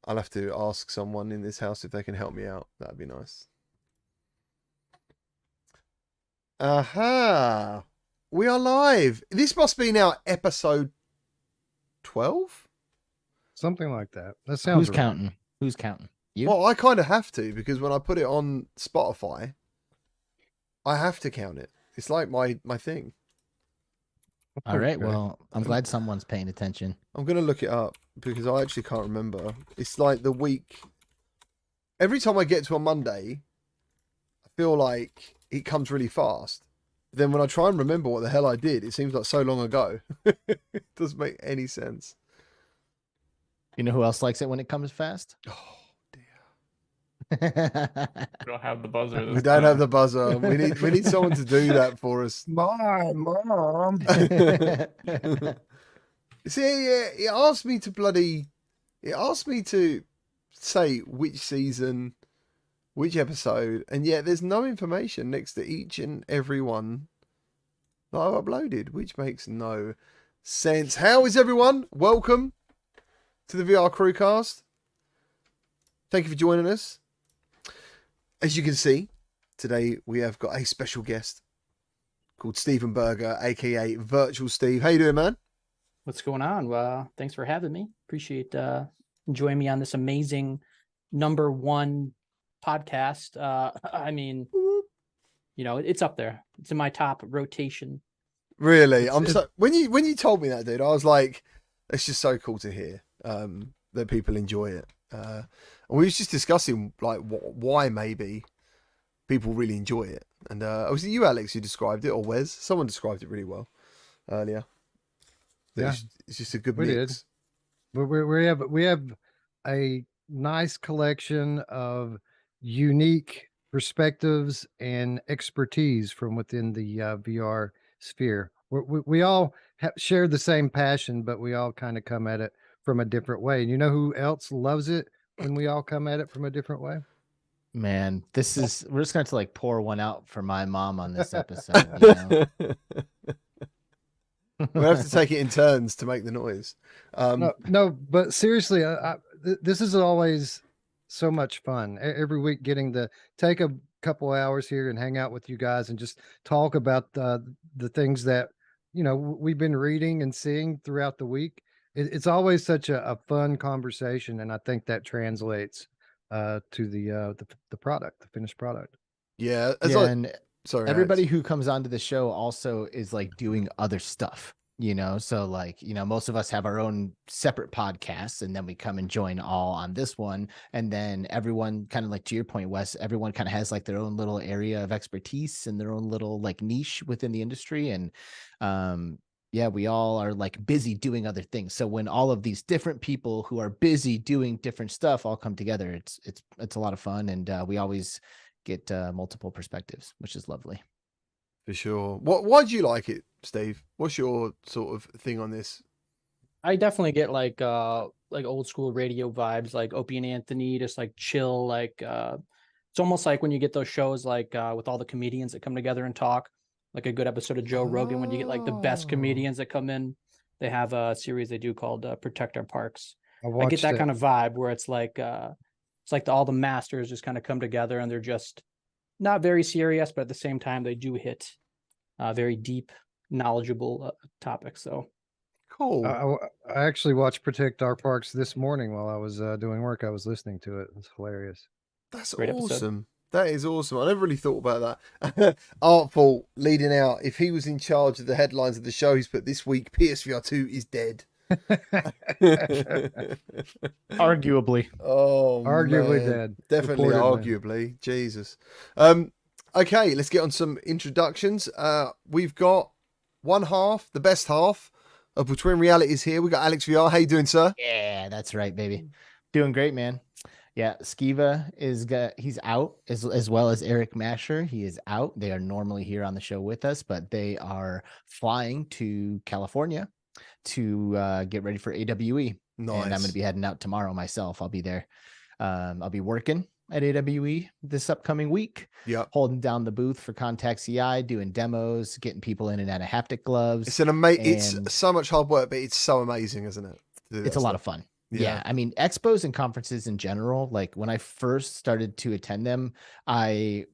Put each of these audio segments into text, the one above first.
I'll have to ask someone in this house if they can help me out. That'd be nice. Aha! We are live. This must be now episode 12? Something like that. That sounds Who's right. counting? Who's counting? You? Well, I kind of have to, because when I put it on Spotify, I have to count it. It's like my thing. All right. Okay. Well, I'm glad someone's paying attention. I'm going to look it up because I actually can't remember. It's like the week. Every time I get to a Monday, I feel like it comes really fast. Then when I try and remember what the hell I did, it seems like so long ago. It doesn't make any sense. You know who else likes it when it comes fast? Oh, dear. We don't have the buzzer. We don't have the buzzer. We need someone to do that for us. Mom. See, it asked me to say which season, which episode, and yet there's no information next to each and every one that I've uploaded, which makes no sense. How is everyone? Welcome to the VR CruCast. Thank you for joining us. As you can see, today we have got a special guest called Stephen Berger, aka Virtual Steve. How you doing, man? What's going on? Well, thanks for having me. Appreciate joining me on this amazing #1 podcast. I mean, you know, it's up there. It's in my top rotation. Really? When you told me that, dude, I was like, it's just so cool to hear that people enjoy it. And we was just discussing like why maybe people really enjoy it. And was it you, Alex, who described it, or Wes? Someone described it really well earlier. Yeah, it's just a good we mix. did. We have a nice collection of unique perspectives and expertise from within the VR sphere. We all share the same passion, but we all kind of come at it from a different way. And you know who else loves it when we all come at it from a different way? Man, we're just going to have to like pour one out for my mom on this episode. You know? We'll have to take it in turns to make the noise. No, but seriously, this is always so much fun. Every week, getting to take a couple hours here and hang out with you guys and just talk about the things that, you know, we've been reading and seeing throughout the week. It's always such a fun conversation, and I think that translates to the product, the finished product. Yeah. Sorry, everybody Alex. who comes onto the show also is like doing other stuff, you know? So like, you know, most of us have our own separate podcasts, and then we come and join all on this one. And then everyone kind of like, to your point, Wes, everyone kind of has like their own little area of expertise and their own little like niche within the industry. And, yeah, we all are like busy doing other things. So when all of these different people who are busy doing different stuff all come together, it's a lot of fun. And, we always get multiple perspectives, which is lovely. For sure. Why do you like it, Steve? What's your sort of thing on this? I definitely get like old school radio vibes, like Opie and Anthony, just like chill. Like it's almost like when you get those shows like with all the comedians that come together and talk. Like a good episode of Joe Rogan, when you get like the best comedians that come in. They have a series they do called Protect Our Parks. I get that kind of vibe where it's like all the masters just kind of come together, and they're just not very serious, but at the same time they do hit very deep, knowledgeable topics. So cool. I actually watched Protect Our Parks this morning while I was doing work. I was listening to it. It's hilarious. That's Great awesome. episode. That is awesome. I never really thought about that. Artful leading out. If he was in charge of the headlines of the show, he's put this week PSVR 2 is dead. Arguably. Oh, Arguably man. dead. Definitely Reportedly. arguably. Jesus. Okay, let's get on some introductions. We've got one half, the best half of Between Realities here. We got Alex VR. How you doing, sir? Yeah, that's right, baby. Doing great, man. Yeah, Skiva he's out as well as Eric Masher. He is out. They are normally here on the show with us, but they are flying to California to get ready for AWE. Nice. And I'm going to be heading out tomorrow myself. I'll be there. I'll be working at AWE this upcoming week. Yep. Holding down the booth for Contact CI, doing demos, getting people in and out of haptic gloves. It's it's so much hard work, but it's so amazing, isn't it? It's a lot of fun. Yeah, I mean, expos and conferences in general, like when I first started to attend them, I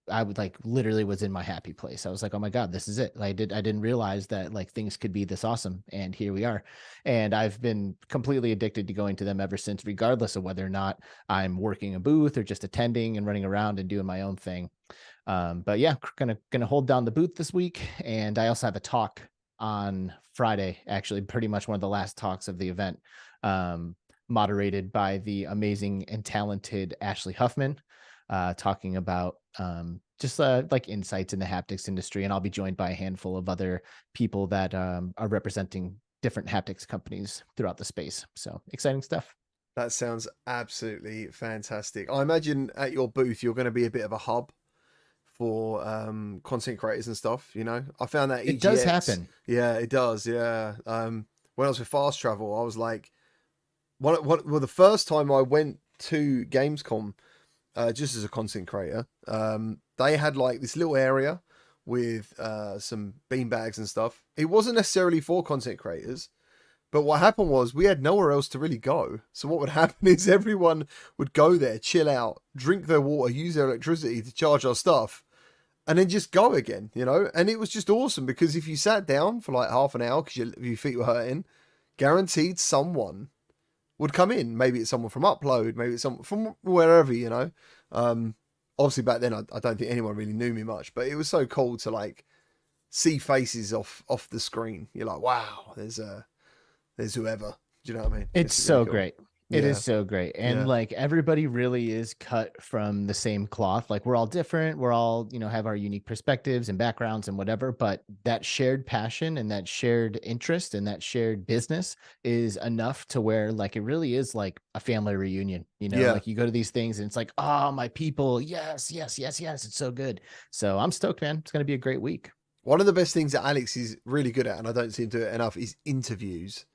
would like literally was in my happy place. I was like, oh my God, this is it. I didn't realize that like things could be this awesome. And here we are. And I've been completely addicted to going to them ever since, regardless of whether or not I'm working a booth or just attending and running around and doing my own thing. But yeah, gonna hold down the booth this week. And I also have a talk on Friday, actually pretty much one of the last talks of the event, moderated by the amazing and talented Ashley Huffman, talking about just like insights in the haptics industry. And I'll be joined by a handful of other people that are representing different haptics companies throughout the space. So exciting stuff. That sounds absolutely fantastic. I imagine at your booth, you're going to be a bit of a hub for content creators and stuff. You know, I found that it does happen. Yeah, it does. Yeah. When I was with Fast Travel, I was like, well, the first time I went to Gamescom, just as a content creator, they had like this little area with some beanbags and stuff. It wasn't necessarily for content creators, but what happened was we had nowhere else to really go. So what would happen is everyone would go there, chill out, drink their water, use their electricity to charge our stuff, and then just go again, you know? And it was just awesome because if you sat down for like half an hour because your feet were hurting, guaranteed someone would come in. Maybe it's someone from Upload, maybe it's someone from wherever, you know. Obviously back then I don't think anyone really knew me much, but it was so cool to like see faces off the screen. You're like, wow, there's whoever. Do you know what I mean? It's so really cool. Great. It is so great. And like everybody really is cut from the same cloth. Like we're all different. We're all, you know, have our unique perspectives and backgrounds and whatever, but that shared passion and that shared interest and that shared business is enough to where like, it really is like a family reunion, you know, like you go to these things and it's like, oh, my people. Yes. It's so good. So I'm stoked, man. It's going to be a great week. One of the best things that Alex is really good at, and I don't see him do it enough, is interviews.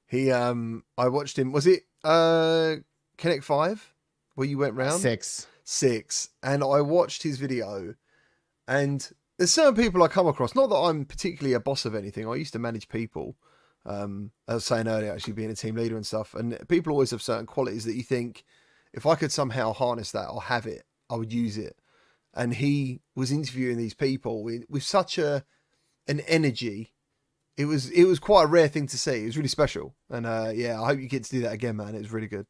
He, I watched him, was it Connect 5 where you went round? 6. And I watched his video, and there's certain people I come across, not that I'm particularly a boss of anything. I used to manage people, as I was saying earlier, actually being a team leader and stuff, and people always have certain qualities that you think, if I could somehow harness that or have it, I would use it. And he was interviewing these people with such an energy. It was quite a rare thing to see. It was really special. And I hope you get to do that again, man. It was really good.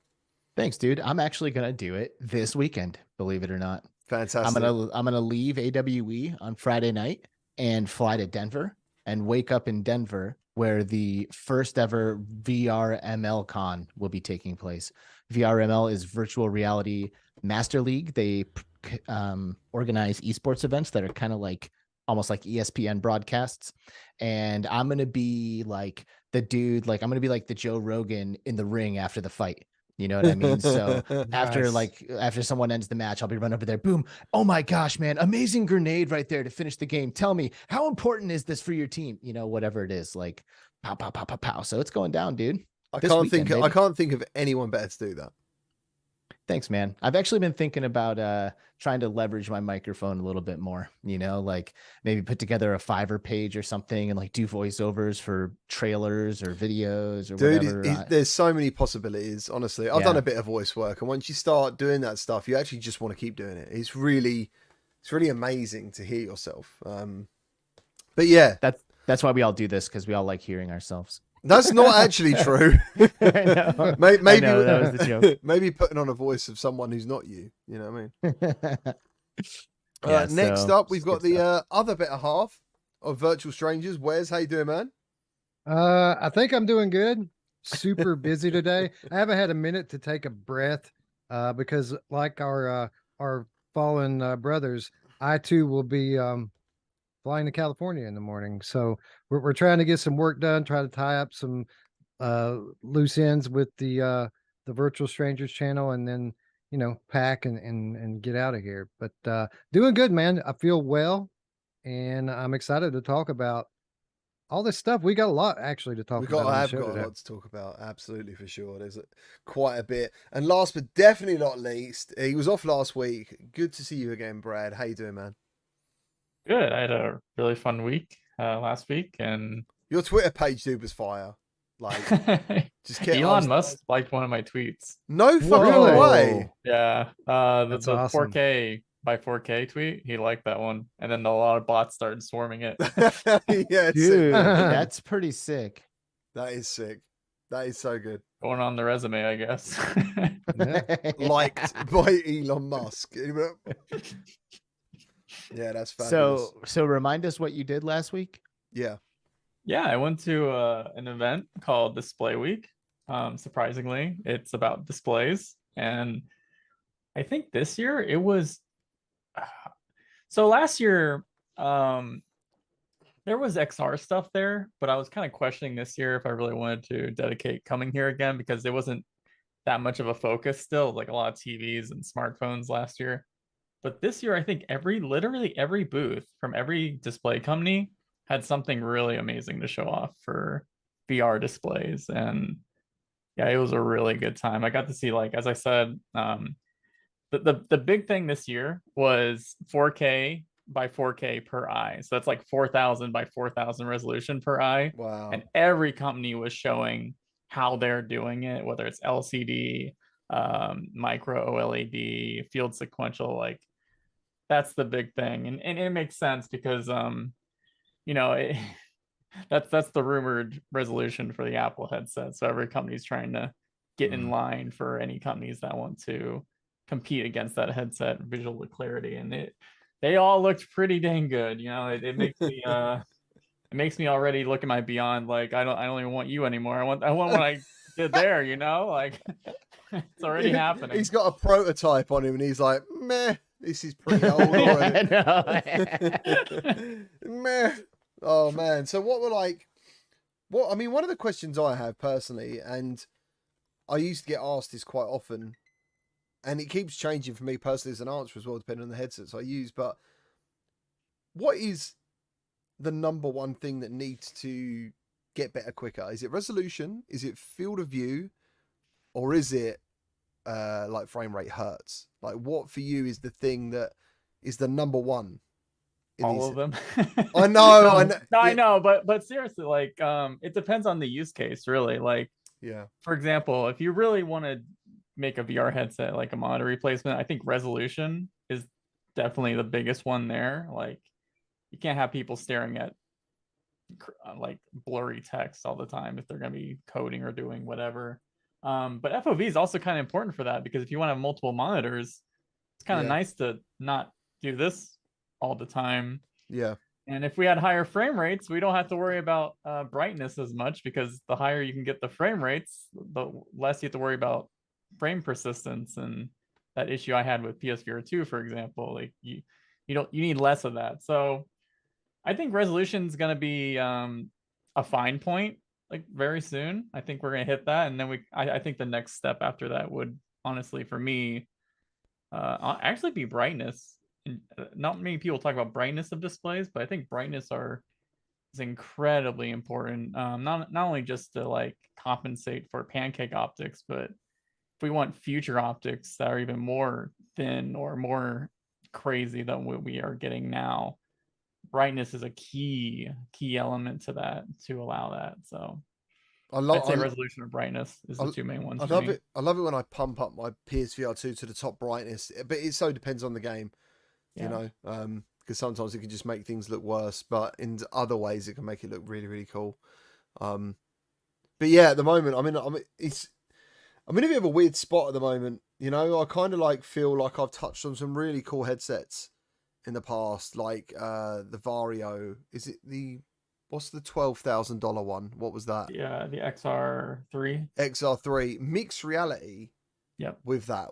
Thanks, dude. I'm actually going to do it this weekend, believe it or not. Fantastic. I'm going to leave AWE on Friday night and fly to Denver and wake up in Denver where the first ever VR ML Con will be taking place. VR ML is Virtual Reality Master League. They organize esports events that are kind of like almost like ESPN broadcasts. And I'm going to be like the dude, like I'm going to be like the Joe Rogan in the ring after the fight. You know what I mean? So after someone ends the match, I'll be running over there. Boom. Oh my gosh, man. Amazing grenade right there to finish the game. Tell me, how important is this for your team? You know, whatever it is, like pow, pow, pow, pow, pow. So it's going down, dude. I can't think of anyone better to do that. Thanks, man. I've actually been thinking about trying to leverage my microphone a little bit more, you know, like maybe put together a Fiverr page or something and like do voiceovers for trailers or videos or whatever. There's so many possibilities, honestly. I've done a bit of voice work, and once you start doing that stuff, you actually just want to keep doing it. It's really amazing to hear yourself. But yeah. That's why we all do this, because we all like hearing ourselves. That's not actually true. I know. Maybe I know, that was the joke. Maybe putting on a voice of someone who's not you. You know what I mean? Next up, we've got the other better half of Virtual Strangers. Wes, how you doing, man? I think I'm doing good. Super busy today. I haven't had a minute to take a breath because, like our fallen brothers, I too will be flying to California in the morning. So we're trying to get some work done, try to tie up some loose ends with the Virtual Strangers channel, and then, you know, pack and get out of here. But doing good, man. I feel well, and I'm excited to talk about all this stuff. We got a lot actually to talk about. I've got a lot to talk about. Absolutely, for sure. There's quite a bit. And last but definitely not least, he was off last week. Good to see you again, Brad. How you doing, man? Good. I had a really fun week last week, and your Twitter page, dude, was fire. Like, just kept, Elon Musk liked one of my tweets. no fucking Really? way. Yeah, That's the awesome. 4K by 4K tweet, he liked that one, and then a lot of bots started swarming it. Yeah, Dude, sick. that's pretty sick. That is sick. That is so good. Going on the resume, I guess. Liked by Elon Musk. Yeah, that's fabulous. So remind us what you did last week. Yeah. Yeah, I went to an event called Display Week. Surprisingly, it's about displays, and I think this year it was. So last year, there was XR stuff there, but I was kind of questioning this year if I really wanted to dedicate coming here again because there wasn't that much of a focus still, like a lot of TVs and smartphones last year. But this year, I think literally every booth from every display company had something really amazing to show off for VR displays. And yeah, it was a really good time. I got to see, like, as I said, the big thing this year was 4K by 4K per eye. So that's like 4,000 by 4,000 resolution per eye. Wow. And every company was showing how they're doing it, whether it's LCD, micro OLED, field sequential. Like, that's the big thing. And it makes sense because that's the rumored resolution for the Apple headset. So every company's trying to get in line for any companies that want to compete against that headset visual clarity. And they all looked pretty dang good. It makes me it makes me already look at my Beyond like I don't even want you anymore. I want what I did there, like it's already happening. He's got a prototype on him and he's like, meh, this is pretty old already. Meh. Oh man. So one of the questions I have personally, and I used to get asked this quite often, and it keeps changing for me personally as an answer as well, depending on the headsets I use, but what is the number one thing that needs to get better quicker? Is it resolution? Is it field of view? Or is it like frame rate hertz? Like, what for you is the thing that is the number one? All of them. I know. I know, but seriously, like, it depends on the use case, really. Like, yeah. For example, if you really want to make a VR headset like a monitor replacement, I think resolution is definitely the biggest one there. Like, you can't have people staring at like blurry text all the time if they're going to be coding or doing whatever. But FOV is also kind of important for that because if you want to have multiple monitors, it's kind of nice to not do this all the time. Yeah. And if we had higher frame rates, we don't have to worry about brightness as much because the higher you can get the frame rates, the less you have to worry about frame persistence. And that issue I had with PSVR 2, for example, like you need less of that. So I think resolution is going to be a fine point, like very soon. I think we're going to hit that. And then I think the next step after that would honestly, for me, actually be brightness. Not many people talk about brightness of displays, but I think brightness is incredibly important. Not only just to like compensate for pancake optics, but if we want future optics that are even more thin or more crazy than what we are getting now, brightness is a key element to that, to allow that. So I'd say resolution or brightness is the two main ones. I love it. I love it when I pump up my PSVR 2 to the top brightness, but it so depends on the game. Because sometimes it can just make things look worse, but in other ways it can make it look really, really cool. But yeah, at the moment, I'm in a bit of a weird spot at the moment. I kind of like feel like I've touched on some really cool headsets in the past, like the Vario. Is it what's the $12,000 one? What was that? Yeah, the XR3. XR3 mixed reality. Yep. With that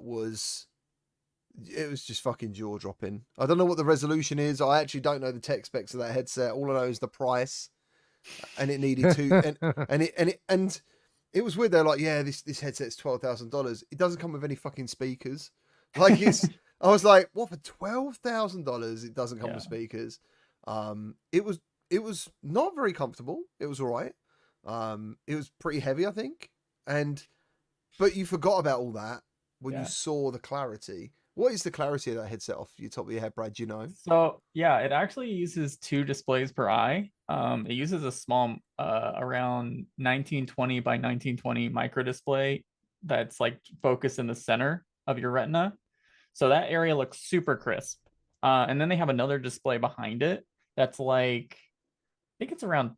it was just fucking jaw dropping. I don't know what the resolution is. I actually don't know the tech specs of that headset. All I know is the price, and it needed to, and it was weird. They're like, yeah, this headset's $12,000. It doesn't come with any fucking speakers. Like I was like, what, for $12,000? It doesn't come with speakers. It was not very comfortable. It was all right. It was pretty heavy, I think. But you forgot about all that when you saw the clarity. What is the clarity of that headset off your top of your head, Brad? Do you know? So yeah, it actually uses 2 displays per eye. It uses a small around 1920 by 1920 micro display that's like focused in the center of your retina. So that area looks super crisp. And then they have another display behind it that's like, I think it's around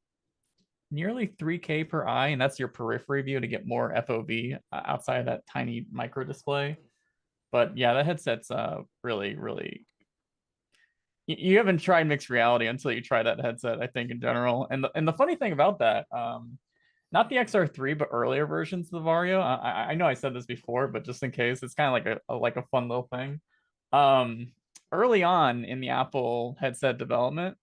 nearly 3K per eye, and that's your periphery view to get more FOV outside of that tiny micro display. But yeah, that headset's really, really. You haven't tried mixed reality until you try that headset, I think, in general. And the funny thing about that, not the XR3, but earlier versions of the Vario. I know I said this before, but just in case, it's kind of like a fun little thing. Early on in the Apple headset development,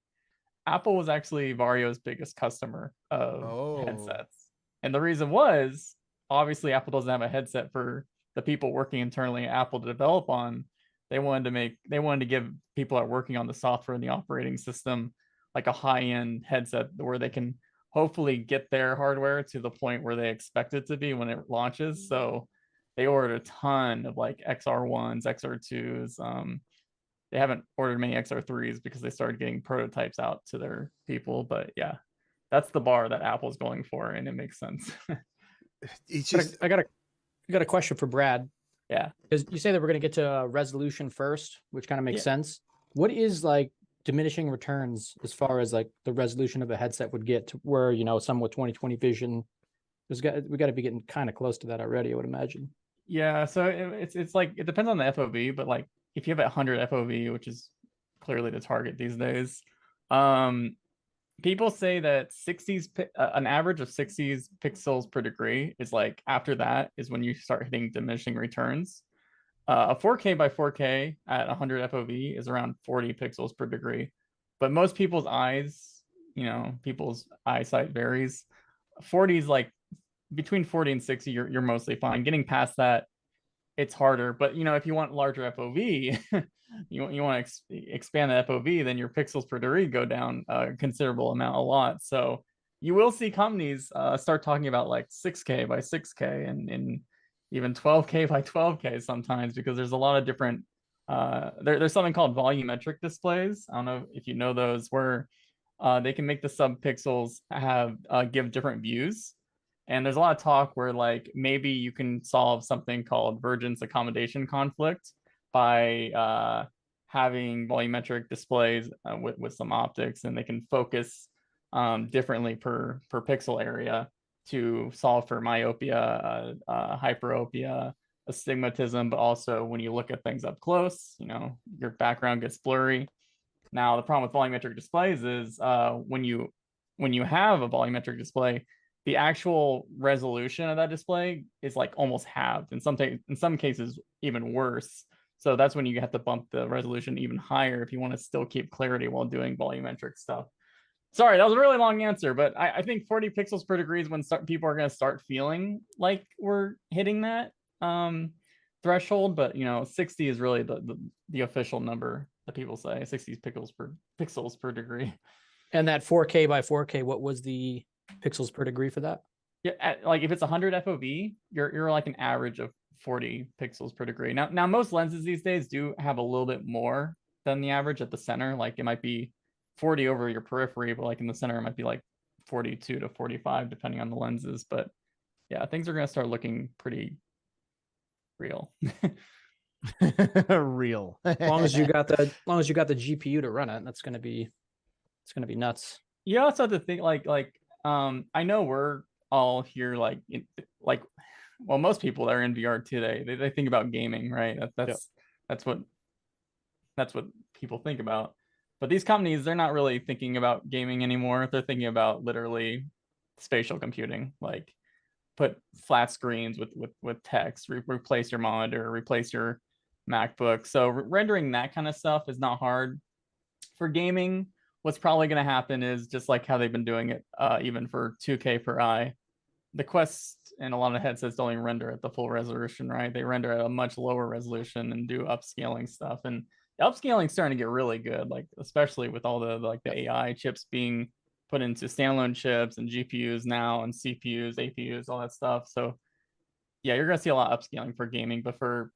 Apple was actually Vario's biggest customer of headsets. And the reason was, obviously, Apple doesn't have a headset for the people working internally at Apple to develop on. They wanted to give people that are working on the software and the operating system like a high-end headset where they can hopefully get their hardware to the point where they expect it to be when it launches. So they ordered a ton of like XR1s, XR2s. They haven't ordered many XR3s because they started getting prototypes out to their people. But yeah, that's the bar that Apple's going for, and it makes sense. It's just I got a question for Brad. Yeah, Because you say that we're going to get to resolution first, which kind of makes sense. What is like diminishing returns as far as like the resolution of a headset would get to where, you know, some with 20/20 vision, we got to be getting kind of close to that already, I would imagine. Yeah, so it's like it depends on the FOV, but like if you have 100 FOV, which is clearly the target these days, people say that 60s, an average of 60s pixels per degree is like after that is when you start hitting diminishing returns. A 4K by 4K at 100 FOV is around 40 pixels per degree, but most people's eyes, you know, people's eyesight varies. 40 is like between 40 and 60, you're mostly fine. Getting past that, it's harder. But you know, if you want larger FOV, you want to expand the FOV, then your pixels per degree go down a considerable amount, a lot. So you will see companies start talking about like 6K by 6K and even 12K by 12K sometimes, because there's a lot of different. There's something called volumetric displays. I don't know if you know those, where they can make the subpixels have give different views. And there's a lot of talk where like maybe you can solve something called vergence accommodation conflict by having volumetric displays with some optics, and they can focus differently per pixel area to solve for myopia, hyperopia, astigmatism, but also when you look at things up close, you know, your background gets blurry. Now, the problem with volumetric displays is when you have a volumetric display, the actual resolution of that display is like almost halved. In some cases, even worse. So that's when you have to bump the resolution even higher if you want to still keep clarity while doing volumetric stuff. Sorry, that was a really long answer, but I think 40 pixels per degree is when people are going to start feeling like we're hitting that threshold. But you know, 60 is really the official number that people say. 60 pixels per degree. And that 4K by 4K, what was the pixels per degree for that? Yeah, like if it's 100 FOV, you're like an average of 40 pixels per degree. Now most lenses these days do have a little bit more than the average at the center. Like it might be 40 over your periphery, but like in the center it might be like 42 to 45 depending on the lenses. But yeah, things are going to start looking pretty real. Real. As long as you got the GPU to run it, it's gonna be nuts. You also have to think like I know we're all here like well, most people that are in VR today, they think about gaming, right? That's what people think about. But these companies, they're not really thinking about gaming anymore. They're thinking about literally spatial computing, like put flat screens with text, replace your monitor, replace your MacBook. So rendering that kind of stuff is not hard. For gaming, what's probably going to happen is just like how they've been doing it, even for 2K per eye. The Quest and a lot of headsets don't even render at the full resolution, right? They render at a much lower resolution and do upscaling stuff. And the upscaling is starting to get really good, like especially with all the AI chips being put into standalone chips and GPUs now and CPUs, APUs, all that stuff. So yeah, you're gonna see a lot of upscaling for gaming, but for,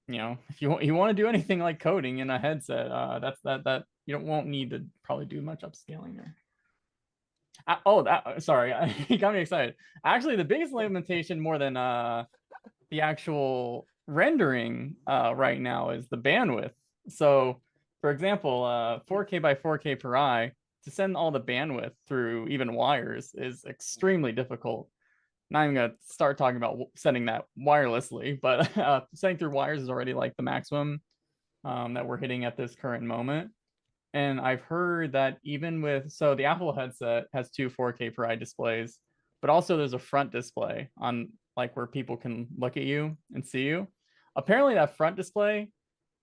you know, if you want to do anything like coding in a headset, that you won't need to probably do much upscaling there. Sorry, you got me excited. Actually, the biggest limitation more than the actual rendering right now is the bandwidth. So, for example, 4K by 4K per eye, to send all the bandwidth through even wires is extremely difficult. Not even gonna start talking about sending that wirelessly, but sending through wires is already like the maximum that we're hitting at this current moment. And I've heard that even with, so the Apple headset has two 4K per eye displays, but also there's a front display on like where people can look at you and see you. Apparently that front display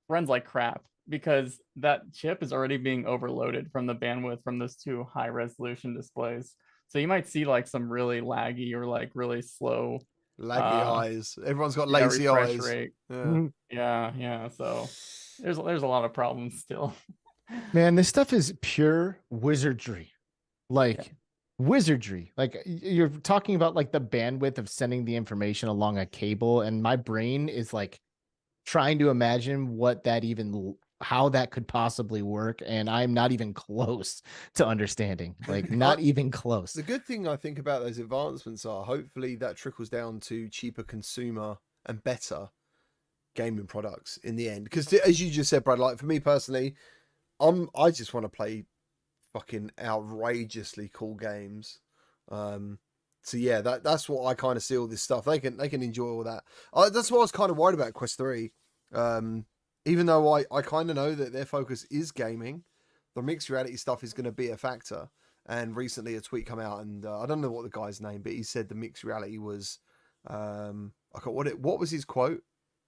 runs like crap because that chip is already being overloaded from the bandwidth from those two high resolution displays. So you might see like some really laggy or like really slow Laggy eyes. Everyone's got yeah, lazy refresh eyes. rate. Yeah. Yeah. So there's a lot of problems still. Man, this stuff is pure wizardry. Like wizardry. Like you're talking about like the bandwidth of sending the information along a cable, and my brain is like trying to imagine what that even, how that could possibly work, and I'm not even close to understanding. Like not even close. The good thing I think about those advancements are hopefully that trickles down to cheaper consumer and better gaming products in the end. Because as you just said, Brad, like for me personally, I just want to play fucking outrageously cool games. So yeah, that's what I kind of see all this stuff. They can enjoy all that. That's what I was kind of worried about Quest 3. Even though I kind of know that their focus is gaming, the mixed reality stuff is going to be a factor. And recently a tweet come out, and I don't know what the guy's name, but he said the mixed reality was, what was his quote?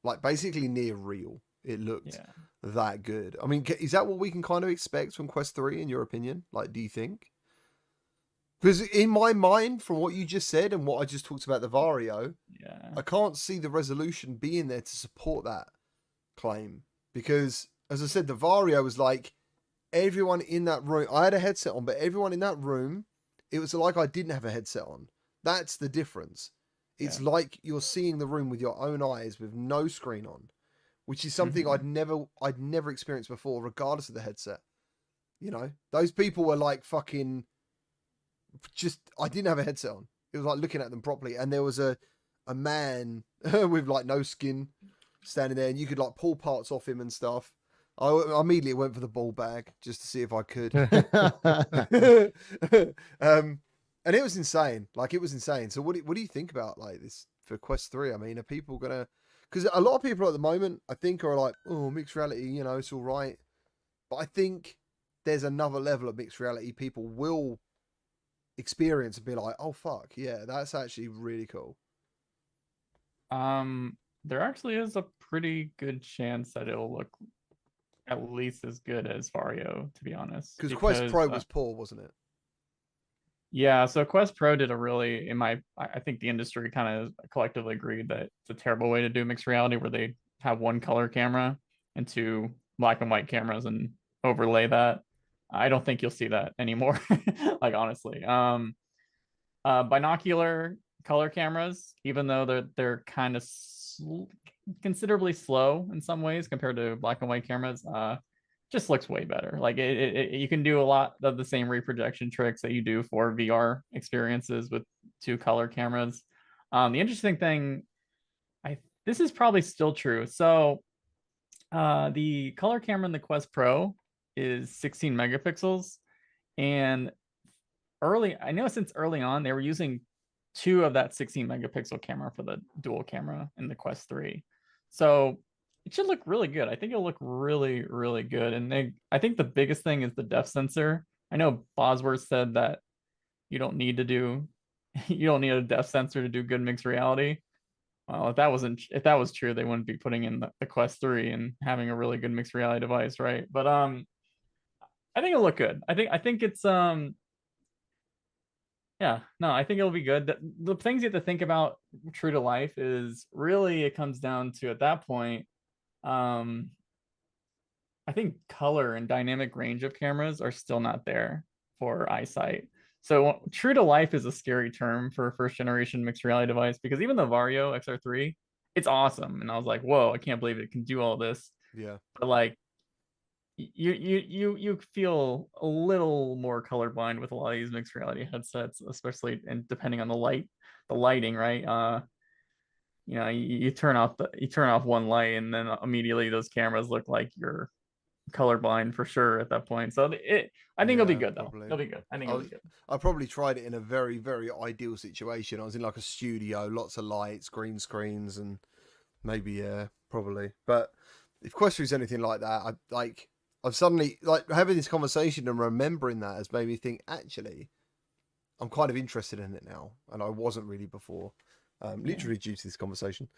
Like basically near real. It looked that good. I mean, is that what we can kind of expect from Quest 3 in your opinion? Like, do you think? Because in my mind, from what you just said and what I just talked about the Vario, I can't see the resolution being there to support that claim. Because, as I said, the Vario was like, everyone in that room, I had a headset on, but everyone in that room, it was like I didn't have a headset on. That's the difference. It's like you're seeing the room with your own eyes with no screen on, which is something I'd never experienced before, regardless of the headset. You know, those people were like fucking just, I didn't have a headset on. It was like looking at them properly. And there was a man with like no skin standing there, and you could like pull parts off him and stuff. I immediately went for the ball bag just to see if I could. And it was insane. Like, it was insane. So what do you think about like this for Quest 3? I mean, are people gonna, because a lot of people at the moment I think are like, oh, mixed reality, you know, it's all right. But I think there's another level of mixed reality people will experience and be like, oh fuck, yeah, that's actually really cool. There actually is a pretty good chance that it'll look at least as good as Vario, to be honest. Because Quest Pro was poor, wasn't it? Yeah, so Quest Pro did a really, I think the industry kind of collectively agreed that it's a terrible way to do mixed reality, where they have one color camera and two black and white cameras and overlay that. I don't think you'll see that anymore. Like, honestly, binocular color cameras, even though they're kind of considerably slow in some ways compared to black and white cameras, just looks way better. Like you can do a lot of the same reprojection tricks that you do for VR experiences with two color cameras. The interesting thing, this is probably still true. So the color camera in the Quest Pro is 16 megapixels, and I know since early on they were using 2 of that 16 megapixel camera for the dual camera in the Quest 3. So it should look really good. I think it'll look really, really good. And I think the biggest thing is the depth sensor. I know Bosworth said that you don't need a depth sensor to do good mixed reality. Well, if that was true, they wouldn't be putting in the Quest 3 and having a really good mixed reality device, right? But I think it'll look good. I think it's I think it'll be good. The things you have to think about true to life is really, it comes down to, at that point, I think color and dynamic range of cameras are still not there for eyesight. So true to life is a scary term for a first generation mixed reality device, because even the Vario XR3, it's awesome. And I was like, whoa, I can't believe it can do all this. Yeah. But like, you feel a little more colorblind with a lot of these mixed reality headsets, especially and depending on the lighting, right? You turn off one light and then immediately those cameras look like you're colorblind for sure at that point. So I think it'll be good though. probably. It'll be good. I think it'll be good. I probably tried it in a very, very ideal situation. I was in like a studio, lots of lights, green screens, and maybe probably. But if Quest 3 is anything like that, I've suddenly like having this conversation and remembering that has made me think, actually, I'm kind of interested in it now, and I wasn't really before. Literally due to this conversation.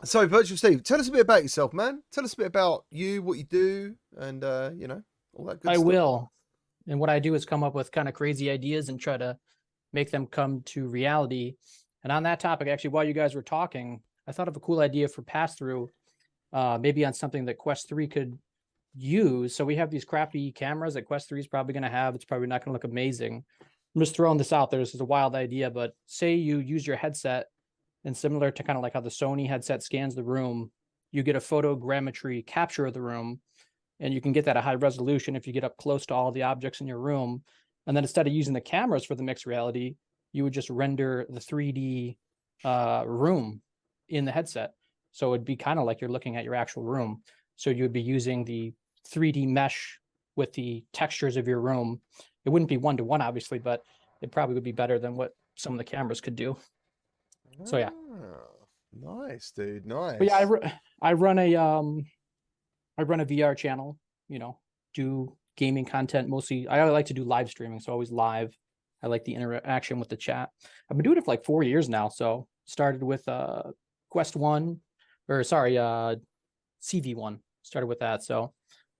So, Virtual Steve, tell us a bit about yourself, man. Tell us a bit about you, what you do, and all that good I stuff. will. And what I do is come up with kind of crazy ideas and try to make them come to reality. And on that topic, actually, while you guys were talking, I thought of a cool idea for Passthrough, maybe on something that Quest 3 could use. So we have these crappy cameras that Quest 3 is probably going to have. It's probably not going to look amazing. I'm just throwing this out there. This is a wild idea, but say you use your headset, and similar to kind of like how the Sony headset scans the room, you get a photogrammetry capture of the room, and you can get that at high resolution if you get up close to all the objects in your room. And then instead of using the cameras for the mixed reality, you would just render the 3D room in the headset. So it'd be kind of like you're looking at your actual room. So you would be using the 3D mesh with the textures of your room. It wouldn't be 1-to-1, obviously, but it probably would be better than what some of the cameras could do. So yeah, nice, dude, nice. but yeah, I run a VR channel. Do gaming content mostly. I like to do live streaming, so always live. I like the interaction with the chat. I've been doing it for like 4 years now. So started with Quest 1, or sorry, CV1. Started with that. So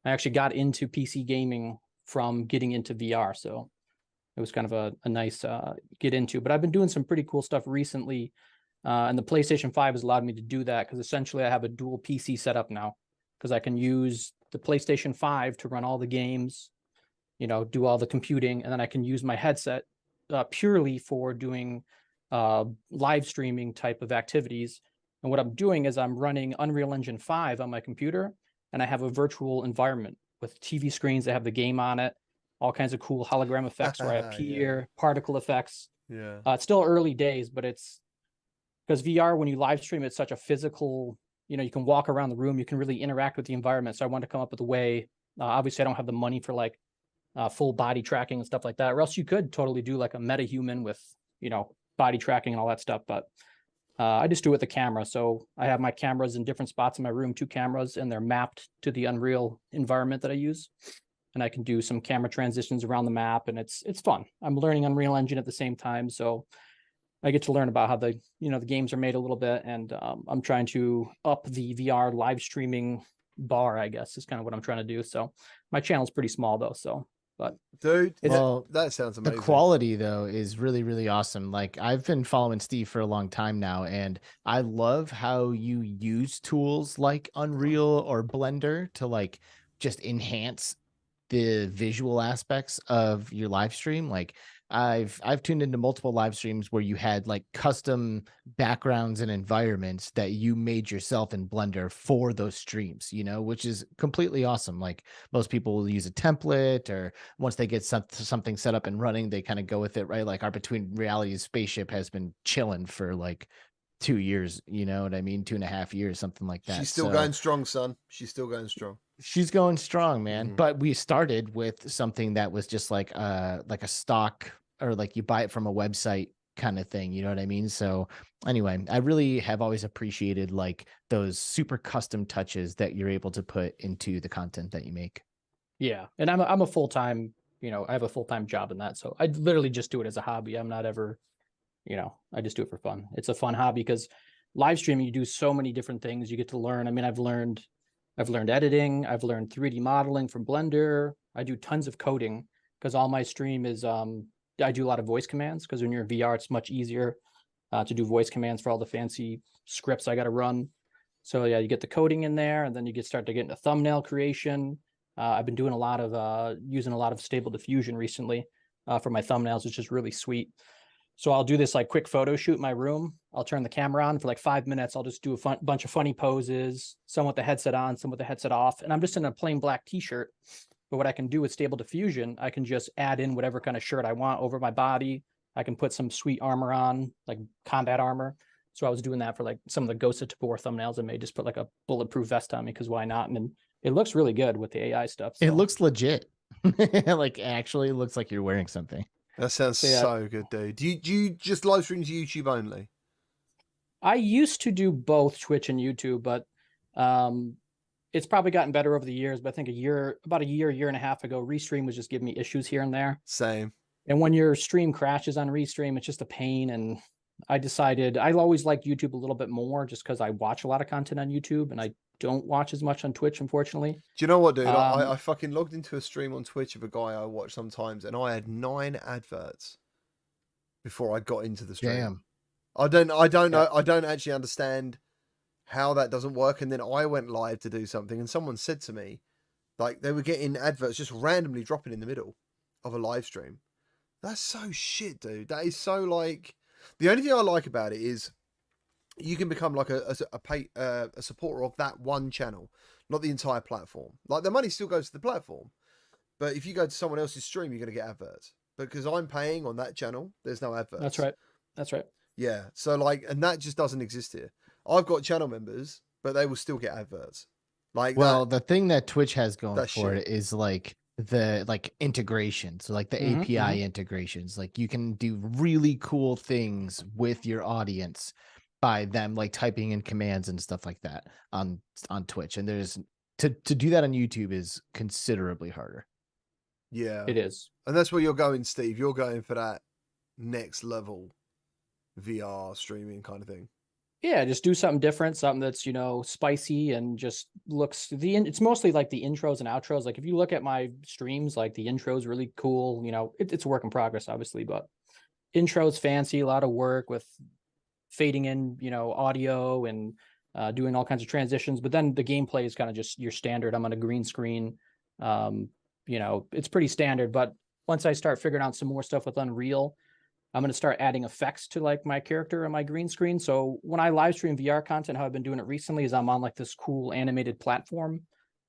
I actually got into PC gaming from getting into VR. So it was kind of a nice get into. But I've been doing some pretty cool stuff recently. And the PlayStation 5 has allowed me to do that because essentially I have a dual PC setup now, because I can use the PlayStation 5 to run all the games, do all the computing, and then I can use my headset purely for doing live streaming type of activities. And what I'm doing is I'm running Unreal Engine 5 on my computer, and I have a virtual environment with TV screens that have the game on it, all kinds of cool hologram effects where I appear, particle effects. Yeah. It's still early days, but it's because VR, when you live stream, it's such a physical, you can walk around the room, you can really interact with the environment. So I wanted to come up with a way. Obviously, I don't have the money for like full body tracking and stuff like that, or else you could totally do like a metahuman with, body tracking and all that stuff. But I just do it with the camera. So I have my cameras in different spots in my room, 2 cameras, and they're mapped to the Unreal environment that I use. And I can do some camera transitions around the map, and it's fun. I'm learning Unreal Engine at the same time, so I get to learn about how the games are made a little bit, and I'm trying to up the VR live streaming bar, I guess, is kind of what I'm trying to do. So my channel's pretty small though, but Dude, Well, that sounds amazing. The quality though is really, really awesome. Like I've been following Steve for a long time now, and I love how you use tools like Unreal or Blender to like just enhance the visual aspects of your live stream. Like I've tuned into multiple live streams where you had like custom backgrounds and environments that you made yourself in Blender for those streams, which is completely awesome. Like most people will use a template, or once they get something set up and running, they kind of go with it, right? Like our Between Realities spaceship has been chilling for like 2 years, you know what I mean? 2.5 years, something like that. She's still going strong, son. She's still going strong. She's going strong, man. Mhm. But we started with something that was just like a stock, or like you buy it from a website kind of thing. You know what I mean? So anyway, I really have always appreciated like those super custom touches that you're able to put into the content that you make. yeah. And I'm a full-time, I have a full-time job in that. So I literally just do it as a hobby. I'm not ever, I just do it for fun. It's a fun hobby because live streaming, you do so many different things. You get to learn. I mean, I've learned editing. I've learned 3D modeling from Blender. I do tons of coding because all my stream is, I do a lot of voice commands, because when you're in VR, it's much easier to do voice commands for all the fancy scripts I got to run. So yeah, you get the coding in there, and then you start to get into thumbnail creation. I've been doing a lot of using a lot of Stable Diffusion recently for my thumbnails, which is really sweet. So I'll do this like quick photo shoot in my room. I'll turn the camera on for like 5 minutes. I'll just do a bunch of funny poses, some with the headset on, some with the headset off. And I'm just in a plain black t-shirt. But what I can do with Stable Diffusion, I can just add in whatever kind of shirt I want over my body. I can put some sweet armor on, like combat armor. So I was doing that for like some of the Ghost of Tabor thumbnails. I may just put like a bulletproof vest on me because why not? And it looks really good with the AI stuff. It so. looks legit. Like actually looks like you're wearing something. That sounds so good, dude. Do you just live stream to YouTube only? I used to do both Twitch and YouTube, but it's probably gotten better over the years. But I think about a year and a half ago, Restream was just giving me issues here and there. Same. And when your stream crashes on Restream, it's just a pain. And I decided I always liked YouTube a little bit more just because I watch a lot of content on YouTube and I don't watch as much on Twitch, unfortunately. Do you know what, dude? I fucking logged into a stream on Twitch of a guy I watch sometimes, and I had 9 adverts before I got into the stream. Damn. I don't know. I don't actually understand how that doesn't work. And then I went live to do something, and someone said to me, like, they were getting adverts just randomly dropping in the middle of a live stream. That's so shit, dude. That is so like. The only thing I like about it is you can become like a supporter of that one channel, not the entire platform. Like the money still goes to the platform, but if you go to someone else's stream, you're going to get adverts. Because I'm paying on that channel, there's no adverts. That's right. Yeah. So like, and that just doesn't exist here. I've got channel members, but they will still get adverts. Like, well, the thing that Twitch has going for shit. it is like the integration. So like the API integrations, like you can do really cool things with your audience by them like typing in commands and stuff like that on Twitch. And there's to do that on YouTube is considerably harder. Yeah, it is. And that's where you're going, Steve. You're going for that next level VR streaming kind of thing. Yeah, just do something different, something that's, spicy and just looks it's mostly like the intros and outros. Like if you look at my streams, like the intro's really cool, it's a work in progress, obviously, but intro's fancy, a lot of work with fading in, audio and doing all kinds of transitions. But then the gameplay is kind of just your standard. I'm on a green screen. It's pretty standard, but once I start figuring out some more stuff with Unreal, I'm going to start adding effects to like my character and my green screen. So when I live stream VR content, how I've been doing it recently is I'm on like this cool animated platform.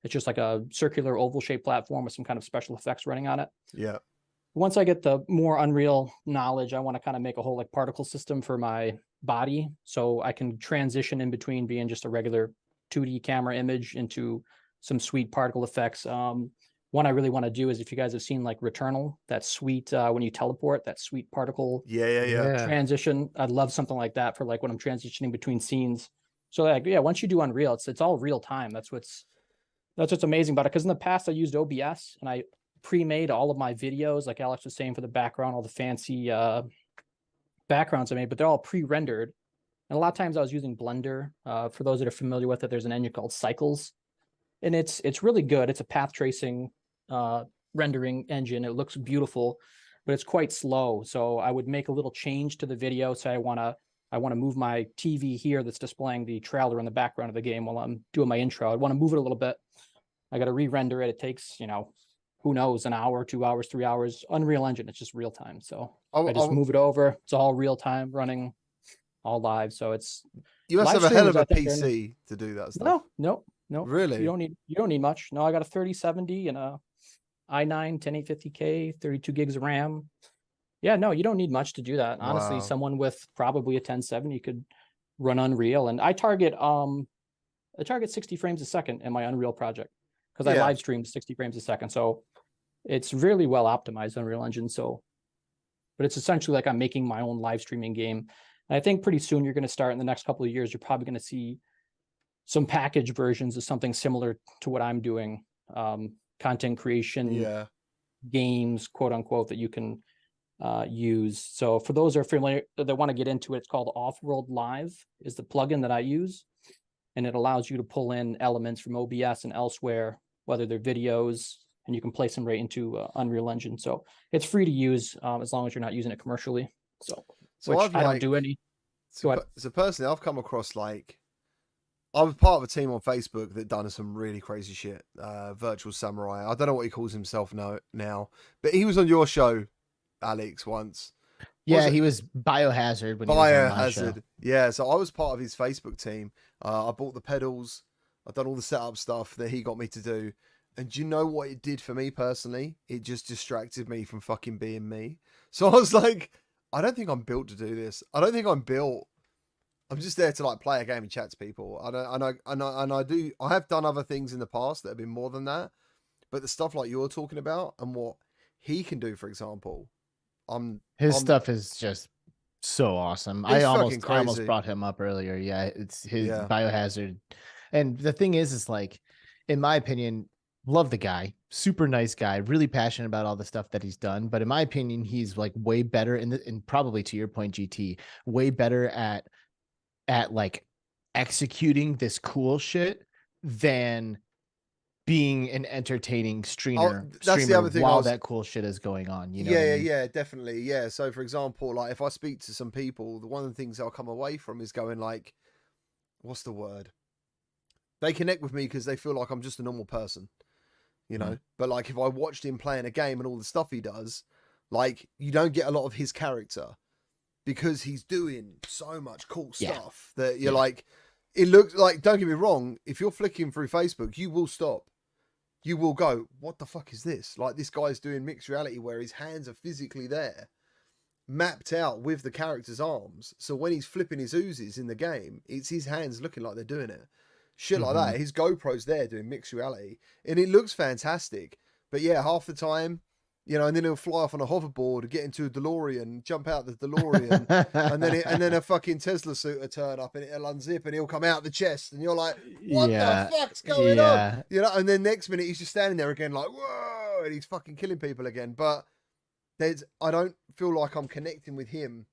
It's just like a circular oval shaped platform with some kind of special effects running on it. Yeah. Once I get the more Unreal knowledge, I want to kind of make a whole like particle system for my body. So I can transition in between being just a regular 2D camera image into some sweet particle effects. One I really want to do is if you guys have seen like Returnal, that sweet, when you teleport, that sweet particle transition. I'd love something like that for like when I'm transitioning between scenes. So like, yeah, once you do Unreal, it's all real time. That's what's amazing about it. Because in the past I used OBS and I pre-made all of my videos, like Alex was saying, for the background, all the fancy backgrounds I made, but they're all pre-rendered. And a lot of times I was using Blender. For those that are familiar with it, there's an engine called Cycles. And it's really good. It's a path tracing rendering engine. It looks beautiful, but it's quite slow. So I would make a little change to the video. So I want to move my TV here that's displaying the trailer in the background of the game while I'm doing my intro. I want to move it a little bit. I got to re-render it. It takes, who knows, an hour, 2 hours, 3 hours. Unreal Engine, it's just real time. So I just move it over. It's all real time running, all live. So it's you must have a hell of a PC to do that stuff. No. Really? You don't need much. No, I got a 3070 and a i9 10850K, 32 gigs of RAM. Yeah, no, you don't need much to do that. Honestly, someone with probably a 1070 could run Unreal. And I target 60 frames a second in my Unreal project because I live stream 60 frames a second. So it's really well optimized Unreal Engine. But it's essentially like I'm making my own live streaming game. And I think pretty soon you're going to start in the next couple of years, you're probably going to see some package versions of something similar to what I'm doing. Content creation, games, quote unquote, that you can use. So for those that are familiar that want to get into it, it's called Off-World Live is the plugin that I use. And it allows you to pull in elements from OBS and elsewhere, whether they're videos, and you can place them right into Unreal Engine. So it's free to use as long as you're not using it commercially. So which I don't do any. So personally, I've come across I was part of a team on Facebook that done some really crazy shit. Virtual Samurai. I don't know what he calls himself now, but he was on your show, Alex, once. Yeah, it? he was Biohazard when he was on my show. Biohazard. Yeah, so I was part of his Facebook team. I bought the pedals. I've done all the setup stuff that he got me to do. And do you know what it did for me personally? It just distracted me from fucking being me. So I was like, I don't think I'm built to do this. I don't think I'm built. I'm just there to like play a game and chat to people. I have done other things in the past that have been more than that. But the stuff like you're talking about and what he can do, for example, His stuff is just so awesome. I almost brought him up earlier. Yeah, it's his Biohazard. And the thing is like, in my opinion, love the guy, super nice guy, really passionate about all the stuff that he's done. But in my opinion, he's like way better and probably to your point, GT, way better at like executing this cool shit than being an entertaining streamer the other thing while that cool shit is going on. You know? Yeah, definitely. Yeah. So for example, like if I speak to some people, one of the things I'll come away from is going like, what's the word? They connect with me because they feel like I'm just a normal person, you know? But like if I watched him playing a game and all the stuff he does, like you don't get a lot of his character because he's doing so much cool stuff that you're like, it looks like, don't get me wrong, if you're flicking through Facebook, you will stop. You will go, what the fuck is this? Like this guy's doing mixed reality where his hands are physically there, mapped out with the character's arms. So when he's flipping his oozes in the game, it's his hands looking like they're doing it. Shit like that. His GoPro's there doing mixed reality. And it looks fantastic. But yeah, half the time, you know, and then he'll fly off on a hoverboard, get into a DeLorean, jump out the DeLorean, and then a fucking Tesla suit will turn up and it'll unzip and he'll come out the chest, and you're like, what the fuck's going on? You know, and then next minute he's just standing there again, like, whoa, and he's fucking killing people again. But I don't feel like I'm connecting with him.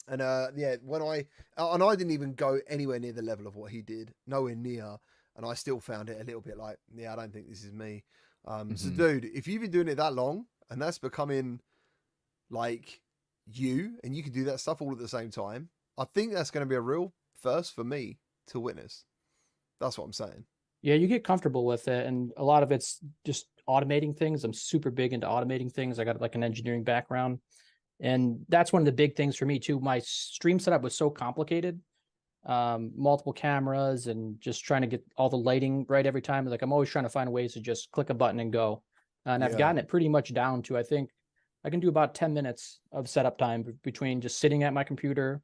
And I didn't even go anywhere near the level of what he did, nowhere near, and I still found it a little bit like, I don't think this is me. So dude, if you've been doing it that long and that's becoming like you, and you can do that stuff all at the same time, I think that's going to be a real first for me to witness. That's what I'm saying. Yeah, you get comfortable with it, and a lot of it's just automating things. I'm super big into automating things. I got like an engineering background, and that's one of the big things for me too. My stream setup was so complicated, multiple cameras and just trying to get all the lighting right every time. Like I'm always trying to find ways to just click a button and go. And I've gotten it pretty much down to, I think I can do about 10 minutes of setup time between just sitting at my computer.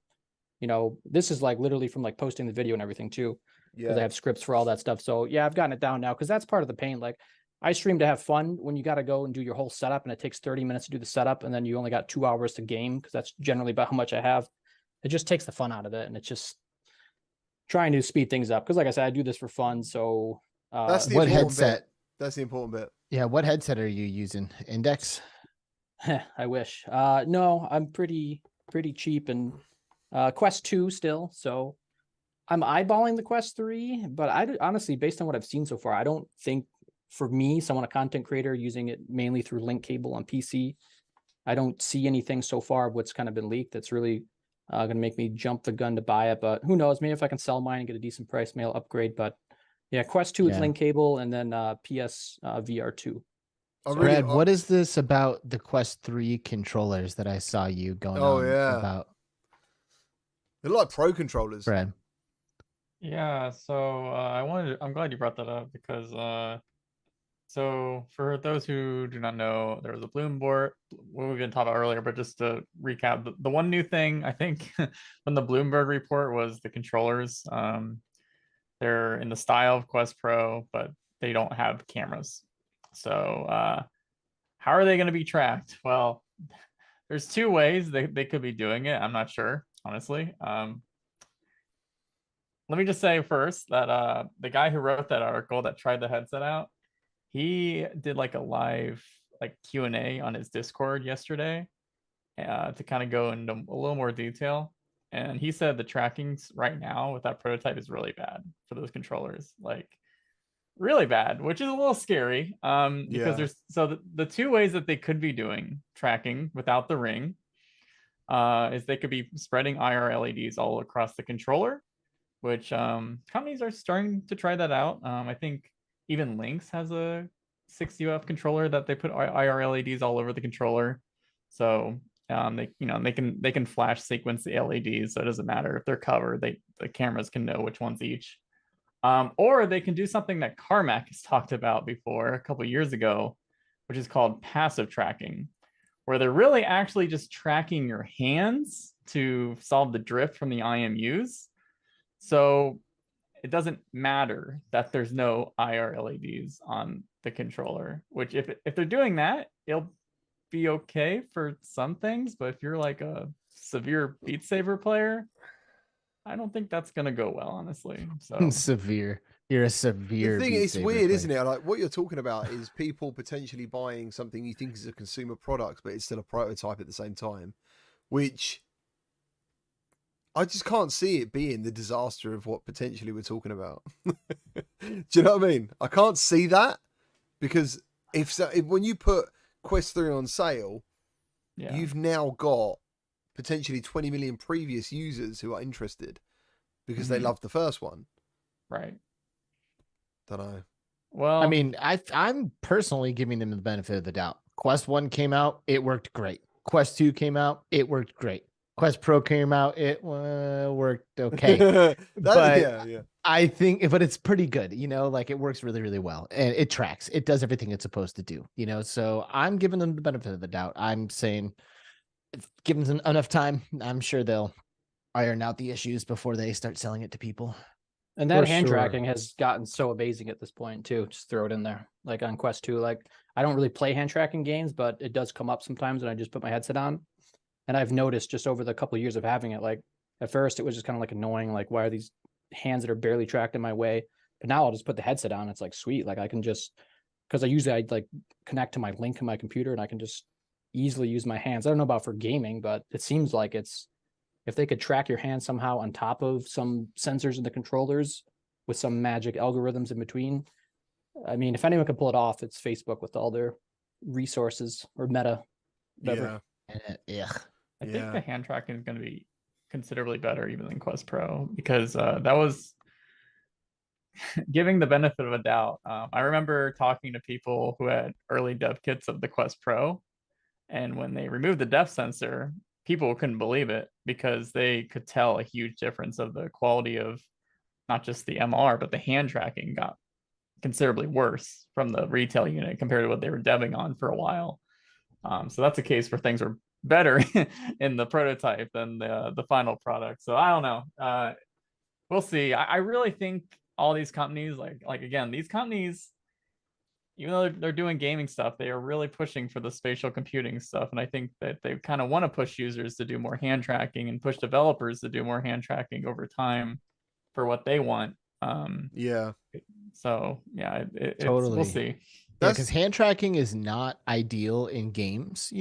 You know, this is like literally from like posting the video and everything too, because I have scripts for all that stuff. So yeah, I've gotten it down now because that's part of the pain. Like I stream to have fun. When you got to go and do your whole setup and it takes 30 minutes to do the setup, and then you only got 2 hours to game, because that's generally about how much I have. It just takes the fun out of it, and it's just trying to speed things up. Because like I said, I do this for fun. So that's the what important headset? Bit. That's the important bit. Yeah, what headset are you using? Index? I wish. No, I'm pretty cheap, and Quest 2 still. So I'm eyeballing the Quest 3, but I honestly, based on what I've seen so far, I don't think for me, someone, a content creator using it mainly through link cable on PC, I don't see anything so far of what's kind of been leaked that's really going to make me jump the gun to buy it. But who knows? Maybe if I can sell mine and get a decent price, maybe I'll upgrade. But yeah, Quest 2 with link cable, and then PS VR 2. Brad, what is this about the Quest 3 controllers that I saw you going on about? They're like pro controllers. Brad. Yeah, so I'm glad you brought that up, because so for those who do not know, there was a Bloomberg, what we've been talking about earlier, but just to recap, the one new thing I think from the Bloomberg report was the controllers. They're in the style of Quest Pro, but they don't have cameras. So how are they going to be tracked? Well, there's 2 ways they could be doing it. I'm not sure, honestly. Let me just say first that the guy who wrote that article that tried the headset out, he did like a live like Q&A on his Discord yesterday to kind of go into a little more detail. And he said the trackings right now with that prototype is really bad for those controllers, like really bad, which is a little scary because there's the 2 ways that they could be doing tracking without the ring is they could be spreading IR LEDs all across the controller, which companies are starting to try that out. I think even Lynx has a 6UF controller that they put IR LEDs all over the controller. So They can flash sequence the LEDs, so it doesn't matter if they're covered. The cameras can know which ones each. Or they can do something that Carmack has talked about before a couple years ago, which is called passive tracking, where they're really actually just tracking your hands to solve the drift from the IMUs. So it doesn't matter that there's no IR LEDs on the controller, which if they're doing that, it'll be okay for some things. But if you're like a severe Beat Saber player, I don't think that's gonna go well, honestly. So Severe. You're a severe. The thing Beat is Saber weird, player. isn't it? Like what you're talking about is people potentially buying something you think is a consumer product, but it's still a prototype at the same time, which I just can't see it being the disaster of what potentially we're talking about. Do you know what I mean? I can't see that because if when you put Quest 3 on sale, yeah, you've now got potentially 20 million previous users who are interested because they Mhm. loved the first one. right. Don't know. Well, I mean, I'm personally giving them the benefit of the doubt. Quest 1 came out, it worked great. Quest 2 came out, it worked great. Quest Pro came out, it worked okay. But yeah. I think, but it's pretty good, like it works really, really well. And it tracks. It does everything it's supposed to do, so I'm giving them the benefit of the doubt. I'm saying give them enough time. I'm sure they'll iron out the issues before they start selling it to people. And that For hand sure. tracking has gotten so amazing at this point too. Just throw it in there. Like on Quest 2, like I don't really play hand tracking games, but it does come up sometimes when I just put my headset on. And I've noticed just over the couple of years of having it, like at first it was just kind of like annoying, like why are these hands that are barely tracked in my way? But now I'll just put the headset on. It's like sweet. Like I can just, because I like connect to my link in my computer and I can just easily use my hands. I don't know about for gaming, but it seems like it's, if they could track your hand somehow on top of some sensors in the controllers with some magic algorithms in between. I mean, if anyone can pull it off, it's Facebook with all their resources, or Meta, whatever. Yeah. I think Yeah. the hand tracking is going to be considerably better even than Quest Pro because that was giving the benefit of a doubt. I remember talking to people who had early dev kits of the Quest Pro, and when they removed the depth sensor, people couldn't believe it because they could tell a huge difference of the quality of not just the MR, but the hand tracking got considerably worse from the retail unit compared to what they were debbing on for a while. So that's a case where things are better in the prototype than the final product. So I don't know. We'll see. I really think all these companies, like again, these companies, even though they're doing gaming stuff, they are really pushing for the spatial computing stuff. And I think that they kind of want to push users to do more hand tracking and push developers to do more hand tracking over time for what they want. Yeah. So yeah, it's Totally. we'll see. Yeah, because hand tracking is not ideal in games,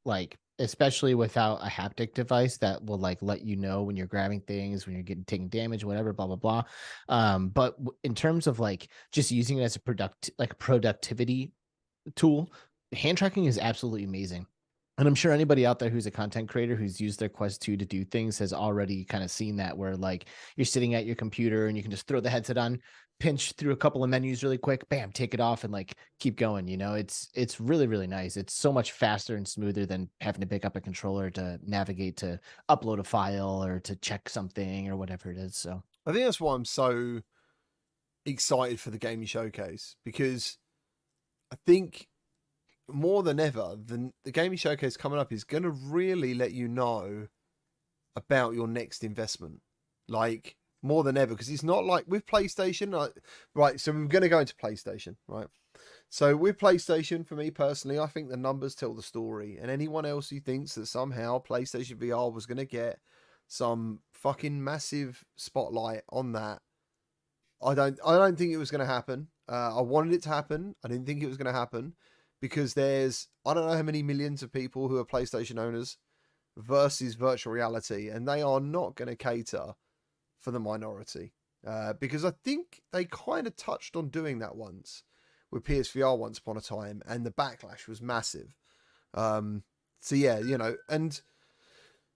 like especially without a haptic device that will like let you know when you're grabbing things, when you're taking damage, whatever, blah blah blah. But in terms of like just using it as a productivity tool, hand tracking is absolutely amazing. And I'm sure anybody out there who's a content creator who's used their Quest 2 to do things has already kind of seen that, where like you're sitting at your computer and you can just throw the headset on, pinch through a couple of menus really quick, bam, take it off and like keep going. It's really, really nice. It's so much faster and smoother than having to pick up a controller to navigate to upload a file or to check something or whatever it is. So I think that's why I'm so excited for the gaming showcase, because I think more than ever, the gaming showcase coming up is going to really let you know about your next investment. Like, more than ever, because it's not like with PlayStation, right? So we're going to go into PlayStation, right? So with PlayStation, for me personally, I think the numbers tell the story. And anyone else who thinks that somehow PlayStation VR was going to get some fucking massive spotlight on that, I don't think it was going to happen. I wanted it to happen. I didn't think it was going to happen because there's, I don't know how many millions of people who are PlayStation owners versus virtual reality, and they are not going to cater for the minority, because I think they kind of touched on doing that once with PSVR once upon a time, and the backlash was massive. So yeah, and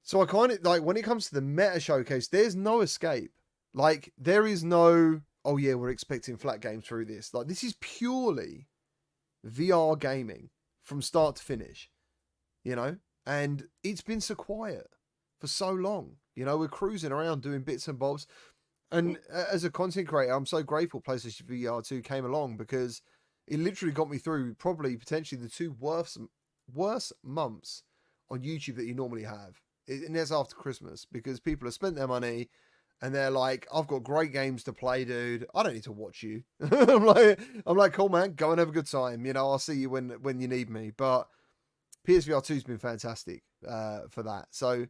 so I kind of like when it comes to the meta showcase, there's no escape. Like there is no, oh yeah, we're expecting flat games through this. Like this is purely VR gaming from start to finish. and it's been so quiet for so long. You know, we're cruising around doing bits and bobs. And as a content creator, I'm so grateful PlayStation VR 2 came along, because it literally got me through probably potentially the two worst months on YouTube that you normally have. And that's after Christmas, because people have spent their money and they're like, I've got great games to play, dude. I don't need to watch you. I'm like, cool, man, go and have a good time. You know, I'll see you when you need me. But PSVR 2's been fantastic for that. So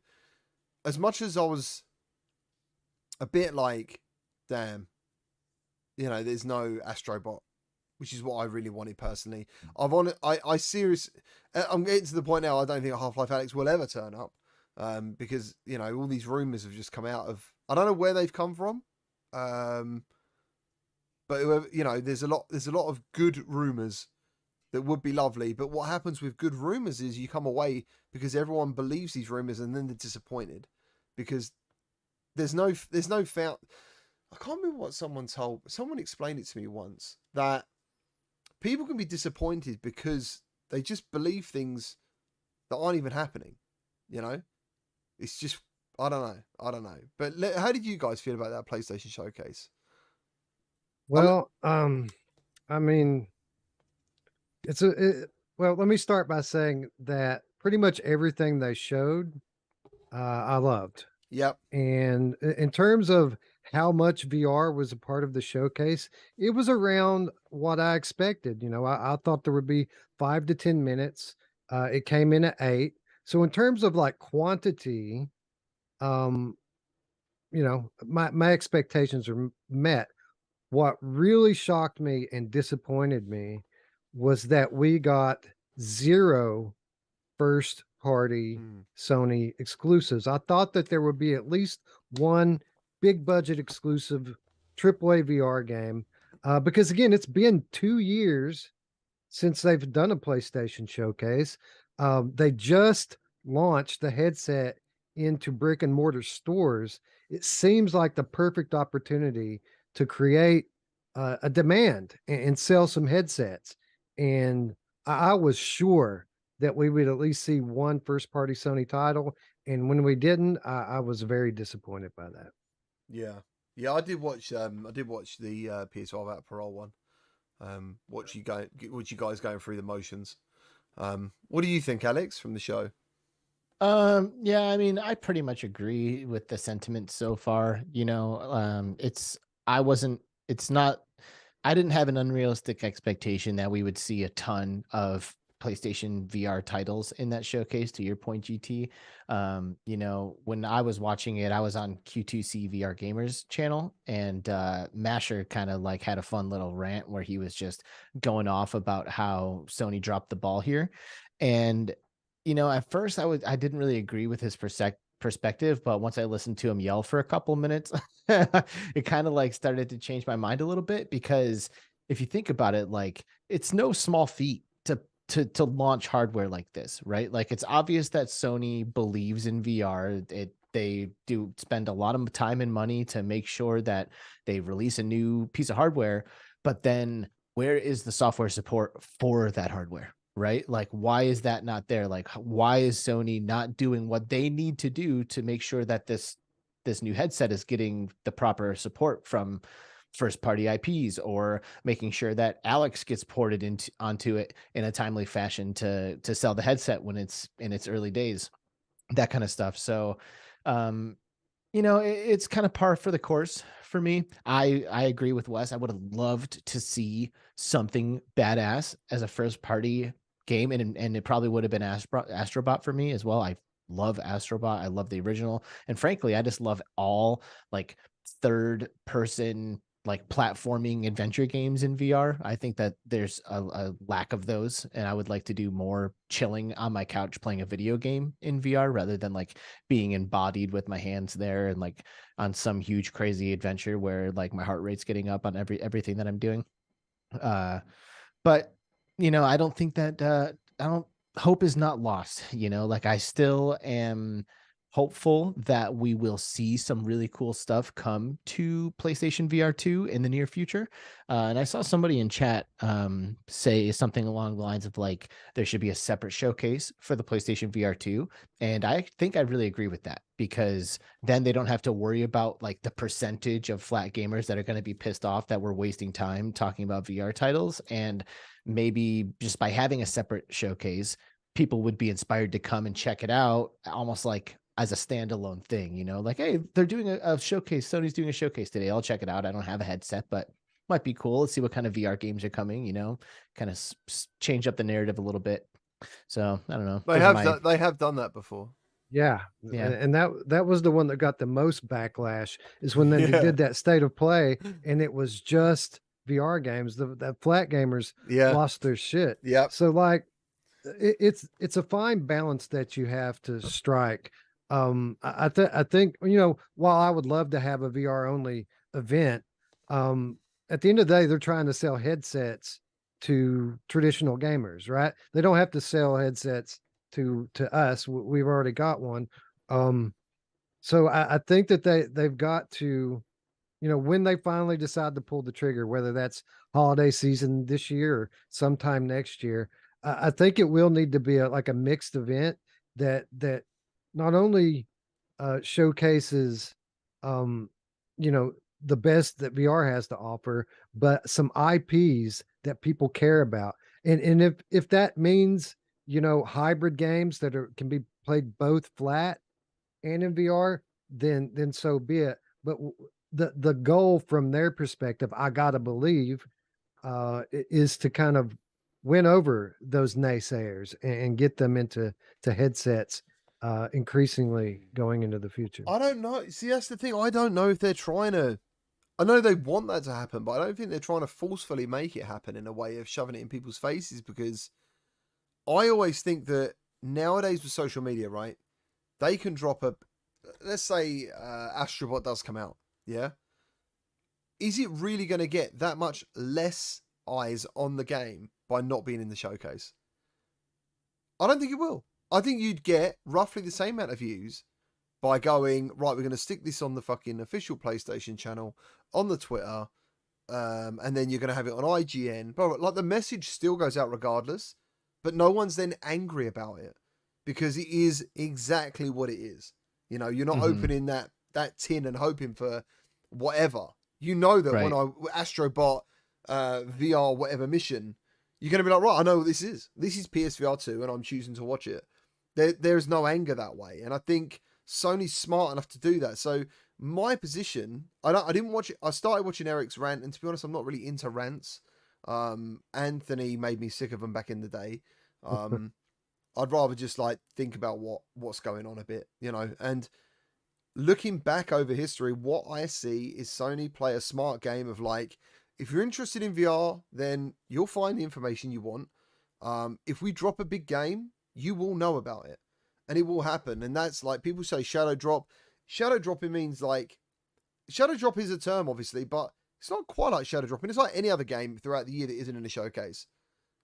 as much as I was a bit like, damn, you know, there's no Astrobot, which is what I really wanted personally. I'm getting to the point now, I don't think Half-Life Alyx will ever turn up, because, you know, all these rumors have just come out of, I don't know where they've come from, but you know, there's a lot of good rumors that would be lovely. But what happens with good rumors is you come away because everyone believes these rumors, and then they're disappointed because there's no found. I can't remember what someone explained it to me once, that people can be disappointed because they just believe things that aren't even happening. You know, it's just, I don't know. But how did you guys feel about that PlayStation showcase? Well, I mean, well, let me start by saying that pretty much everything they showed, I loved. Yep. And in terms of how much VR was a part of the showcase, it was around what I expected. You know, I thought there would be 5 to 10 minutes. It came in at 8. So in terms of like quantity, you know, my expectations are met. What really shocked me and disappointed me was that we got 0 first party Sony exclusives. I thought that there would be at least one big budget exclusive AAA VR game, because again, it's been 2 years since they've done a PlayStation showcase. They just launched the headset into brick and mortar stores. It seems like the perfect opportunity to create a demand and sell some headsets. And I was sure that we would at least see one first party Sony title. And when we didn't, I was very disappointed by that. Yeah. Yeah, I did watch the PS5 App Parole one. Watch you guys going through the motions. What do you think, Alex, from the show? Yeah, I mean, I pretty much agree with the sentiment so far. You know, I didn't have an unrealistic expectation that we would see a ton of PlayStation VR titles in that showcase, to your point, GT. You know, when I was watching it, I was on Q2C VR Gamers channel, and Masher kind of like had a fun little rant where he was just going off about how Sony dropped the ball here. And, you know, at first I didn't really agree with his perspective, but once I listened to him yell for a couple minutes, it kind of like started to change my mind a little bit, because if you think about it, like, it's no small feat to launch hardware like this, right? Like, it's obvious that Sony believes in VR. They do spend a lot of time and money to make sure that they release a new piece of hardware, but then where is the software support for that hardware? Right? Like, why is that not there? Like, why is Sony not doing what they need to do to make sure that this new headset is getting the proper support from first party IPs, or making sure that Alex gets ported onto it in a timely fashion to sell the headset when it's in its early days, that kind of stuff. So, you know, it's kind of par for the course for me. I agree with Wes. I would have loved to see something badass as a first party game, and it probably would have been Astrobot for me as well. I love Astrobot. I love the original, and frankly, I just love all like third person like platforming adventure games in VR. I think that there's a lack of those, and I would like to do more chilling on my couch playing a video game in VR rather than like being embodied with my hands there and like on some huge crazy adventure where like my heart rate's getting up on everything that I'm doing. But you know, I don't think that hope is not lost. You know, like, I still am hopeful that we will see some really cool stuff come to PlayStation VR 2 in the near future. And I saw somebody in chat say something along the lines of like, there should be a separate showcase for the PlayStation VR 2. And I think I really agree with that, because then they don't have to worry about like the percentage of flat gamers that are going to be pissed off that we're wasting time talking about VR titles. And maybe just by having a separate showcase, people would be inspired to come and check it out, almost like as a standalone thing, you know, like, hey, they're doing a showcase. Sony's doing a showcase today. I'll check it out. I don't have a headset, but might be cool. Let's see what kind of VR games are coming, you know, kind of change up the narrative a little bit. So I don't know. They have done that before. Yeah. Yeah. And that was the one that got the most backlash, is when they did that state of play and it was just VR games. The flat gamers lost their shit. Yeah. So like it's a fine balance that you have to strike. I think, you know, while I would love to have a VR only event, at the end of the day, they're trying to sell headsets to traditional gamers, right? They don't have to sell headsets to us. We've already got one. So I think that they've got to, you know, when they finally decide to pull the trigger, whether that's holiday season this year or sometime next year, I think it will need to be like a mixed event that not only showcases, you know, the best that VR has to offer, but some IPs that people care about. And if that means, you know, hybrid games that can be played both flat and in VR, then so be it. But the goal from their perspective, I gotta believe, is to kind of win over those naysayers and get them into headsets increasingly going into the future. I don't know. See, that's the thing. I don't know if they're trying to. I know they want that to happen, but I don't think they're trying to forcefully make it happen in a way of shoving it in people's faces, because I always think that nowadays with social media, right, they can drop let's say Astrobot does come out, yeah? Is it really going to get that much less eyes on the game by not being in the showcase? I don't think it will. I think you'd get roughly the same amount of views by going, right, we're going to stick this on the fucking official PlayStation channel, on the Twitter, and then you're going to have it on IGN. But like, the message still goes out regardless, but no one's then angry about it because it is exactly what it is. You know, you're not opening that tin and hoping for whatever. You know that when Astrobot VR whatever mission, you're going to be like, right, I know what this is. This is PSVR 2 and I'm choosing to watch it. There's no anger that way. And I think Sony's smart enough to do that. So my position, I didn't watch it. I started watching Eric's rant, and to be honest, I'm not really into rants. Anthony made me sick of them back in the day. I'd rather just like think about what's going on a bit, you know. And looking back over history, what I see is Sony play a smart game of like, if you're interested in VR, then you'll find the information you want. If we drop a big game, you will know about it, and it will happen. And that's like, people say shadow drop. Shadow dropping means like, shadow drop is a term, obviously, but it's not quite like shadow dropping. It's like any other game throughout the year that isn't in a showcase.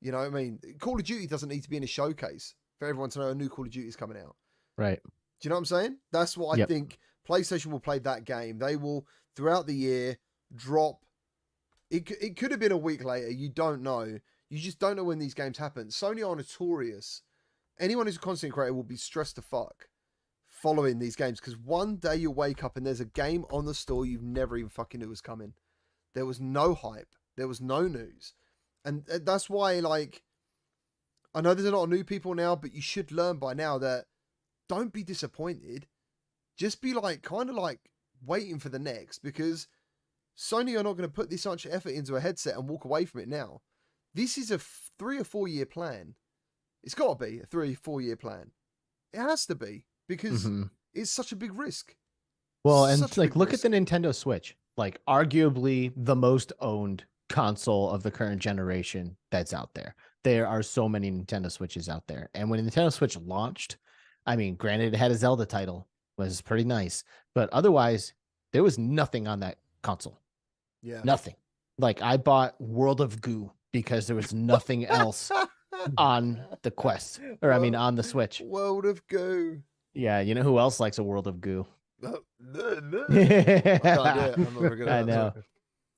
You know what I mean? Call of Duty doesn't need to be in a showcase for everyone to know a new Call of Duty is coming out. Right. Do you know what I'm saying? That's what I think. PlayStation will play that game. They will, throughout the year, drop. It could have been a week later. You don't know. You just don't know when these games happen. Sony are notorious. Anyone who's a content creator will be stressed to fuck following these games, because one day you'll wake up and there's a game on the store you've never even fucking knew was coming. There was no hype. There was no news. And that's why, like, I know there's a lot of new people now, but you should learn by now that don't be disappointed. Just be like, kind of like waiting for the next, because Sony are not going to put this much effort into a headset and walk away from it now. This is a 3 or 4 year plan. It's got to be a 3 or 4 year plan. It has to be, because it's such a big risk. Well, and like, look at the Nintendo Switch, like arguably the most owned console of the current generation that's out there. There are so many Nintendo Switches out there. And when Nintendo Switch launched, I mean, granted, it had a Zelda title, was pretty nice, but otherwise there was nothing on that console. Yeah. Nothing. Like, I bought World of Goo because there was nothing else on the Quest, or I mean on the Switch. World of Goo. Yeah, you know who else likes a world of goo? I can't do it. I'm not very good I at that. know.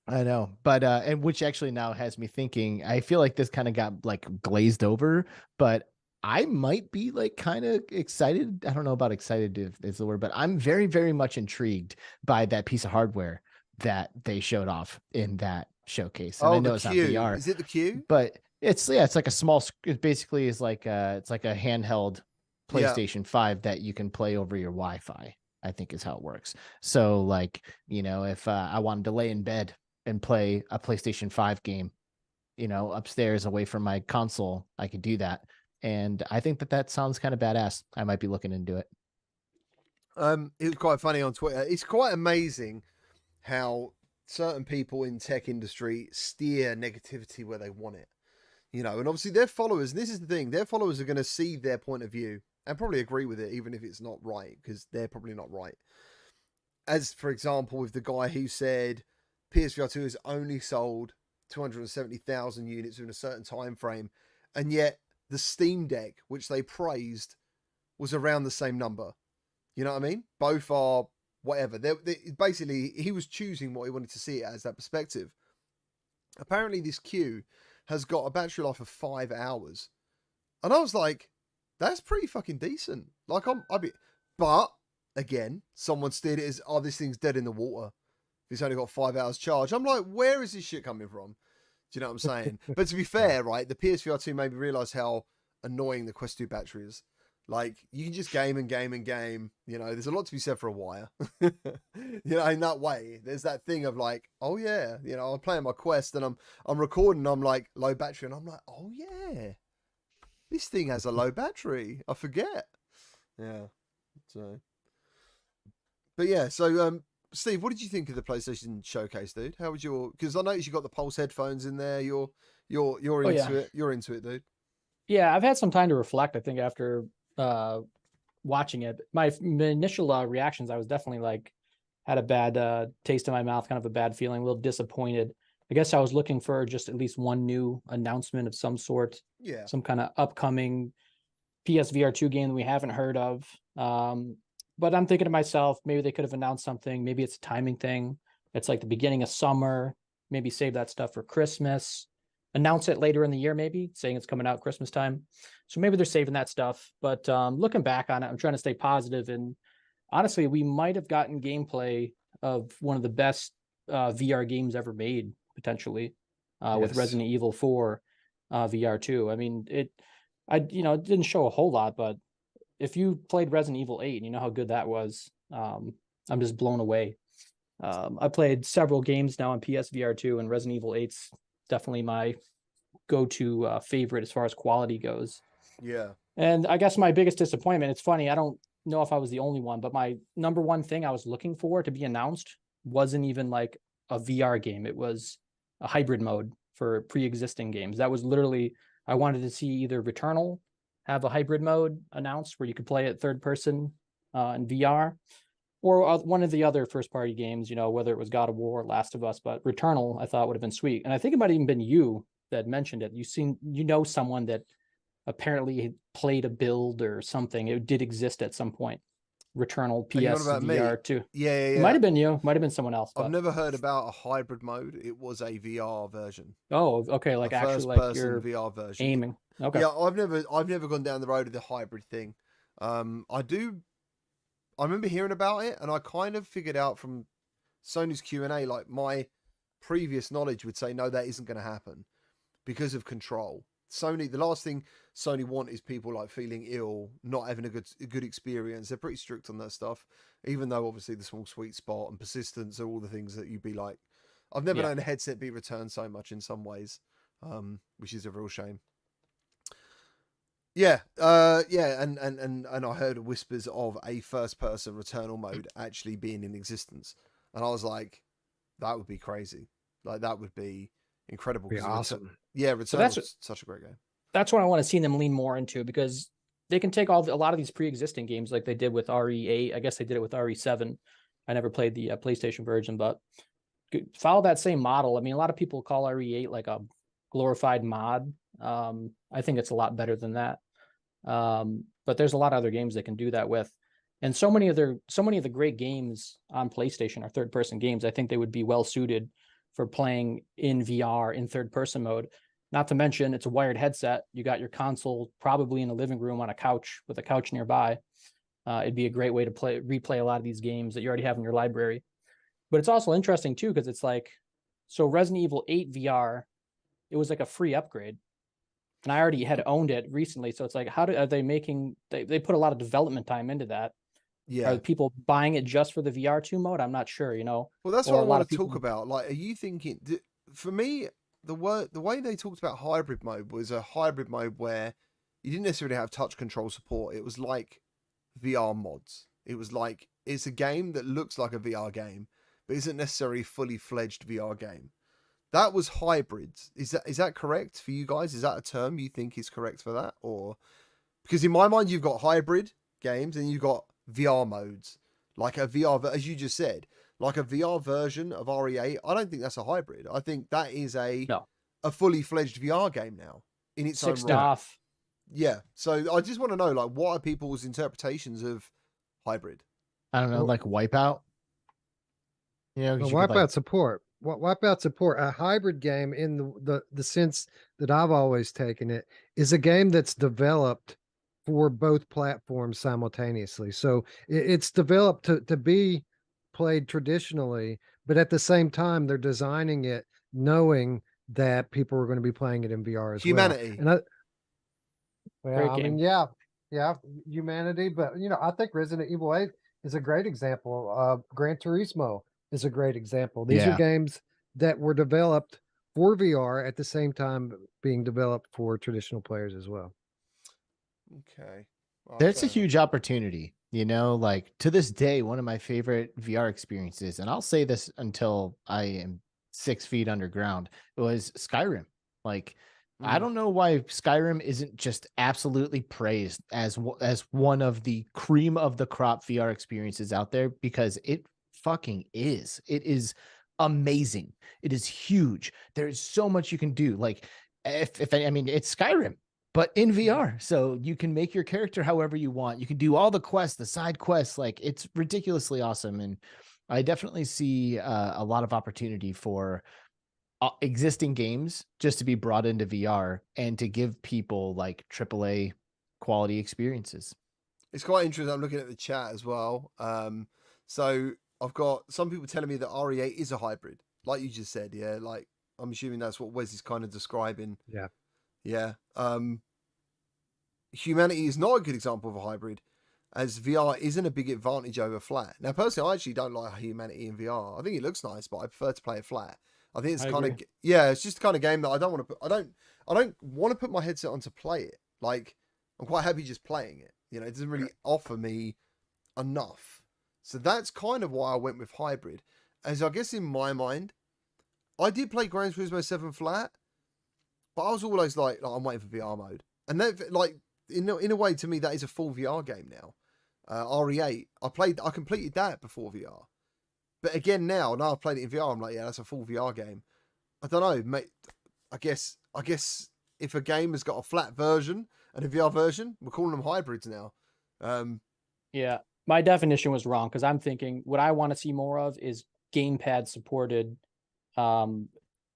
I know, but and which actually now has me thinking. I feel like this kind of got like glazed over, but I might be like kind of excited. I don't know about excited if is the word, but I'm very, very much intrigued by that piece of hardware that they showed off in that showcase. And I know the it's not Q. VR, Is it the Q? but it's like a small. It basically is like it's like a handheld Yeah. PlayStation 5 that you can play over your Wi-Fi. I think is how it works. So like if I wanted to lay in bed and play a PlayStation 5 game, upstairs away from my console, I could do that. And I think that sounds kind of badass. I might be looking into it. It was quite funny on Twitter. It's quite amazing how certain people in tech industry steer negativity where they want it. And obviously their followers, and this is the thing, their followers are going to see their point of view and probably agree with it, even if it's not right, because they're probably not right. As, for example, with the guy who said PSVR 2 has only sold 270,000 units in a certain time frame, and yet the Steam Deck, which they praised, was around the same number. You know what I mean? Both are whatever. Basically, he was choosing what he wanted to see it as, that perspective. Apparently, this Q has got a battery life of 5 hours. And I was like, that's pretty fucking decent. Like, but again, someone steered it as, oh, this thing's dead in the water. It's only got 5 hours charge. I'm like, where is this shit coming from? Do you know what I'm saying? But to be fair, right, the PSVR 2 made me realize how annoying the Quest 2 battery is. Like, you can just game and game and game. There's a lot to be said for a wire. In that way, there's that thing of like, oh yeah, I'm playing my Quest and I'm recording. I'm like low battery, and I'm like, oh yeah, this thing has a low battery. I forget. Yeah. So, but yeah. So, Steve, what did you think of the PlayStation showcase, dude? How was because I noticed you got the Pulse headphones in there. You're into it. You're into it, dude. Yeah, I've had some time to reflect, I think, after watching it. My initial reactions, I was definitely like, had a bad taste in my mouth, kind of a bad feeling, a little disappointed. I guess I was looking for just at least one new announcement of some sort. Yeah. Some kind of upcoming PSVR 2 game that we haven't heard of. But I'm thinking to myself, maybe they could have announced something. Maybe it's a timing thing. It's like the beginning of summer. Maybe save that stuff for Christmas. Announce it later in the year, maybe saying it's coming out Christmas time. So maybe they're saving that stuff. But looking back on it, I'm trying to stay positive. And honestly, we might have gotten gameplay of one of the best VR games ever made, potentially, with Resident Evil 4 VR 2. I mean, it didn't show a whole lot, but if you played Resident Evil 8 and you know how good that was, I'm just blown away. I played several games now on PSVR 2, and Resident Evil 8's definitely my go-to favorite as far as quality goes. Yeah. And I guess my biggest disappointment, it's funny, I don't know if I was the only one, but my number one thing I was looking for to be announced wasn't even like a VR game. It was a hybrid mode for pre-existing games. That was literally, I wanted to see either Returnal have a hybrid mode announced where you could play it third person in VR, or one of the other first party games, whether it was God of War or Last of Us, but Returnal I thought would have been sweet. And I think it might have even been you that mentioned it. Someone that apparently played a build or something. It did exist at some point. Returnal PSVR 2. Yeah. It might have been you, might have been someone else. But... I've never heard about a hybrid mode. It was a VR version. Oh, okay. Like actually like your VR version. Aiming. Okay. Yeah, I've never gone down the road of the hybrid thing. I remember hearing about it, and I kind of figured out from Sony's Q&A, like my previous knowledge would say, no, that isn't going to happen because of control. The last thing Sony want is people like feeling ill, not having a good experience. They're pretty strict on that stuff, even though obviously the small sweet spot and persistence are all the things that you'd be like. I've never known a headset be returned so much in some ways, which is a real shame. Yeah, and I heard whispers of a first-person Returnal mode actually being in existence, and I was like, that would be crazy. Like that would be incredible. Be awesome. Returnal's such a great game. That's what I want to see them lean more into, because they can take a lot of these pre-existing games like they did with RE8. I guess they did it with RE7. I never played the PlayStation version, but follow that same model. I mean, a lot of people call RE8 like a glorified mod. I think it's a lot better than that. But there's a lot of other games they can do that with. And so many of the great games on PlayStation are third person games. I think they would be well suited for playing in VR in third person mode. Not to mention it's a wired headset. You got your console probably in the living room on a couch with a couch nearby. It'd be a great way to replay a lot of these games that you already have in your library. But it's also interesting too, because it's like, so Resident Evil 8 VR, it was like a free upgrade. And I already had owned it recently. So it's like, are they making, they put a lot of development time into that. Yeah. Are people buying it just for the VR2 mode? I'm not sure, you know. Well, that's Or what I a lot want of to talk people- about. Like, are you thinking, for me, the way they talked about hybrid mode was a hybrid mode where you didn't necessarily have touch control support. It was like VR mods. It was like, it's a game that looks like a VR game, but isn't necessarily a fully fledged VR game. That was hybrids. Is that correct for you guys? Is that a term you think is correct for that? Or because in my mind, you've got hybrid games and you've got VR modes, like a VR, as you just said, like a VR version of RE8. I don't think that's a hybrid. I think that is a fully fledged VR game now in its own right. off. Yeah. So I just want to know, like, what are people's interpretations of hybrid? I don't know, like Wipeout. You know, 'cause you could, Wipeout support. Wipeout support. A hybrid game in the sense that I've always taken it is a game that's developed for both platforms simultaneously. So it's developed to be played traditionally, but at the same time, they're designing it knowing that people are going to be playing it in VR as Humanity. well. And Great I game. mean, yeah, Humanity. But you know, I think Resident Evil 8 is a great example. Gran Turismo is a great example. These are games that were developed for VR at the same time being developed for traditional players as well. Okay. Well, There's a fair enough. huge opportunity, you know, like to this day, one of my favorite VR experiences, and I'll say this until I am 6 feet underground, was Skyrim. Like, I don't know why Skyrim isn't just absolutely praised as one of the cream of the crop VR experiences out there, because it fucking is. It is amazing. It is huge. There's so much you can do. Like, I mean, it's Skyrim, but in VR. So you can make your character however you want. You can do all the quests, the side quests. Like, it's ridiculously awesome. And I definitely see a lot of opportunity for existing games just to be brought into VR and to give people like AAA quality experiences. It's quite interesting. I'm looking at the chat as well. So I've got some people telling me that RE8 is a hybrid, like you just said. Yeah, like I'm assuming that's what Wes is kind of describing. Yeah. Humanity is not a good example of a hybrid, as VR isn't a big advantage over flat. Now, personally, I actually don't like Humanity in VR. I think it looks nice, but I prefer to play it flat. I think it's it's just the kind of game that I don't want to put. I don't want to put my headset on to play it. Like, I'm quite happy just playing it. You know, it doesn't really offer me enough. So that's kind of why I went with hybrid. As I guess in my mind, I did play Gran Turismo 7 flat, but I was always like I'm waiting for VR mode. And that, like, in a way, to me, that is a full VR game now. RE8, I completed that before VR. But again, now I've played it in VR, I'm like, yeah, that's a full VR game. I don't know, mate. I guess if a game has got a flat version and a VR version, we're calling them hybrids now. Yeah, my definition was wrong, because I'm thinking what I want to see more of is gamepad supported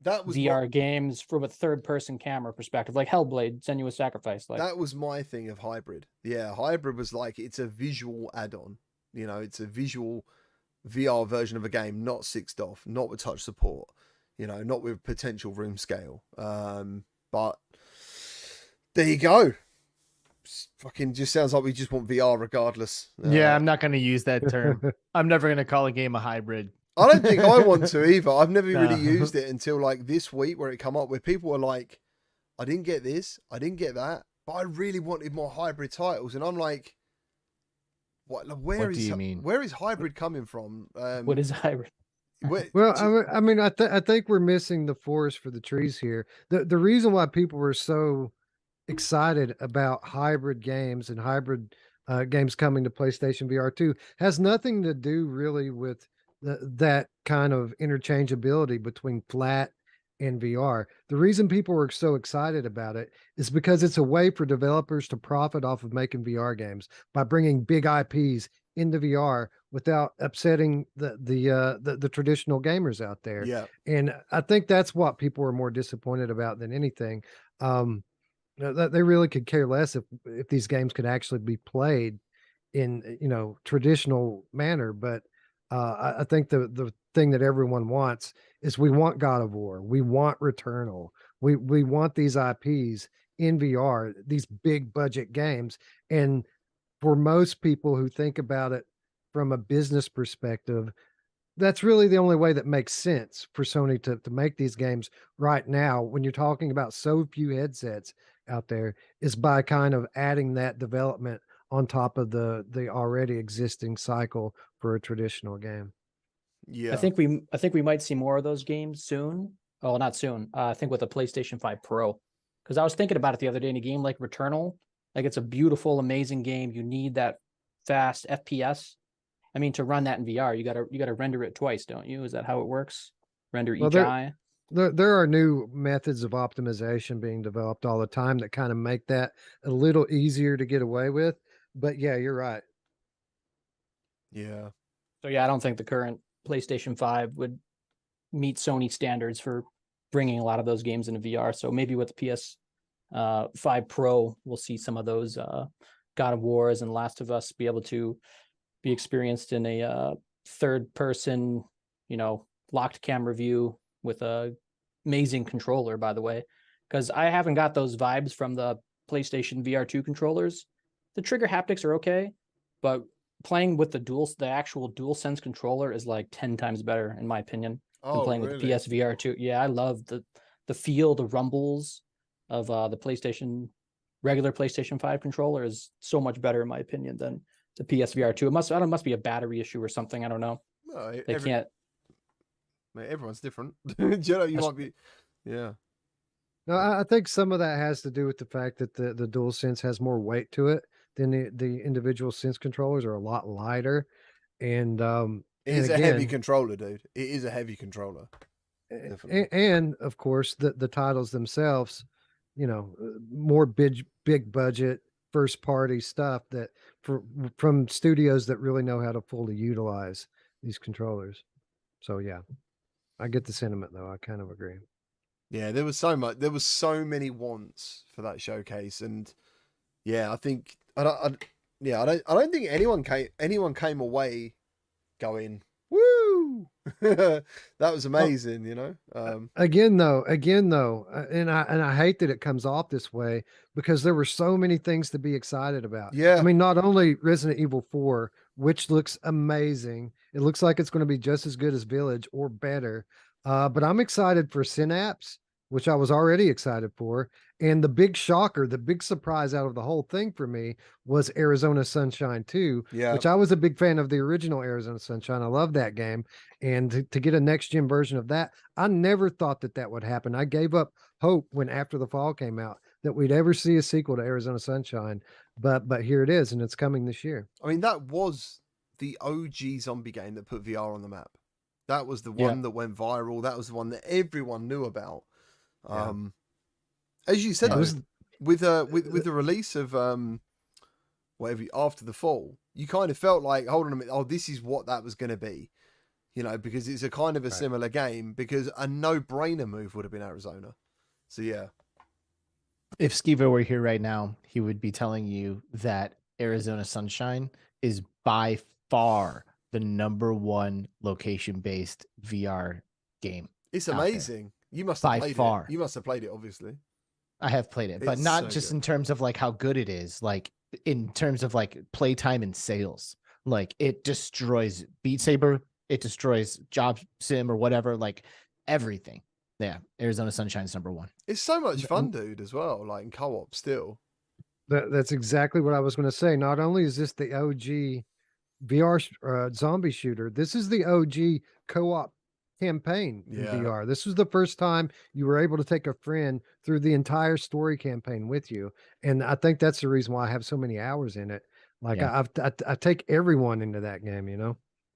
that was VR games from a third person camera perspective, like Hellblade, Senua's Sacrifice. Like, that was my thing of hybrid. Yeah, hybrid was like, it's a visual add-on. You know, it's a visual VR version of a game, not 6DoF, not with touch support, you know, not with potential room scale. But there you go. Fucking just sounds like we just want VR regardless. Yeah, I'm not going to use that term. I'm never going to call a game a hybrid. I don't think I want to either. I've never really used it until like this week, where it come up where people were like, I didn't get this, I didn't get that, but I really wanted more hybrid titles. And I'm like, what do you mean? Where is hybrid coming from? What is hybrid? I mean, I think we're missing the forest for the trees here. The reason why people were so excited about hybrid games and hybrid games coming to PlayStation VR 2 has nothing to do really with that kind of interchangeability between flat and VR. The reason people were so excited about it is because it's a way for developers to profit off of making VR games by bringing big IPs into VR without upsetting the traditional gamers out there. Yeah. And I think that's what people are more disappointed about than anything. They really could care less if these games could actually be played in traditional manner. But I think the thing that everyone wants is we want God of War, we want Returnal, we want these IPs in VR, these big budget games. And for most people who think about it from a business perspective, that's really the only way that makes sense for Sony to make these games right now, when you're talking about so few headsets out there, is by kind of adding that development on top of the already existing cycle for a traditional game. Yeah. I think we might see more of those games soon. Oh, not soon. I think with the PlayStation 5 Pro, because I was thinking about it the other day in a game like Returnal. Like, it's a beautiful, amazing game. You need that fast FPS. I mean, to run that in VR, you gotta render it twice, don't you? Is that how it works? Render Well, each eye. There are new methods of optimization being developed all the time that kind of make that a little easier to get away with. But yeah, you're right. Yeah. So yeah, I don't think the current PlayStation 5 would meet Sony standards for bringing a lot of those games into VR. So maybe with the PS 5 Pro, we'll see some of those God of Wars and Last of Us be able to be experienced in a third person, locked camera view with a amazing controller, by the way, because I haven't got those vibes from the PlayStation VR 2 controllers. The trigger haptics are okay, but playing with the actual DualSense controller is like 10 times better, in my opinion, than playing with the PSVR 2. Yeah, I love the feel, the rumbles of the regular PlayStation 5 controller is so much better, in my opinion, than the PSVR 2. It must be a battery issue or something. I don't know. No, They can't. Mate, everyone's different. You might be. Yeah. No, I think some of that has to do with the fact that the DualSense has more weight to it than the individual Sense controllers are a lot lighter. And It is a heavy controller, dude. It is a heavy controller. Definitely. And of course the titles themselves, more big budget first party stuff that from studios that really know how to fully utilize these controllers. So yeah, I get the sentiment though. I kind of agree. Yeah, there was so many wants for that showcase, and yeah, I think I don't think anyone came away going, woo. That was amazing. Again though, and I hate that it comes off this way, because there were so many things to be excited about. Yeah. I mean, not only Resident Evil 4, which looks amazing, it looks like it's going to be just as good as Village or better, but I'm excited for Synapse, which I was already excited for. And the big shocker, the big surprise out of the whole thing for me was Arizona Sunshine 2, Yeah. which I was a big fan of the original Arizona Sunshine. I love that game. And to get a next gen version of that, I never thought that would happen. I gave up hope when After the Fall came out that we'd ever see a sequel to Arizona Sunshine. But here it is, and it's coming this year. I mean, that was the OG zombie game that put VR on the map. That was the one that went viral. That was the one that everyone knew about. Yeah. As you said, with the release of whatever After the Fall, you kind of felt like, hold on a minute, this is what that was going to be, because it's a kind of a similar game, because a no-brainer move would have been Arizona. So yeah, if Skivo were here right now, he would be telling you that Arizona Sunshine is by far the #1 location-based VR game. It's amazing. You must have played it. You must have played it, obviously. I have played it, but not just in terms of like how good it is, like in terms of like playtime and sales. Like, it destroys Beat Saber, it destroys Job Sim or whatever, like everything. Yeah, Arizona Sunshine's #1. It's so much fun, dude, as well, like in co-op still. That's exactly what I was going to say. Not only is this the OG VR zombie shooter, this is the OG co-op campaign in VR. This was the first time you were able to take a friend through the entire story campaign with you, and I think that's the reason why I have so many hours in it. Like, I take everyone into that game,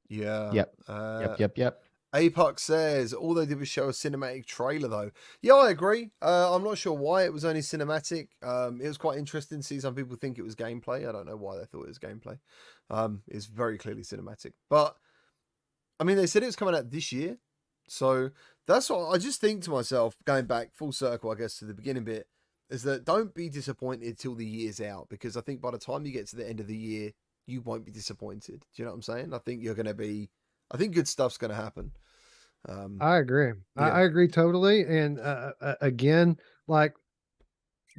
Yeah. Yep. Apex says all they did was show a cinematic trailer, though. Yeah, I agree. I'm not sure why it was only cinematic. It was quite interesting to see some people think it was gameplay. I don't know why they thought it was gameplay. It's very clearly cinematic. But I mean, they said it was coming out this year, so that's what I just think to myself. Going back full circle, I guess, to the beginning bit, is that don't be disappointed till the year's out, because I think by the time you get to the end of the year, you won't be disappointed. Do you know what I'm saying? I think you're going to be. I think good stuff's going to happen. I agree. Yeah. I agree totally. And again, like,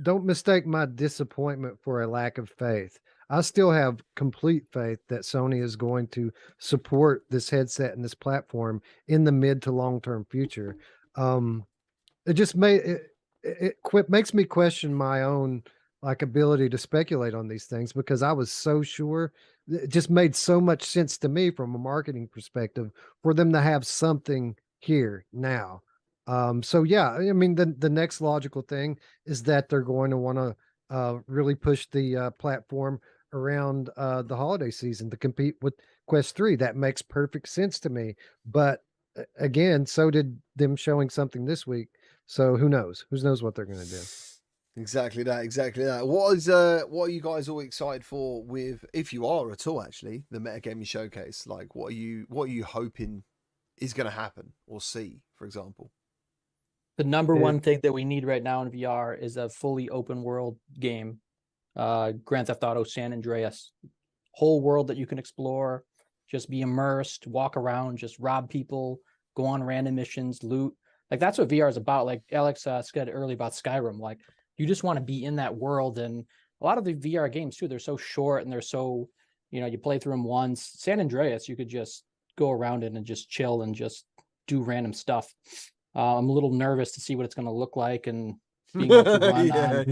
don't mistake my disappointment for a lack of faith. I still have complete faith that Sony is going to support this headset and this platform in the mid to long term future. It just makes me question my own like ability to speculate on these things, because I was so sure. It just made so much sense to me from a marketing perspective for them to have something here now. So yeah, I mean, the next logical thing is that they're going to want to really push the platform around the holiday season to compete with Quest 3. That makes perfect sense to me. But again, so did them showing something this week. So who knows? Who knows what they're going to do? Exactly that. Exactly that. What are you guys all excited for with, if you are at all, actually, the Metagaming Showcase? Like, what are you hoping is going to happen or see, for example? The number one thing that we need right now in VR is a fully open world game. Grand Theft Auto San Andreas. Whole world that you can explore, just be immersed, walk around, just rob people, go on random missions, loot. Like, that's what VR is about. Like Alex said earlier about Skyrim. Like, you just want to be in that world. And a lot of the VR games too, they're so short and they're so, you play through them once. San Andreas, you could just go around it and just chill and just do random stuff. I'm a little nervous to see what it's going to look like and being able to run on.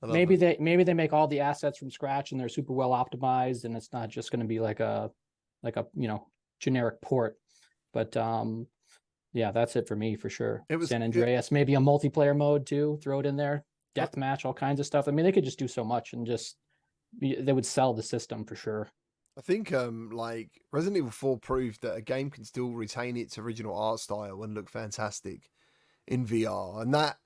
But maybe they make all the assets from scratch and they're super well optimized, and it's not just going to be like a generic port. But yeah, that's it for me for sure. San Andreas, maybe a multiplayer mode too. Throw it in there, deathmatch, all kinds of stuff. I mean, they could just do so much, and they would sell the system for sure. I think like Resident Evil 4 proved that a game can still retain its original art style and look fantastic in VR. And that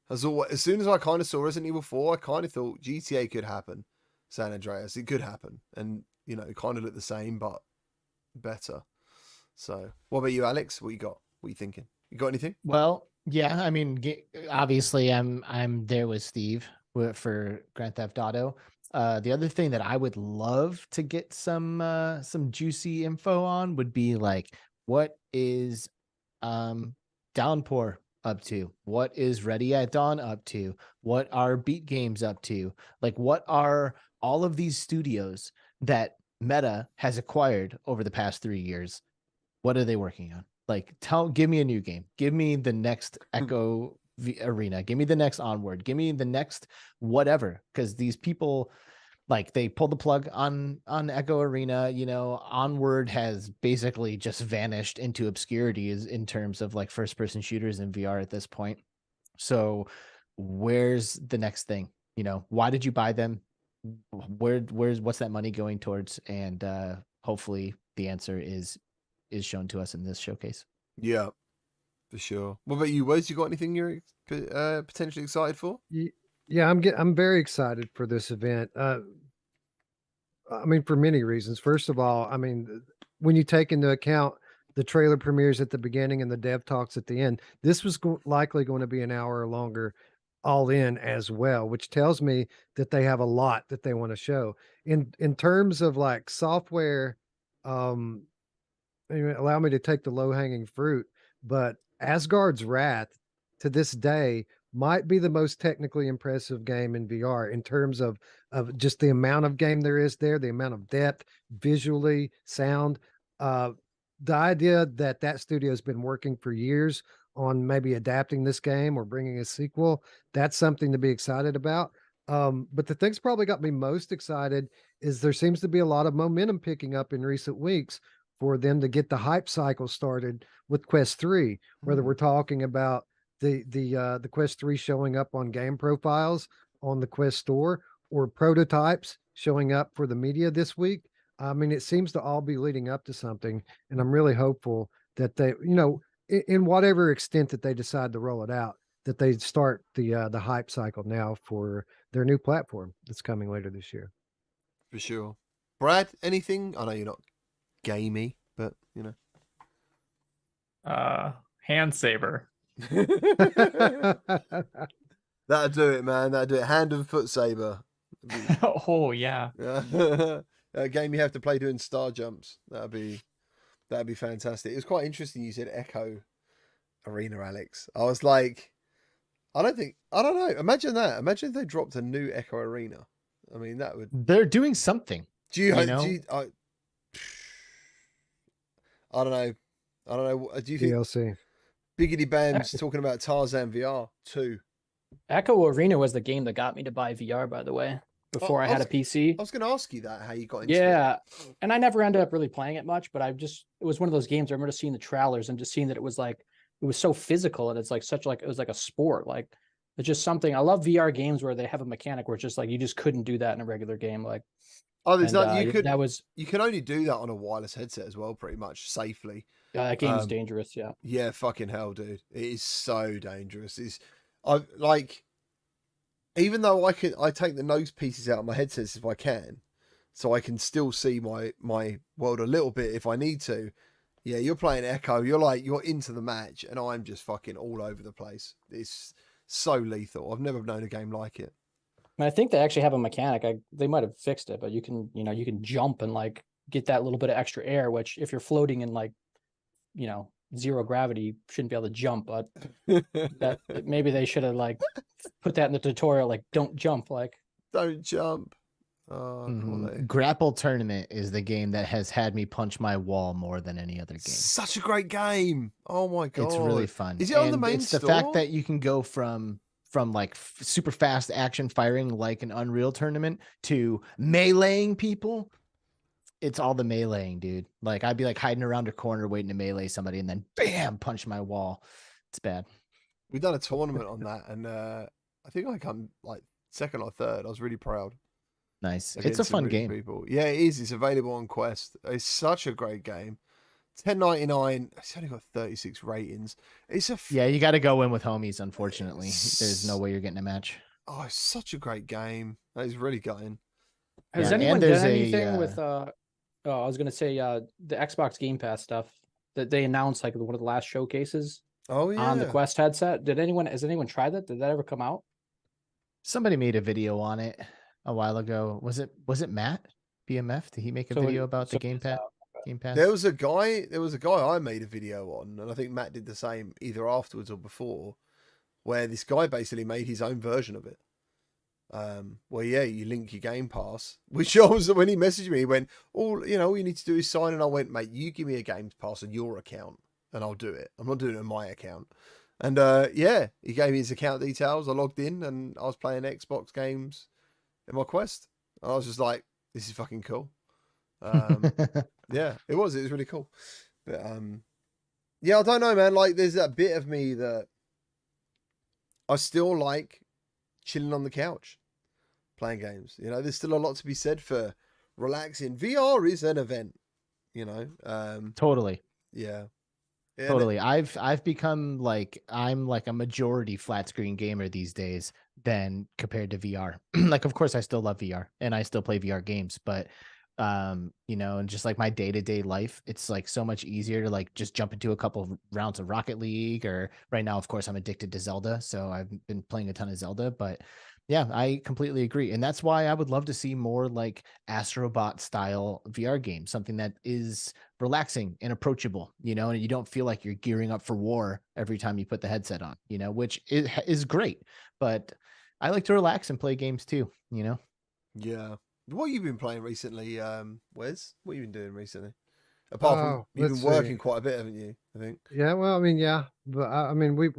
has always, as soon as I kind of saw Resident Evil 4, I kind of thought GTA could happen. San Andreas, it could happen. And, it kind of looked the same, but better. So what about you, Alex? What you got? What are you thinking? You got anything? Well, yeah, I mean, obviously I'm there with Steve for Grand Theft Auto. The other thing that I would love to get some juicy info on would be like, what is Downpour up to? What is Ready at Dawn up to? What are Beat Games up to? Like, what are all of these studios that Meta has acquired over the past 3 years? What are they working on? Like, give me a new game. Give me the next Echo Arena. Give me the next Onward. Give me the next whatever. Because these people, like, they pulled the plug on Echo Arena. Onward has basically just vanished into obscurity in terms of like first person shooters in VR at this point. So where's the next thing? Why did you buy them? What's that money going towards? And hopefully the answer is shown to us in this showcase. Yeah, for sure. What about you, Wes? You got anything you're potentially excited for? Yeah, I'm very excited for this event. I mean, for many reasons. First of all, I mean, when you take into account the trailer premieres at the beginning and the dev talks at the end, this was likely going to be an hour or longer all in as well, which tells me that they have a lot that they want to show. In terms of like software, allow me to take the low-hanging fruit, but Asgard's Wrath to this day might be the most technically impressive game in VR in terms of just the amount of game there is there, the amount of depth, visually, sound. The idea that studio has been working for years on maybe adapting this game or bringing a sequel, that's something to be excited about. But the thing's probably got me most excited is there seems to be a lot of momentum picking up in recent weeks for them to get the hype cycle started with Quest 3, whether we're talking about the Quest 3 showing up on game profiles on the Quest store or prototypes showing up for the media this week. I mean, it seems to all be leading up to something, and I'm really hopeful that they, in whatever extent that they decide to roll it out, that they start the hype cycle now for their new platform that's coming later this year. For sure. Brad, anything? I know you're not gamey, but you know. Hand saber. That'll do it, man. That'll do it. Hand and foot saber. Oh yeah. A game you have to play doing star jumps. That'd be fantastic. It was quite interesting. You said Echo Arena, Alex. I was like, I don't know. Imagine that. Imagine if they dropped a new Echo Arena. I mean, that would. They're doing something. Do you know? I don't know. I don't know. Do you think DLC. Biggity Bam's talking about Tarzan VR 2? Echo Arena was the game that got me to buy VR, by the way, before I had a PC. I was going to ask you that, how you got into it. Yeah, and I never ended up really playing it much, but it was one of those games I remember seeing the trailers and just seeing that it was so physical and it's like it was like a sport. Like it's just something. I love VR games where they have a mechanic where it's just like you just couldn't do that in a regular game. Like, oh, there's not. You can only do that on a wireless headset as well, pretty much safely. That game is dangerous. Yeah. Yeah, fucking hell, dude. It is so dangerous. Even though I take the nose pieces out of my headsets if I can, so I can still see my world a little bit if I need to. Yeah, you're playing Echo. You're into the match, and I'm just fucking all over the place. It's so lethal. I've never known a game like it. I think they actually have a mechanic. They might have fixed it, but you can jump and like get that little bit of extra air. Which if you're floating in like, zero gravity, you shouldn't be able to jump. But that maybe they should have like put that in the tutorial. Like, don't jump. Like, don't jump. Oh, Grapple Tournament is the game that has had me punch my wall more than any other game. Such a great game. Oh my god, it's really fun. Is it on the main It's store? the fact that you can go from like super fast action firing like an Unreal Tournament to meleeing people. It's all the meleeing, dude. Like I'd be like hiding around a corner waiting to melee somebody and then bam, punch my wall. It's bad. We've done a tournament on that and I think I come like second or third. I was really proud. Nice. It's a fun game. People. Yeah, it is. It's available on Quest. It's such a great game. $10.99. It's only got 36 ratings. Yeah, you got to go in with homies. Unfortunately, there's no way you're getting a match. Oh, it's such a great game. That is really gutting. Has anyone done anything with? I was gonna say the Xbox Game Pass stuff that they announced like one of the last showcases. Oh yeah. On the Quest headset. Has anyone tried that? Did that ever come out? Somebody made a video on it a while ago. Was it Matt BMF? Did he make a video about the Game Pass? There was a guy I made a video on, and I think Matt did the same either afterwards or before, where this guy basically made his own version of it. Well, yeah, you link your Game Pass, which also when he messaged me, he went, all you need to do is sign, and I went, mate, you give me a Game Pass on your account, and I'll do it. I'm not doing it on my account. And yeah, he gave me his account details. I logged in, and I was playing Xbox games in my Quest. And I was just like, this is fucking cool. Yeah, it was really cool. But yeah, I don't know, man. Like, there's that bit of me that I still like chilling on the couch playing games. There's still a lot to be said for relaxing. VR is an event, Totally. Yeah. Totally. I've become like I'm like a majority flat screen gamer these days than compared to VR. Like, of course I still love VR and I still play VR games, but and just like my day-to-day life, it's like so much easier to like just jump into a couple of rounds of Rocket League, or right now, of course, I'm addicted to Zelda. So I've been playing a ton of Zelda, but yeah, I completely agree. And that's why I would love to see more like Astrobot style VR games, something that is relaxing and approachable, and you don't feel like you're gearing up for war every time you put the headset on, which is great. But I like to relax and play games too, Yeah. What have you been playing recently, Wes? What have you been doing recently? Apart from you've been working quite a bit, haven't you? I think. Yeah, well, I mean, yeah, but I mean, we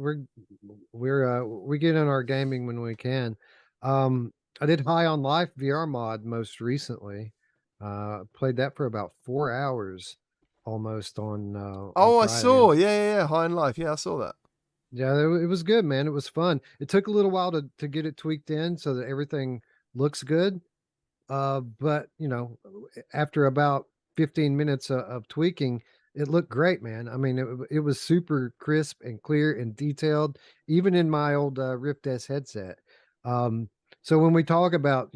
get in our gaming when we can. I did High on Life VR mod most recently. Played that for about 4 hours, almost on. Oh, on I saw. Yeah. High on Life. Yeah, I saw that. Yeah, it was good, man. It was fun. It took a little while to get it tweaked in so that everything looks good. But after about 15 minutes of tweaking, it looked great, man. I mean, it was super crisp and clear and detailed, even in my old Rift S headset. So when we talk about,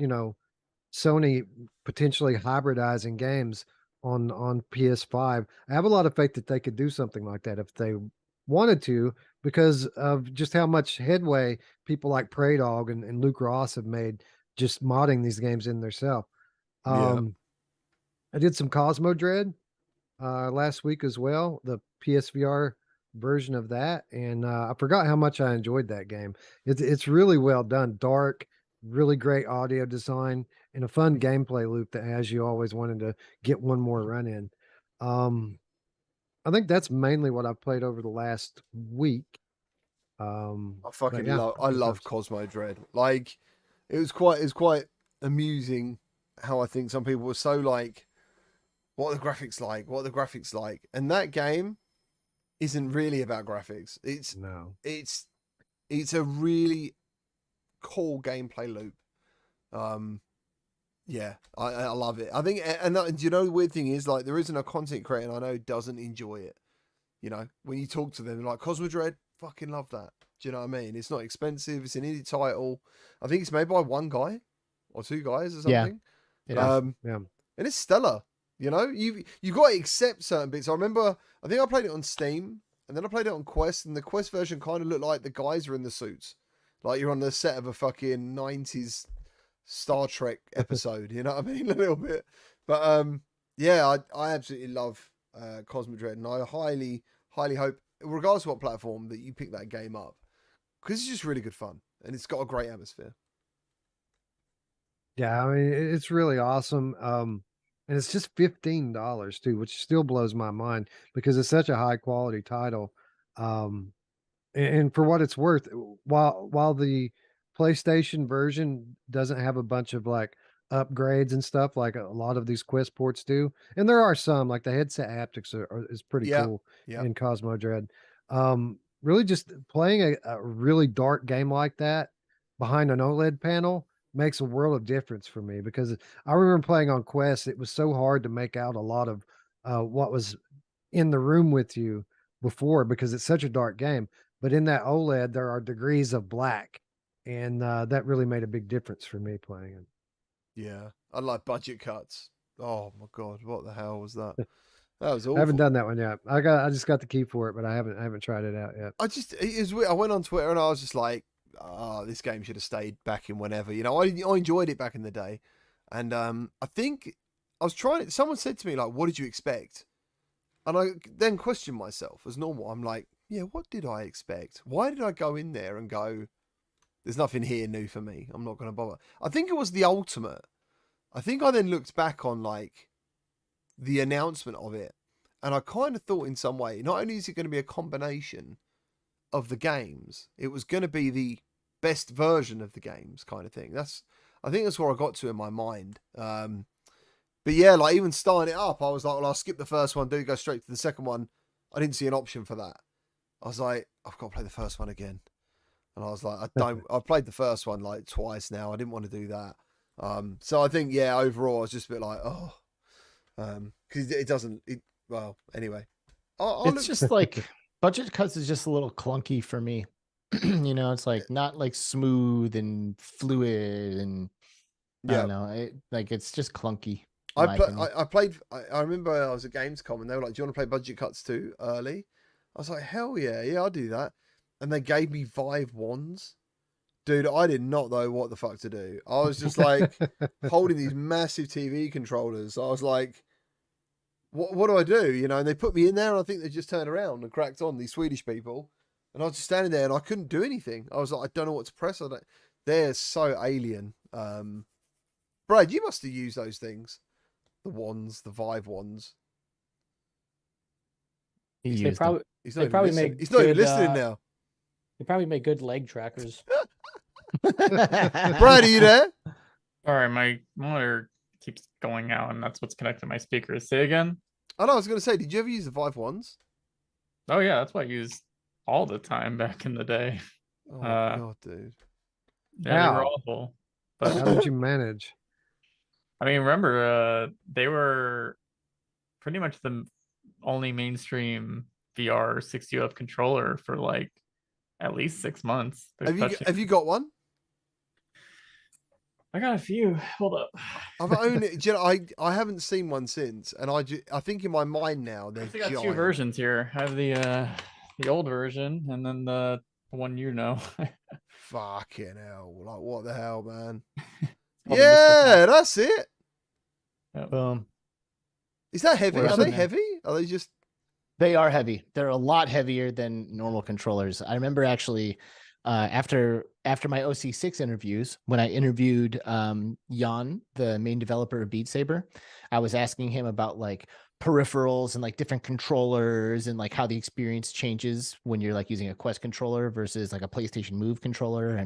Sony potentially hybridizing games on PS5. I have a lot of faith that they could do something like that if they wanted to, because of just how much headway people like Prey Dog and Luke Ross have made just modding these games in themselves. Yeah. I did some Cosmodread last week as well, the PSVR version of that, and I forgot how much I enjoyed that game. It's really well done, dark, really great audio design, and a fun gameplay loop that has you always wanting to get one more run in. I think that's mainly what I've played over the last week. I But fucking yeah, love. I good love times. Cosmodread. Like, it was quite amusing how I think some people were so like, what are the graphics like? What are the graphics like? And that game isn't really about graphics. No. It's a really cool gameplay loop. Yeah, I love it. I think, and do you know the weird thing is, like, there isn't a content creator I know who doesn't enjoy it. You know, when you talk to them, they're like, Cosmodread, fucking love that. Do you know what I mean? It's not expensive. It's an indie title. I think it's made by one guy or two guys or Yeah, something. it is. Yeah. And it's stellar. You know, you've got to accept certain bits. I remember, I think I played it on Steam, and then I played it on Quest, and the Quest version kind of looked like the guys are in the suits, like you're on the set of a fucking 90s Star Trek episode. You know what I mean? A little bit, but yeah, I absolutely love Cosmodread, and I highly hope, regardless of what platform, that you pick that game up, because it's just really good fun, and it's got a great atmosphere. Yeah, I mean, it's really awesome. And it's just $15 too, which still blows my mind because it's such a high quality title. Um, and for what it's worth, while the PlayStation version doesn't have a bunch of like upgrades and stuff like a lot of these Quest ports do, and there are some like the headset haptics is pretty Yeah, cool yeah, in Cosmodread. Really, just playing a really dark game like that behind an OLED panel makes a world of difference for me because I remember playing on Quest. It was so hard to make out a lot of what was in the room with you before because it's such a dark game. But in that OLED, there are degrees of black, and that really made a big difference for me playing it. yeah. I like budget cuts. Oh my god, what the hell was that? That was awful. I haven't done that one yet. I just got the key for it, but I haven't tried it out yet. It was weird. I went on Twitter and I was just like, this game should have stayed back in whenever. You know, I enjoyed it back in the day, and I think I was trying it. Someone said to me like, "What did you expect?" And I then questioned myself as normal. I'm like, yeah, what did I expect? Why did I go in there and go, there's nothing here new for me. I'm not going to bother. I think it was the ultimate. I think I then looked back on like the announcement of it, and I kind of thought in some way, not only is it going to be a combination of the games, it was going to be the best version of the games kind of thing. I think that's where I got to in my mind. But yeah, like even starting it up, I was like, well, I'll skip the first one, go straight to the second one. I didn't see an option for that. I was like, I've got to play the first one again. And I was like, I've played the first one like twice now. I didn't want to do that. So I think, yeah, overall, I was just a bit like, because it doesn't, well, anyway. It's just like budget cuts is just a little clunky for me. You know, it's like not like smooth and fluid and I don't know. It's just clunky. I remember I was at Gamescom and they were like, do you want to play budget cuts too early? I was like, hell yeah, I'll do that. And they gave me Vive Wands. Dude, I did not know what the fuck to do. I was just like holding these massive TV controllers. I was like, what do I do? You know, and they put me in there and I think they just turned around and cracked on, these Swedish people. And I was just standing there and I couldn't do anything. I was like, I don't know what to press. They're so alien. Brad, you must have used those things. The wands, the Vive Wands. He's not even listening now. They probably make good leg trackers. Brad, are you there? Sorry, my monitor keeps going out, and that's what's connected to my speakers. Say again? Oh, no, I was going to say, did you ever use the Vive Wands? Oh, yeah, that's what I used all the time back in the day. Oh, my God, dude. Yeah, they were awful. But how did you manage? I mean, remember, they were pretty much the only mainstream VR 60 UF controller for like at least 6 months. Have you got one? I got a few. Hold up. I've only, do you know, I haven't seen one since, and I think in my mind now I they're actually got two giant. versions here. I have the old version and then the one you know. Fucking hell! Like what the hell, man? called the Mr. Yeah, that's it. Boom. Is that heavy? We're Are up they in there. heavy? Are they just? They are heavy. They're a lot heavier than normal controllers. I remember actually after my OC6 interviews, when I interviewed Jan, the main developer of Beat Saber, I was asking him about like peripherals and like different controllers and like how the experience changes when you're like using a Quest controller versus like a PlayStation Move controller.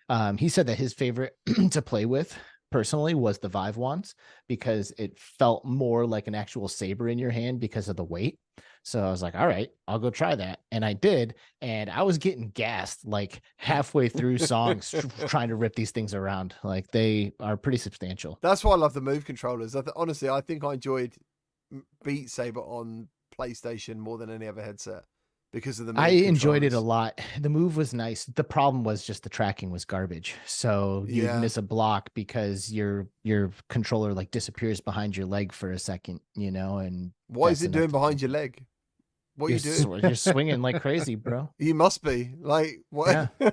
And he said that his favorite to play with personally was the Vive Wands because it felt more like an actual saber in your hand because of the weight. So I was like, all right, I'll go try that. And I did. And I was getting gassed like halfway through songs trying to rip these things around. Like they are pretty substantial. That's why I love the Move controllers. Honestly, I think I enjoyed Beat Saber on PlayStation more than any other headset because of the Move I enjoyed it a controllers. lot. The Move was nice. The problem was just the tracking was garbage. So you'd Yeah. miss a block because your controller like disappears behind your leg for a second, you know, and What is that's it doing enough to behind kill your you. leg? What are you doing? You're swinging like crazy, bro. You must be like what? Yeah.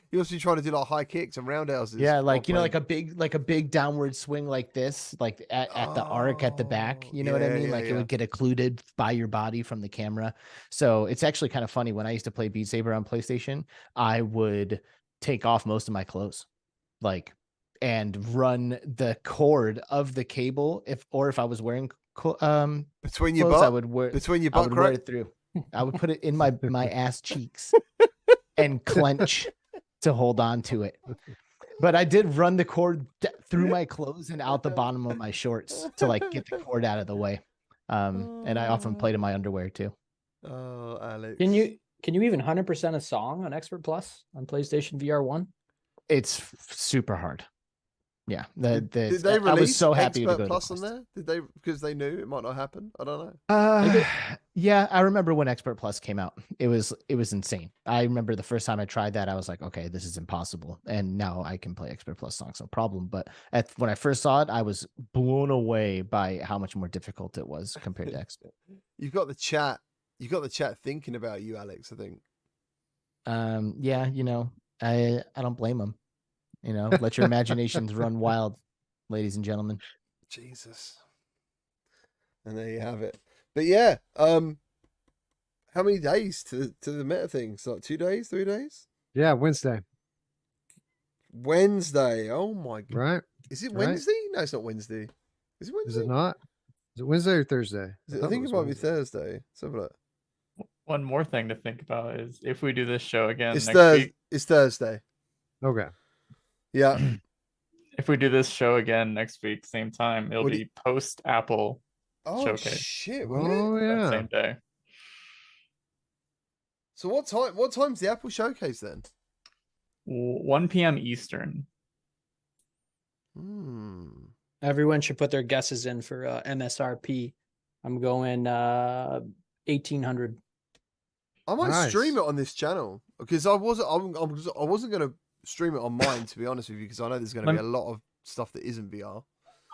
You must be trying to do like high kicks and roundhouses. Yeah, while like you know, playing. like a big downward swing like this, like at the arc at the back. Oh, You know what I yeah, mean? yeah, Like it yeah. would get occluded by your body from the camera. So it's actually kind of funny. When I used to play Beat Saber on PlayStation, I would take off most of my clothes, like, and run the cord of the cable. If I was wearing between your clothes, butt, I would wear between your I butt would wear crack. it through. I would put it in my ass cheeks and clench to hold on to it. But I did run the cord through my clothes and out the bottom of my shorts to like get the cord out of the way. And I often played in my underwear too. Oh, Alex. Can you even 100% a song on Expert Plus on PlayStation VR 1? It's super hard. Yeah. Did they I release was so happy to Expert go to Plus on Quest. there? Did they, because they knew it might not happen? I don't know. Yeah, I remember when Expert Plus came out. It was insane. I remember the first time I tried that, I was like, okay, this is impossible. And now I can play Expert Plus songs, no problem. But when I first saw it, I was blown away by how much more difficult it was compared to Expert. You've got the chat. You've got the chat thinking about you, Alex. I think. Yeah, you know, I don't blame them. You know, let your imaginations run wild, ladies and gentlemen. Jesus. And there you have it. But yeah, how many days to the meta thing? So like 2 days, 3 days? Yeah, Wednesday, Wednesday. Oh my god. right? Is it Right. Wednesday? No, it's not Wednesday. Is it Wednesday? Is it not? Is it Wednesday or Thursday? I thought think it was might be Wednesday. Thursday. Let's have a look. One more thing to think about is if we do this show again It's next week. It's Thursday. Okay. Yeah. If we do this show again next week, same time, it'll What do be post Apple Oh Showcase. shit! Will it? Oh that yeah. same day. So what time? What time's the Apple Showcase then? 1 p.m. Eastern. Everyone should put their guesses in for MSRP. I'm going 1800. I might Nice. stream it on this channel because I wasn't going to stream it on mine, to be honest with you, because I know there's going to be a lot of stuff that isn't VR.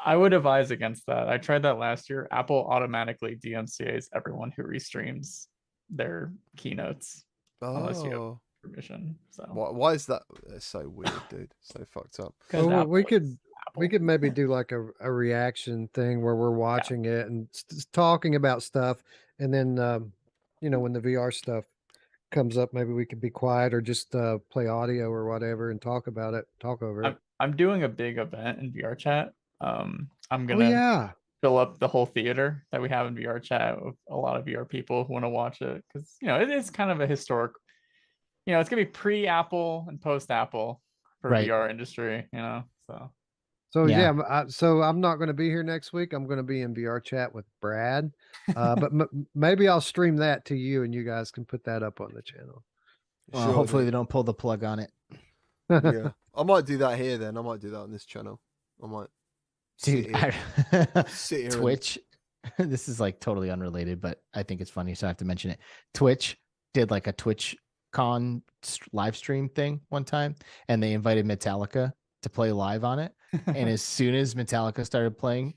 I would advise against that. I tried that last year. Apple automatically DMCA's everyone who restreams their keynotes unless you have Oh, permission. So why is that? That's so weird, dude. So fucked up. 'cause Well, Apple we is we Apple. could maybe do like a reaction thing where we're watching it and talking about stuff, and then you know, when the VR stuff comes up, maybe we could be quiet or just play audio or whatever and talk about it, talk over it. I'm doing a big event in VR chat. I'm Oh gonna yeah. fill up the whole theater that we have in VR chat with a lot of VR people who want to watch it because you know it is kind of a historic. You know, it's gonna be pre-Apple and post-Apple for Right. VR industry. You know, So Yeah. yeah, so I'm not going to be here next week. I'm going to be in VR chat with Brad, but maybe I'll stream that to you, and you guys can put that up on the channel. Well, Sure, hopefully dude. they don't pull the plug on it. Yeah, I might do that here. Then I might do that on this channel. I might. Dude, sit here- sit here and- Twitch. This is like totally unrelated, but I think it's funny, so I have to mention it. Twitch did like a Twitch live stream thing one time, and they invited Metallica to play live on it. And as soon as Metallica started playing,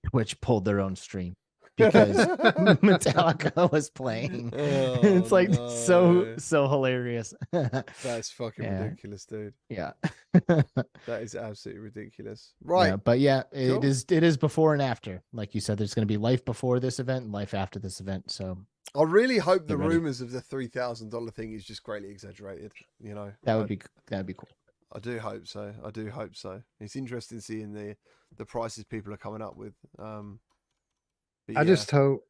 Twitch pulled their own stream because Metallica was playing. It's like no. so hilarious. That's fucking Yeah. ridiculous, dude. Yeah. That is absolutely ridiculous. Right. Yeah, but yeah, Cool. it is before and after. Like you said, there's going to be life before this event and life after this event. So I really hope the Get ready. rumors of the $3,000 thing is just greatly exaggerated. You know, that would be cool. I do hope so. I do hope so. It's interesting seeing the prices people are coming up with. But I just hope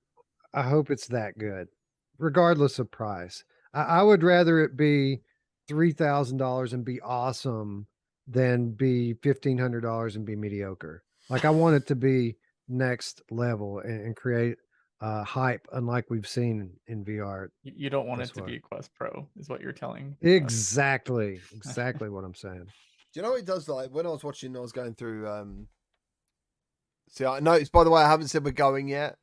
it's that good, regardless of price. I would rather it be $3,000 and be awesome than be $1,500 and be mediocre. Like I want it to be next level and create hype, unlike we've seen in VR. You don't want That's it to what- be a Quest Pro, is what you're telling. us. Exactly what I'm saying. do you know what it does? Like when I was watching, I was going through. See, I noticed. By the way, I haven't said we're going yet.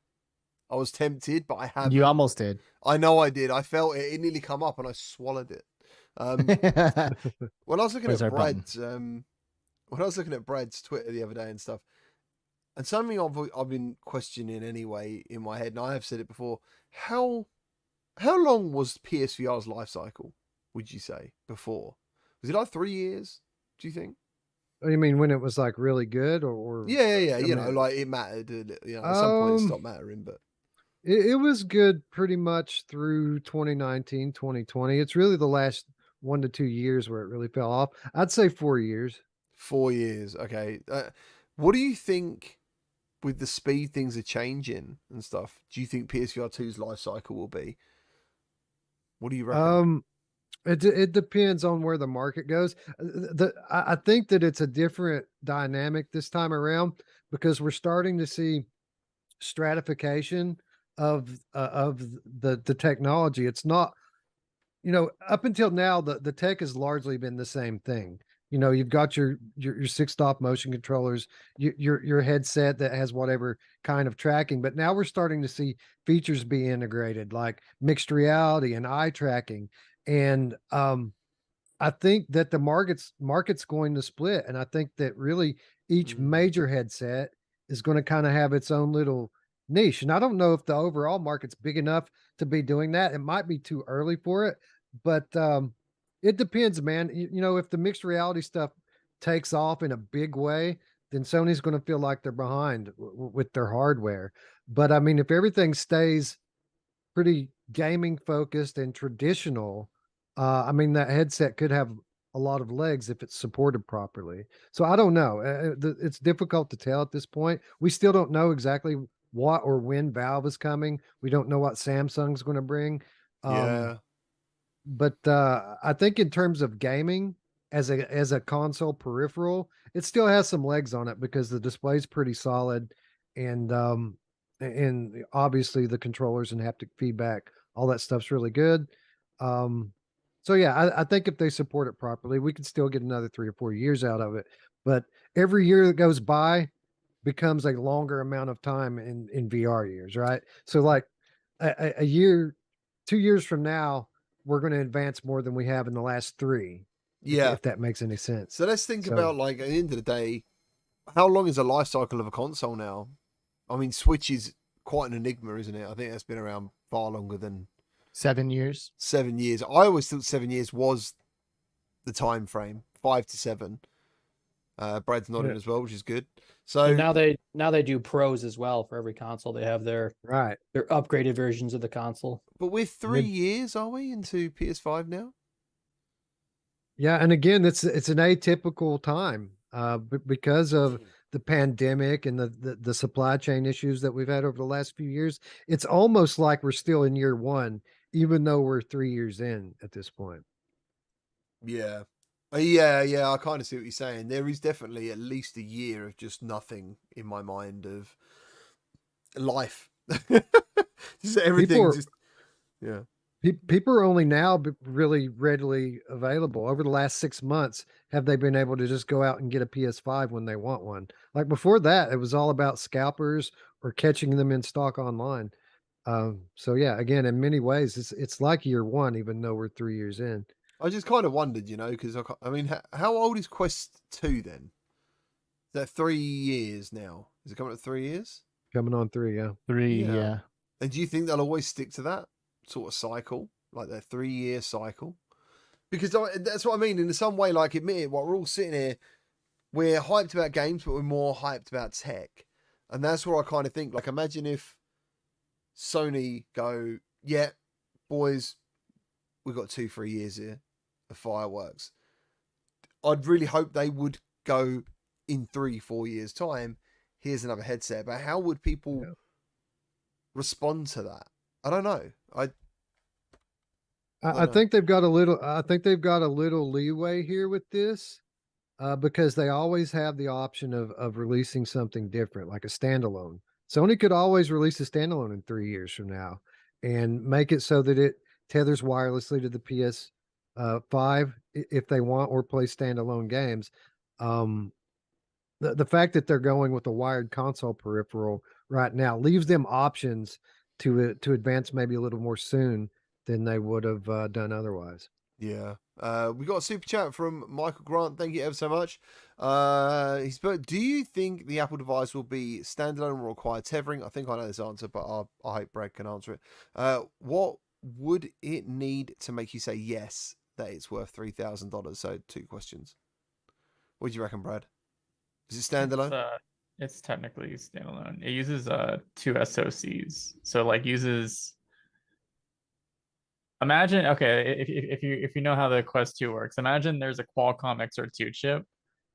I was tempted, but I haven't. You almost did. I know I did. I felt it. It nearly come up, and I swallowed it. When I was looking Where's at our button? Brad's, when I was looking at Brad's Twitter the other day and stuff, and something I've been questioning anyway in my head, and I have said it before. How long was PSVR's life cycle? Would you say before? Was it like 3 years? Do you think? You mean when it was like really good, or Yeah. I You know, mean, like it mattered. You know, at some point it stopped mattering, but. it was good pretty much through 2019, 2020. It's really the last 1 to 2 years where it really fell off. I'd say 4 years. 4 years, okay. What do you think with the speed things are changing and stuff? Do you think PSVR 2's life cycle will be? What do you reckon? It depends on where the market goes. I think that it's a different dynamic this time around because we're starting to see stratification of the technology. It's not, up until now the tech has largely been the same thing. You've got your 6-stop motion controllers, your headset that has whatever kind of tracking, but now we're starting to see features be integrated like mixed reality and eye tracking. And I think that the market's going to split. And I think that really each major headset is going to kind of have its own little niche. And I don't know if the overall market's big enough to be doing that. It might be too early for it, but it depends, man. If the mixed reality stuff takes off in a big way, then Sony's going to feel like they're behind with their hardware. But I mean, if everything stays pretty gaming focused and traditional, I mean, that headset could have a lot of legs if it's supported properly. So I don't know. It's difficult to tell at this point. We still don't know exactly what or when Valve is coming. We don't know what Samsung's going to bring. Yeah. But I think in terms of gaming as a console peripheral, it still has some legs on it because the display's pretty solid, and obviously the controllers and haptic feedback, all that stuff's really good. So yeah, I think if they support it properly, we could still get another 3 or 4 years out of it. But every year that goes by becomes a longer amount of time in VR years, right? So like a year, 2 years from now, we're going to advance more than we have in the last 3. Yeah. If that makes any sense. So let's think So- about, like, at the end of the day, how long is the life cycle of a console now? I mean, Switch is quite an enigma, isn't it? I think that's been around far longer than 7 years. 7 years. I always thought 7 years was the time frame, 5 to 7. Brad's nodding Yeah. as well, which is good. So And now they do pros as well for every console. They have their Right. upgraded versions of the console. but we're 3 Mid- years, are we, into PS5 now? Yeah, and again, it's an atypical time because Mm. of the pandemic and the supply chain issues that we've had over the last few years. It's almost like we're still in year 1, even though we're 3 years in at this point. Yeah. Yeah, I kind of see what you're saying. There is definitely at least a year of just nothing in my mind of life. Just everything People are- just yeah. People are only now really readily available. Over the last 6 months, have they been able to just go out and get a PS5 when they want one? Like before that, it was all about scalpers or catching them in stock online. So yeah, again, in many ways, it's like year 1, even though we're 3 years in. I just kind of wondered, because I mean, how old is Quest 2 then? They're 3 years now. Is it coming up 3 years? Coming on 3, yeah. 3, Yeah. yeah. And do you think they'll always stick to that sort of cycle, like their 3-year cycle? Because that's what I mean. In some way, like, admit it, while we're all sitting here, we're hyped about games, but we're more hyped about tech. And that's where I kind of think, like, imagine if Sony go, yeah, boys, we've got 2-3 years here of fireworks. I'd really hope they would go in 3-4 years' time. Here's another headset. But how would people respond to that? I don't know. I think they've got a little. I think they've got a little leeway here with this, because they always have the option of releasing something different, like a standalone. Sony could always release a standalone in 3 years from now, and make it so that it tethers wirelessly to the PS5 if they want, or play standalone games. The fact that they're going with a wired console peripheral right now leaves them options to advance maybe a little more soon than they would have done otherwise. Yeah. We got a super chat from Michael Grant. Thank you ever so much. He's put, do you think the Apple device will be standalone or require tethering? I think I know this answer, but I hope Brad can answer it. What would it need to make you say yes, that it's worth $3,000? So 2 questions. What do you reckon, Brad? Is it standalone? It's technically standalone. It uses 2 SoCs. So like uses. Imagine, okay, if you know how the Quest 2 works, imagine there's a Qualcomm XR2 chip,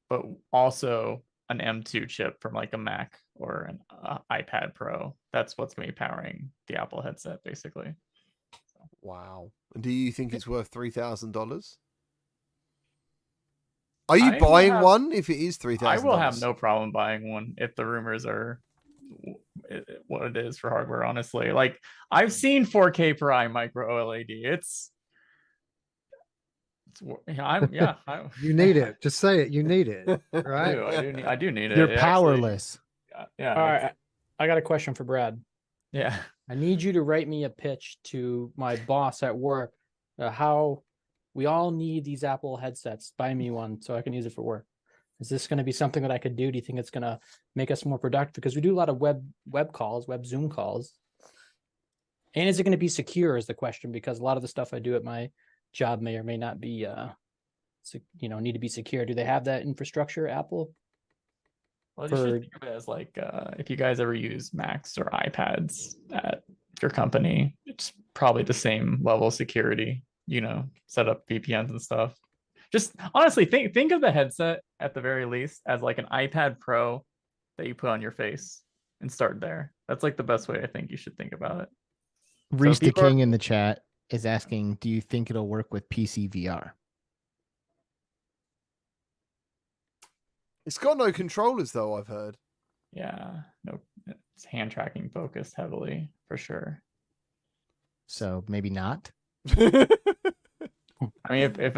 but also an M2 chip from like a Mac or an iPad Pro. That's what's going to be powering the Apple headset, basically. Wow. And do you think it's worth $3,000? Are you buying one if it is $3,000? I will have no problem buying one if the rumors are what it is for hardware, honestly. Like, I've seen 4K per eye micro OLED. You need it. Just say it. You need it. Right? I do need it. You're powerless. Yeah. All right. I got a question for Brad. Yeah. I need you to write me a pitch to my boss at work, how we all need these Apple headsets. Buy me one so I can use it for work. Is this going to be something that I could do? Do you think it's going to make us more productive? Because we do a lot of web calls, web Zoom calls. And is it going to be secure is the question, because a lot of the stuff I do at my job may or may not be, need to be secure. Do they have that infrastructure, Apple? Well, you should think of it as like, if you guys ever use Macs or iPads at your company, it's probably the same level of security, set up VPNs and stuff. Just honestly, think of the headset at the very least as like an iPad Pro that you put on your face and start there. That's like the best way I think you should think about it. Reese the King in the chat is asking, do you think it'll work with PC VR? It's got no controllers though, I've heard. Yeah, no, it's hand tracking focused heavily for sure. So maybe not. I mean, if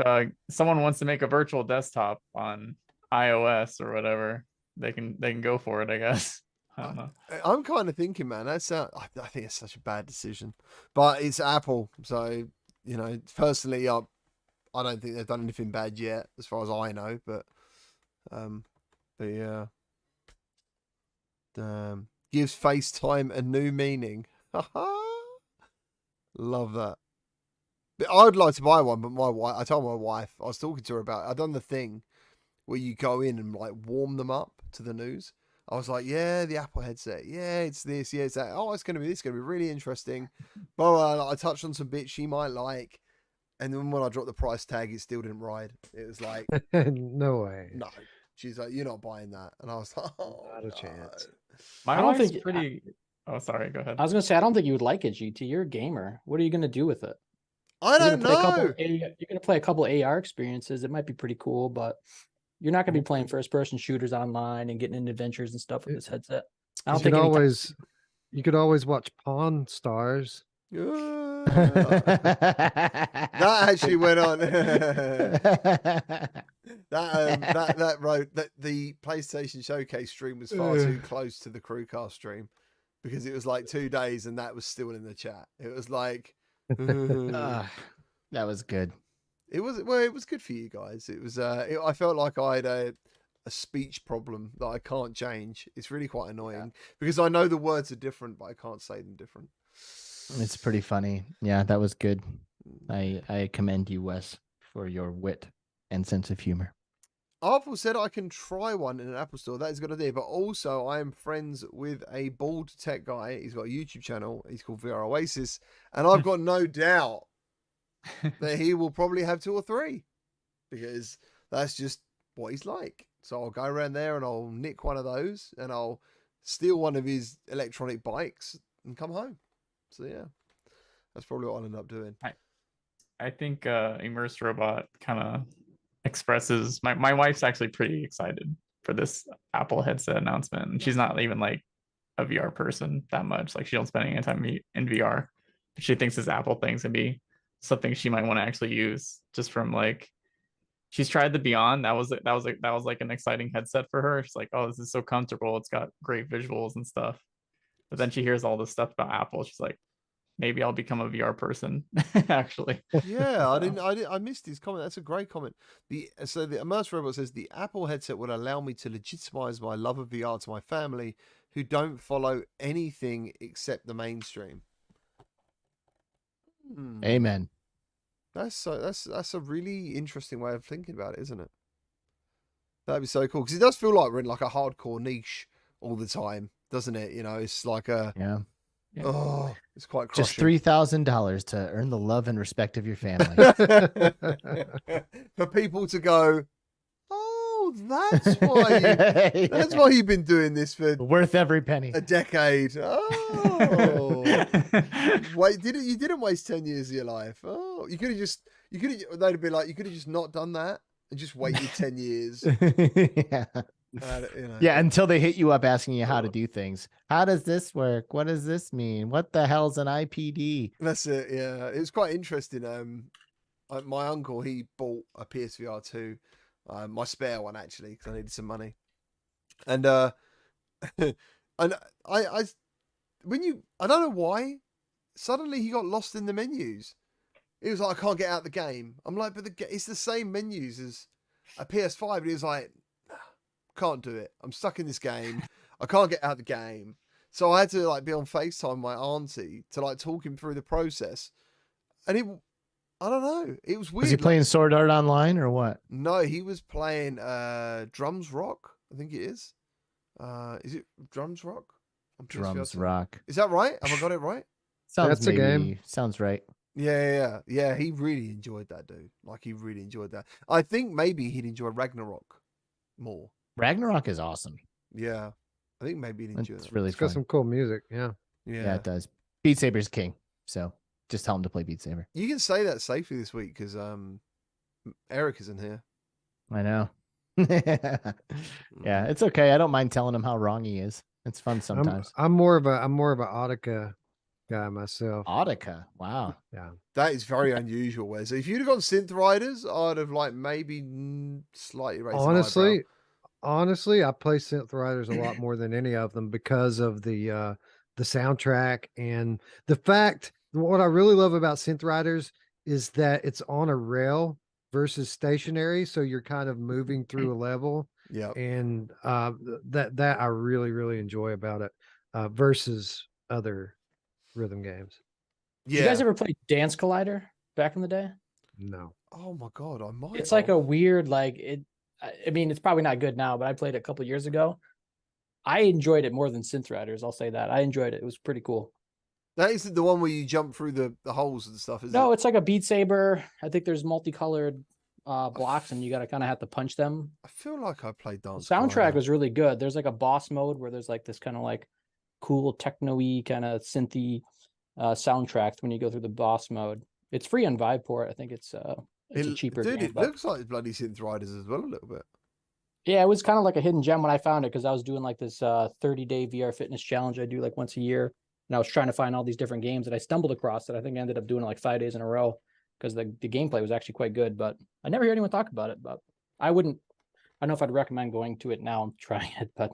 someone wants to make a virtual desktop on iOS or whatever, they can go for it, I guess. I don't know. I'm kind of thinking, man, I think it's such a bad decision, but it's Apple, so personally, I don't think they've done anything bad yet, as far as I know. But yeah, gives FaceTime a new meaning. Love that. But I would like to buy one, but I told my wife, I was talking to her about it. I've done the thing where you go in and like warm them up to the news. I was like, yeah, the Apple headset. Yeah, it's this. Yeah, it's that. Oh, it's going to be this. It's going to be really interesting. But I touched on some bits she might like. And then when I dropped the price tag, it still didn't ride. It was like, no way. No. She's like, you're not buying that. And I was like, oh, not a chance. My wife's pretty. Oh, sorry. Go ahead. I was going to say, I don't think you would like it, GT. You're a gamer. What are you going to do with it? I don't know. You're going to play a couple AR experiences. It might be pretty cool, but you're not going to be playing first-person shooters online and getting into adventures and stuff with this headset. I don't think you could always watch Pawn Stars. That actually went on. that wrote that the PlayStation Showcase stream was far too close to the CruCast stream, because it was like 2 days and that was still in the chat. It was like that was good. It was good for you guys. It was I felt like I had a speech problem that I can't change. It's really quite annoying because I know the words are different, but I can't say them different. It's pretty funny. Yeah, that was good. I commend you, Wes, for your wit and sense of humor. Apple said I can try one in an Apple store. That is a good idea. But also, I am friends with a bald tech guy. He's got a YouTube channel. He's called VR Oasis. And I've got no doubt that he will probably have 2 or 3. Because that's just what he's like. So I'll go around there and I'll nick one of those. And I'll steal one of his electronic bikes and come home. So yeah, that's probably what I'll end up doing. I think Immersed Robot kind of expresses my wife's actually pretty excited for this Apple headset announcement, and she's not even like a VR person that much. Like she don't spend any time in VR. She thinks this Apple thing's gonna be something she might want to actually use, just from like she's tried the Beyond. That was like an exciting headset for her. She's like, oh, this is so comfortable. It's got great visuals and stuff. But then she hears all this stuff about Apple. She's like, maybe I'll become a VR person. Actually, yeah, I missed his comment. That's a great comment. So the Immersed Robot says the Apple headset would allow me to legitimize my love of VR to my family, who don't follow anything except the mainstream. Amen. That's a really interesting way of thinking about it, isn't it? That'd be so cool because it does feel like we're in like a hardcore niche all the time, doesn't it? You know, it's like a oh, it's quite crushing. Just $3,000 to earn the love and respect of your family. For people to go, oh, that's why you've been doing this for worth every penny. A decade. Oh, wait, you didn't waste 10 years of your life. Oh, they'd be like, you could have just not done that and just waited 10 years. Yeah. Yeah, until they hit you up asking you how to do things. How does this work? What does this mean? What the hell's an IPD? That's it. Yeah, it was quite interesting. My uncle, he bought a PSVR 2, my spare one actually, because I needed some money. And and I don't know why, suddenly he got lost in the menus. He was like, I can't get out the game. I'm like, but it's the same menus as a PS5. And he was like, can't do it. I'm stuck in this game. I can't get out the game. So I had to like be on FaceTime with my auntie to like talk him through the process. And I don't know. It was weird. Was he playing Sword Art Online or what? No, he was playing Drums Rock, I think it is. Is it Drums Rock? Drums Rock. Is that right? Have I got it right? That's a game. Sounds right. Yeah. He really enjoyed that, dude. Like he really enjoyed that. I think maybe he'd enjoy Ragnarok more. Ragnarok is awesome. Yeah, I think maybe he'd enjoy it. It's really got some cool music. Yeah, it does. Beat Saber's king, so just tell him to play Beat Saber. You can say that safely this week because Eric isn't here. I know. Yeah, it's okay. I don't mind telling him how wrong he is. It's fun sometimes. I'm more of a Audica guy myself. Audica, wow. Yeah, that is very unusual. Wes, if you'd have gone Synth Riders, I'd have like maybe slightly raised. Honestly, I play Synth Riders a lot more than any of them because of the soundtrack and the fact. What I really love about Synth Riders is that it's on a rail versus stationary, so you're kind of moving through a level. Yeah, and that I really enjoy about it versus other rhythm games. Yeah. You guys ever played Dance Collider back in the day? No. Oh my god, I might. It's like a weird I mean, it's probably not good now, but I played it a couple years ago. I enjoyed it more than Synth Riders. I'll say that. I enjoyed it. It was pretty cool. That isn't the one where you jump through the holes and stuff, is it? No, it's like a Beat Saber. I think there's multicolored blocks and you got to kind of have to punch them. I feel like I played Dance. The soundtrack was really good. There's like a boss mode where there's like this kind of like cool techno-y kind of synthy soundtracks when you go through the boss mode. It's free on Viveport. I think it's a cheaper dude, game, it looks like bloody Synth Riders as well a little bit. Yeah, it was kind of like a hidden gem when I found it because I was doing like this 30-day VR fitness challenge I do like once a year. And I was trying to find all these different games and I stumbled across it. I think I ended up doing it like 5 days in a row because the gameplay was actually quite good, but I never hear anyone talk about it. But I don't know if I'd recommend going to it now and trying it, but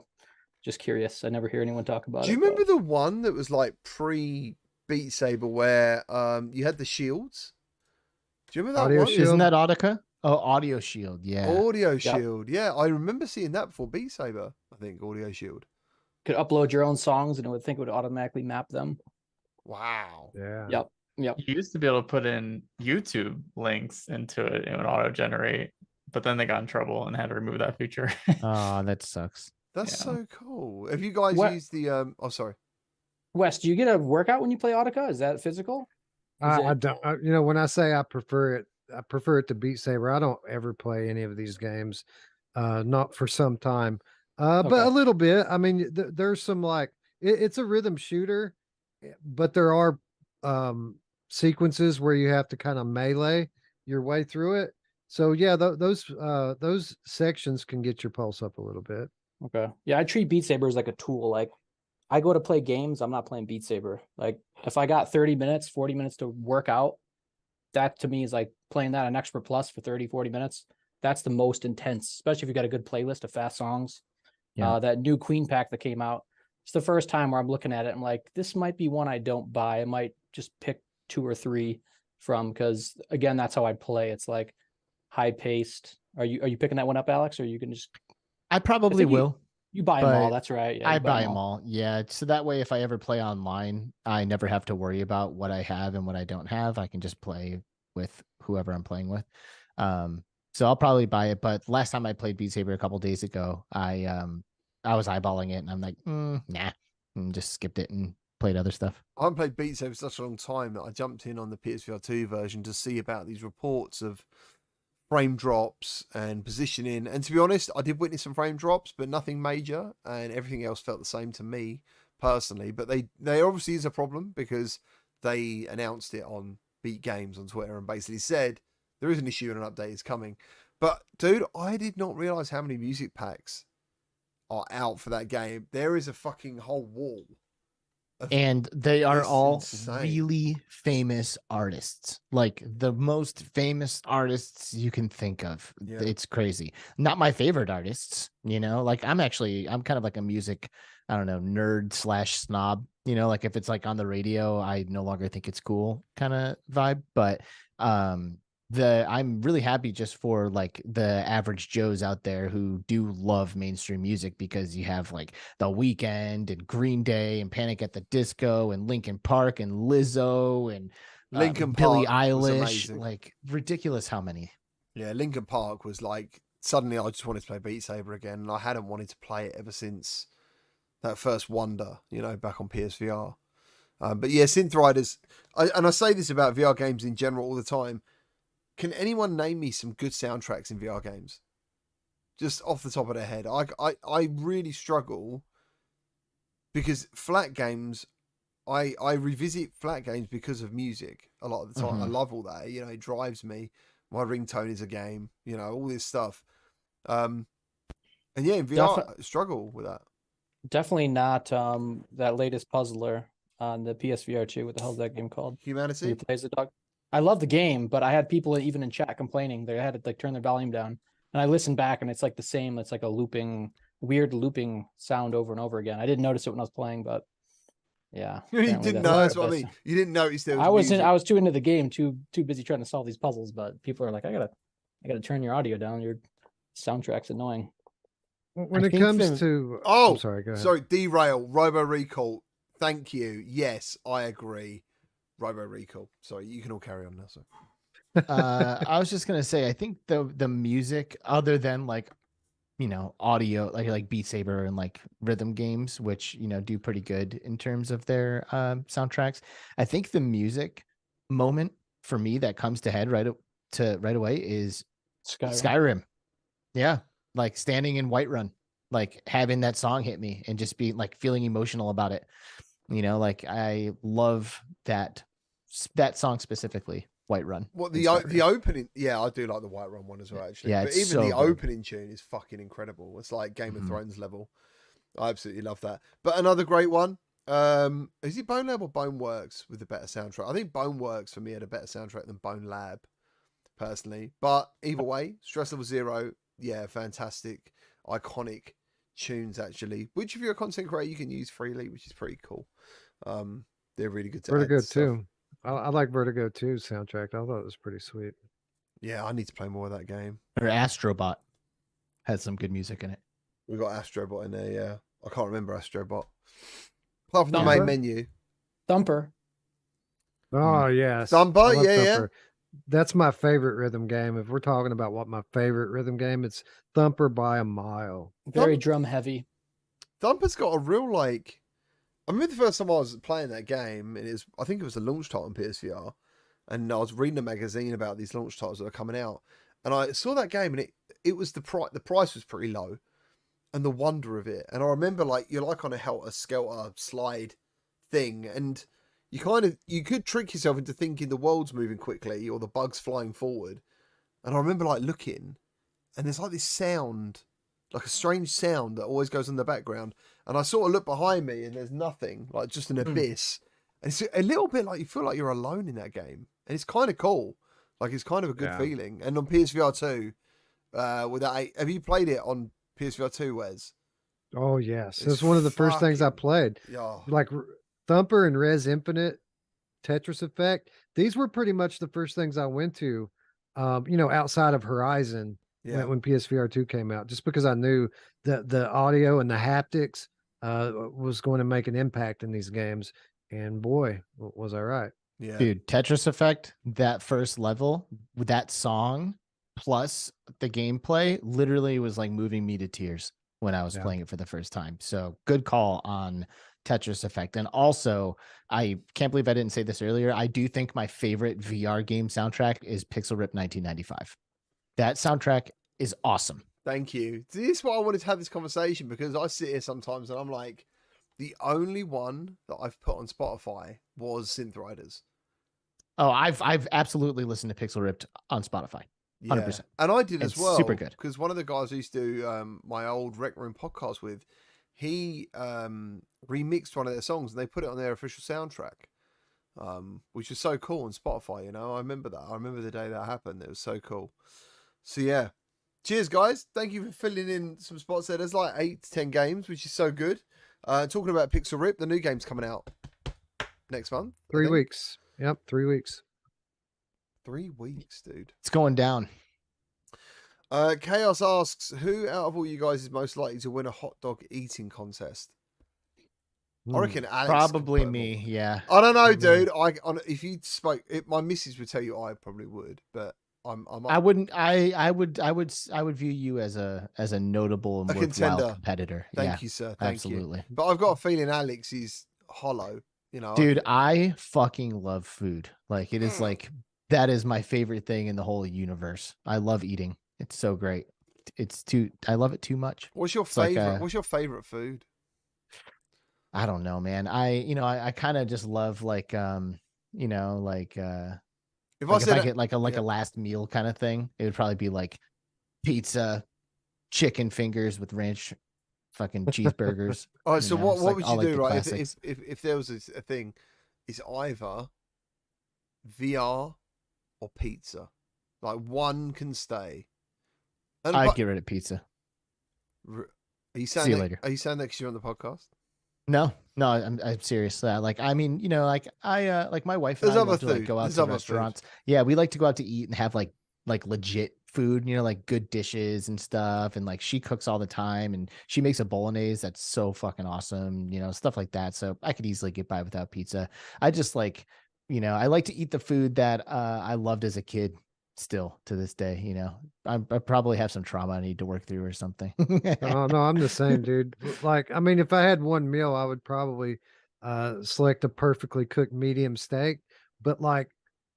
just curious. I never hear anyone talk about it. Do you remember the one that was like pre-Beat Saber where you had the shields? Do you remember that Audio one? shield? Isn't that Audica? Oh, Audio Shield. Yeah. Audio Shield. Yeah, I remember seeing that before Beat Saber. I think Audio Shield. Could upload your own songs and it would automatically map them. Wow. Yeah. Yep. You used to be able to put in YouTube links into it and it would auto generate, but then they got in trouble and had to remove that feature. Oh, that sucks. That's Yeah. so cool. Have you guys What- used the oh sorry. Wes, do you get a workout when you play Audica? Is that physical? I it- don't. You know, when I say I prefer it to Beat Saber. I don't ever play any of these games, not for some time. But Okay. a little bit. I mean, there's some like it's a rhythm shooter, but there are sequences where you have to kind of melee your way through it. So yeah, those sections can get your pulse up a little bit. Okay. Yeah, I treat Beat Saber as like a tool. Like I go to play games, I'm not playing Beat Saber. Like if I got 30 minutes, 40 minutes to work out, that to me is like playing that on Expert Plus for 30, 40 minutes. That's the most intense, especially if you got a good playlist of fast songs. Yeah. That new Queen pack that came out. It's the first time where I'm looking at it. I'm like, this might be one I don't buy. I might just pick 2 or 3 from, because again, that's how I play. It's like high paced. Are you picking that one up, Alex? Or you can just I probably think you- will. you buy them all? But That's right. Yeah, I you buy them all. Yeah. So that way, if I ever play online, I never have to worry about what I have and what I don't have. I can just play with whoever I'm playing with. So I'll probably buy it. But last time I played Beat Saber a couple days ago, I was eyeballing it and I'm like, nah, and just skipped it and played other stuff. I haven't played Beat Saber for such a long time that I jumped in on the PSVR 2 version to see about these reports of frame drops and positioning. And to be honest, I did witness some frame drops, but nothing major, and everything else felt the same to me personally. But they obviously is a problem because they announced it on Beat Games on Twitter and basically said there is an issue and an update is coming. But dude, I did not realize how many music packs are out for that game. There is a fucking whole wall. And they are It's all insane. really famous artists, like the most famous artists you can think of. Yeah. It's crazy. Not my favorite artists, like I'm kind of like a music, I don't know, nerd / snob, like if it's like on the radio, I no longer think it's cool kind of vibe. But I'm really happy just for like the average Joes out there who do love mainstream music, because you have like The Weeknd and Green Day and Panic at the Disco and Linkin Park and Lizzo and Linkin Billie Park was Eilish. amazing. Like ridiculous how many. Yeah, Linkin Park was like, suddenly I just wanted to play Beat Saber again, and I hadn't wanted to play it ever since that first Wonder, back on PSVR. But yeah, Synth Riders, and I say this about VR games in general all the time. Can anyone name me some good soundtracks in VR games? Just off the top of their head. I really struggle because flat games, I revisit flat games because of music a lot of the time. I love all that. It drives me. My ringtone is a game, all this stuff. And yeah, in VR, I struggle with that. Definitely not that latest puzzler on the PSVR 2. What the hell is that game called? Where Humanity? you plays the dog. I love the game, but I had people even in chat complaining they had to like turn their volume down. And I listened back and it's like the same. It's like a weird looping sound over and over again. I didn't notice it when I was playing, but yeah. You apparently didn't that's know. what That's it what I is. mean. You didn't notice there was I music. was too into the game, too busy trying to solve these puzzles, but people are like, I gotta turn your audio down. Your soundtrack's annoying. When I it think comes the- to Oh, I'm sorry, go ahead. Sorry, derail. Robo Recall. Thank you. Yes, I agree. Robo Recall. Sorry, you can all carry on now. Sorry. I was just gonna say, I think the music, other than like, audio, like Beat Saber and like rhythm games, which do pretty good in terms of their soundtracks. I think the music moment for me that comes to head right away is Skyrim. Yeah, like standing in Whiterun, like having that song hit me and just being like feeling emotional about it. Like I love that song specifically. Whiterun. Well, the opening, yeah, I do like the Whiterun one as well, actually. Yeah, but it's even so the good. opening tune is fucking incredible. It's like Game of Thrones level. I absolutely love that. But another great one. Is it Bone Lab or Bone Works with the better soundtrack? I think Bone Works for me had a better soundtrack than Bone Lab, personally. But either way, Stress Level Zero, yeah, fantastic, iconic tunes actually. Which if you're a content creator, you can use freely, which is pretty cool. They're really good to Vertigo add stuff. too. I like Vertigo 2 soundtrack. I thought it was pretty sweet. Yeah, I need to play more of that game. Or Astrobot has some good music in it. We got Astrobot in there. Yeah, I can't remember Astrobot. Apart from the Thumper. main menu. Thumper. Oh yes, Thumper, I love yeah. Thumper. That's my favorite rhythm game. If we're talking about what my favorite rhythm game, it's Thumper by a mile. Very drum heavy. Thumper's got a real like. I remember the first time I was playing that game, and I think it was a launch title on PSVR, and I was reading a magazine about these launch titles that are coming out, and I saw that game, and it was the price was pretty low, and the wonder of it, and I remember like you're like on a helter skelter slide thing, and you could trick yourself into thinking the world's moving quickly or the bugs flying forward, and I remember like looking, and there's like this sound. Like a strange sound that always goes in the background. And I sort of look behind me and there's nothing, like just an abyss. And it's a little bit like you feel like you're alone in that game. And it's kind of cool. Like it's kind of a good feeling. And on PSVR 2, with that, have you played it on PSVR 2, Wes? Oh yes, It's that's one of the first things I played. Yeah. Like Thumper and Res Infinite, Tetris Effect. These were pretty much the first things I went to, outside of Horizon. Yeah. When PSVR 2 came out, just because I knew that the audio and the haptics was going to make an impact in these games. And boy, was I right. Yeah. Dude, Tetris Effect, that first level with that song plus the gameplay literally was like moving me to tears when I was playing it for the first time. So good call on Tetris Effect. And also, I can't believe I didn't say this earlier. I do think my favorite VR game soundtrack is Pixel Rip 1995. That soundtrack is awesome. Thank you. This is why I wanted to have this conversation, because I sit here sometimes and I'm like, the only one that I've put on Spotify was Synth Riders. Oh, I've absolutely listened to Pixel Ripped on Spotify. 100%. And I did It's as well. super good. Because one of the guys I used to do my old Rec Room podcast with, he remixed one of their songs and they put it on their official soundtrack, which was so cool on Spotify. I remember that. I remember the day that happened. It was so cool. So yeah, cheers guys. Thank you for filling in some spots there. There's like 8 to 10 games, which is so good. Talking about Pixel Rip, the new game's coming out next month. 3 weeks. Yep, 3 weeks. 3 weeks, dude. It's going down. Chaos asks, who out of all you guys is most likely to win a hot dog eating contest? I reckon Alex. Probably me. Yeah. I don't know, dude. If you spoke, my missus would tell you I probably would, but I wouldn't. I would view you as a notable and worthwhile contender. Competitor. Thank you, sir. Thank absolutely. You. But I've got a feeling Alex is hollow. Dude, I fucking love food. Like it is like that is my favorite thing in the whole universe. I love eating. It's so great. I love it too much. What's your favorite? What's your favorite food? I don't know, man. I kind of just love like if I get like a last meal kind of thing, it would probably be like pizza, chicken fingers with ranch, fucking cheeseburgers. All right, so what like, would you do, like right? If there was a thing, it's either VR or pizza. Like one can stay. And I'd get rid of pizza. Are you saying See you that, later. Are you saying that because you're on the podcast? No, I'm serious. Like, I mean, like my wife and There's I other love to like food. go out There's to other restaurants. Yeah, we like to go out to eat and have like legit food, like good dishes and stuff. And like she cooks all the time and she makes a bolognese that's so fucking awesome, stuff like that. So I could easily get by without pizza. I just like, I like to eat the food that I loved as a kid. Still to this day, I probably have some trauma I need to work through or something. Oh no, I'm the same, dude. Like, I mean, if I had one meal, I would probably select a perfectly cooked medium steak. But like,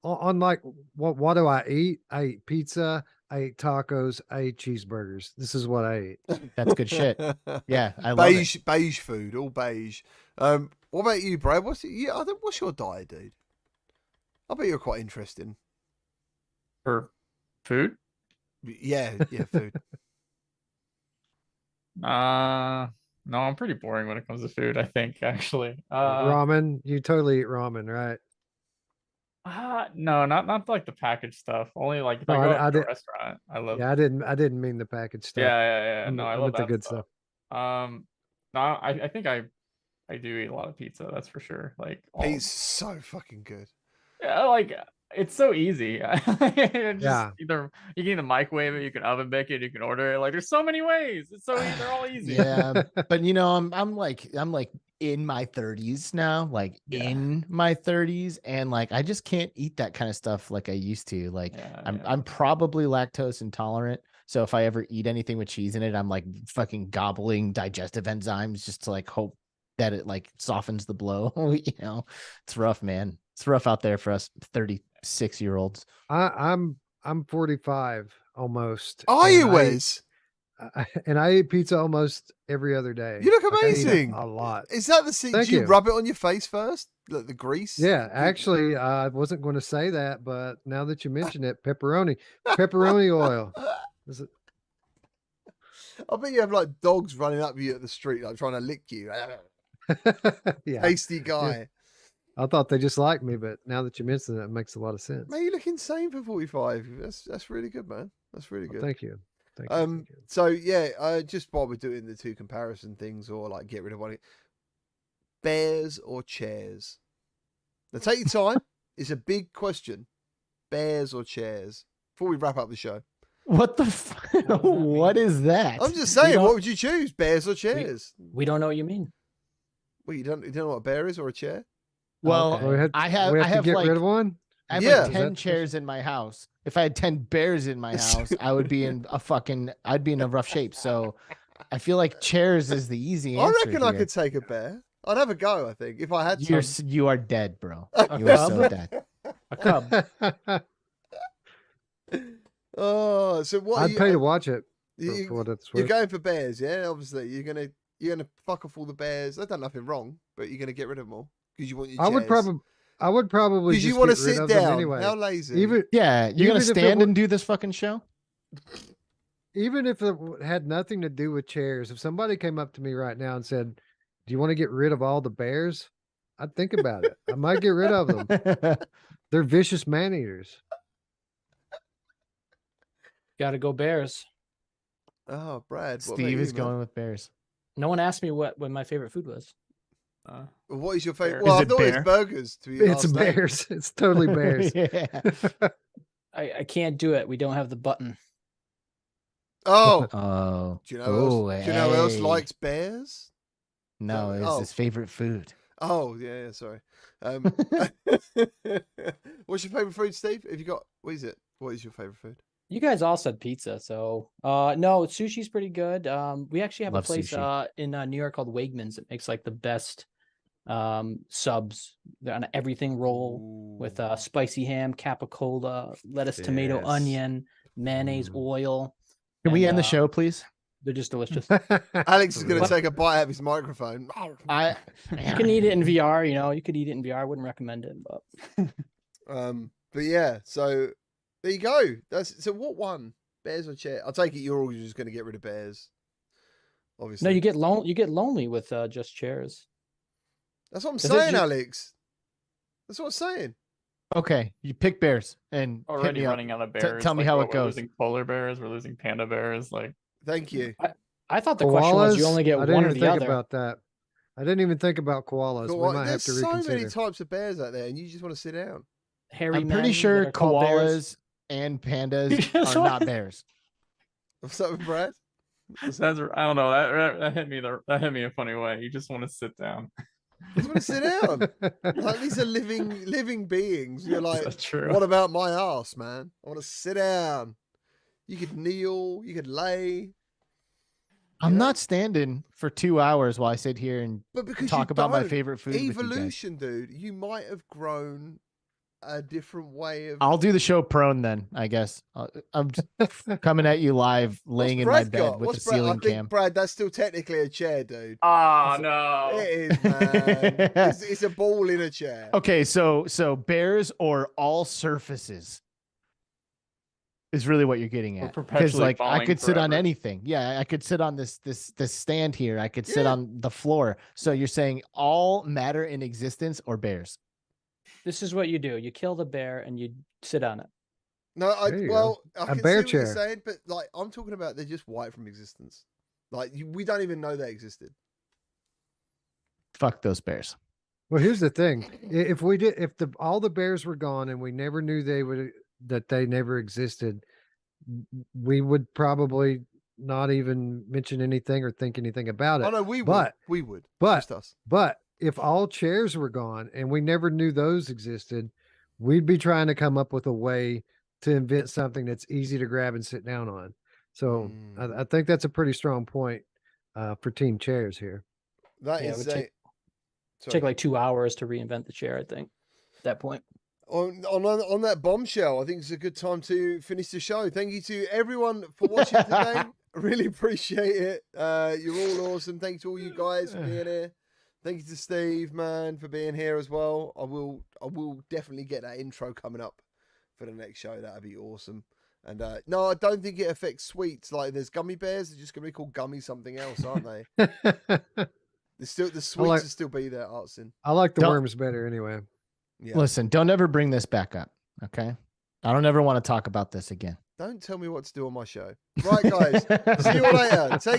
on like, what do I eat? I eat pizza. I eat tacos. I eat cheeseburgers. This is what I eat. That's good shit. Yeah, I love it. Beige food, all beige. What about you, Brad? What's your diet, dude? I bet you're quite interesting. For food? Yeah, food. No, I'm pretty boring when it comes to food, I think, actually. Ramen. You totally eat ramen, right? No, not like the packaged stuff. Only like if I go out to a restaurant. I love. Yeah, I didn't mean the packaged stuff. Yeah. No, I love the that good stuff. No, I think I do eat a lot of pizza. That's for sure. Like pizza's so fucking good. Yeah, like It's so easy. Just Yeah. either you can either microwave it, you can oven bake it, you can order it. Like there's so many ways. It's so they're all easy. Yeah, but you know, I'm like in my 30s now, like Yeah. in my 30s, and like I just can't eat that kind of stuff like I used to. Like Yeah, I'm probably lactose intolerant. So if I ever eat anything with cheese in it, I'm like fucking gobbling digestive enzymes just to like hope that it like softens the blow. You know, it's rough, man. It's rough out there for us 36-year-olds. I'm 45 almost. Are and you, I- Wes? and I eat pizza almost every other day. You look Like, I eat amazing. a lot. Is that the seed? Thank Do you you. rub it on your face first? Like the grease? Yeah, Good. actually, I wasn't going to say that, but now that you mention it, pepperoni oil. Is it? I bet you have like dogs running up you at the street, like trying to lick you. Yeah, Tasty guy. I thought they just liked me, but now that you mention it, it makes a lot of sense. Man, you look insane for 45. That's really good, man. That's really Well, good. thank you. Thank you. Thank you. So yeah, just while we're doing the two comparison things, or like get rid of one, bears or chairs. Now take your time. It's a big question. Bears or chairs? Before we wrap up the show, What the What does that mean? what is that? I'm just saying, don't- what would you choose, bears or chairs? We don't know what you mean. Well, you don't know what a bear is or a chair? Well, Okay. So we have, I have we I have have to get like rid of one. I have Yeah. like Is 10 that chairs in my house. If I had 10 bears in my house, I would be in I'd be in a rough shape. So I feel like chairs is the easy I answer. reckon I here. could take a bear. I'd have a go. I think if I had You're some. you are dead, bro. A You are so cub? dead. A cub. Oh, so what? I'd pay to watch it you, for what it's you're worth. going for bears, yeah? Obviously, you're gonna fuck off all the bears. They've done nothing wrong, but you're gonna get rid of them all because you want your I would chairs. probably because you just want to get rid sit of them down. anyway. How lazy? Even Yeah, you're gonna Even if it stand wa- and do this fucking show? even if it had nothing to do with chairs, if somebody came up to me right now and said, "Do you want to get rid of all the bears?" I'd think about it. I might get rid of them. They're vicious man eaters. Got to go Bears. Oh, Brad. What about Steve you, is man? going with bears. No one asked me what my favorite food was. What is your favorite? Bear. Well, Is I it thought it's bear? burgers. To be It's last name. bears. It's totally bears. Yeah. I can't do it. We don't have the button. Oh, Oh. do you know? Who else, do you know who else hey. likes bears? No, it's Oh. his favorite food. Oh, yeah. Sorry. What's your favorite food, Steve? Have you got? What is it? What is your favorite food? You guys all said pizza, so no, sushi's pretty good. We actually have Love a place sushi. in New York called Wegmans. It makes like the best subs. They're on an everything roll with Ooh. spicy ham, capicola, lettuce, tomato, Yes. onion, mayonnaise, Mm. oil. Can we and, end the show, please? They're just delicious. Alex is going to What? take a bite out of his microphone. I You can eat it in VR, you know. You could eat it in VR. I wouldn't recommend it, but But yeah, so there you go. So what one? Bears or chair? I'll take it. You're all just going to get rid of bears. Obviously. no, you get lonely with just chairs. That's what I'm Is it saying, ju- Alex. That's what I'm saying. Okay, you pick bears and hit Already me up. running out of bears. tell me like, how what, it we're goes. losing polar bears. We're losing panda bears. Like Thank you. I thought the question was you Koalas? only get I didn't one or even the think other. about that. I didn't even think about koalas. But We might have there's to so reconsider. many types of bears out there, and you just want to sit down. Hairy I'm men pretty that sure are called bears. koalas and pandas Just are not what? bears. What's up with Brad? I don't know. That hit me. That hit me a funny way. You just want to sit down. You just want to sit down. Like these are living beings. You're like, That's true. what about my ass, man? I want to sit down. You could kneel. You could lay. I'm know? not standing for 2 hours while I sit here and But because talk you about my don't. favorite food. With you guys. Evolution, dude. You might have grown a different way of. I'll do the show prone then, I guess. I'm just coming at you live, laying in my Brad bed got? with What's the Brad? ceiling I think, cam. Brad, that's still technically a chair, dude. Ah, no. It is, man. It's a ball in a chair. Okay, so bears or all surfaces is really what you're getting We're at. Because perpetually like I falling could sit on forever. anything. Yeah, I could sit on this stand here. I could sit Yeah. on the floor. So you're saying all matter in existence or bears? This is what you do. You kill the bear and you sit on it. No, There you well, I A can bear see what you're chair. saying, but like I'm talking about, they're just wiped from existence. Like we don't even know they existed. Fuck those bears. Well, here's the thing: if all the bears were gone and we never knew that they never existed, we would probably not even mention anything or think anything about it. Oh no, we But- would. but- Just us. But if all chairs were gone and we never knew those existed, we'd be trying to come up with a way to invent something that's easy to grab and sit down on. So I think that's a pretty strong point for team chairs here. That Yeah, it is would a. take Sorry. like 2 hours to reinvent the chair, I think, at that point. On that bombshell, I think it's a good time to finish the show. Thank you to everyone for watching today. Really appreciate it. You're all awesome. Thanks to all you guys for being here. Thank you to Steve, man, for being here as well. I will definitely get that intro coming up for the next show. That'd be awesome. And no, I don't think it affects sweets. Like there's gummy bears, they're just gonna be called gummy something else, aren't they? The sweets will still be there, Artsin. I like the Don't- worms better anyway. Yeah. Listen, don't ever bring this back up. Okay. I don't ever want to talk about this again. Don't tell me what to do on my show. Right, guys. See you later. Take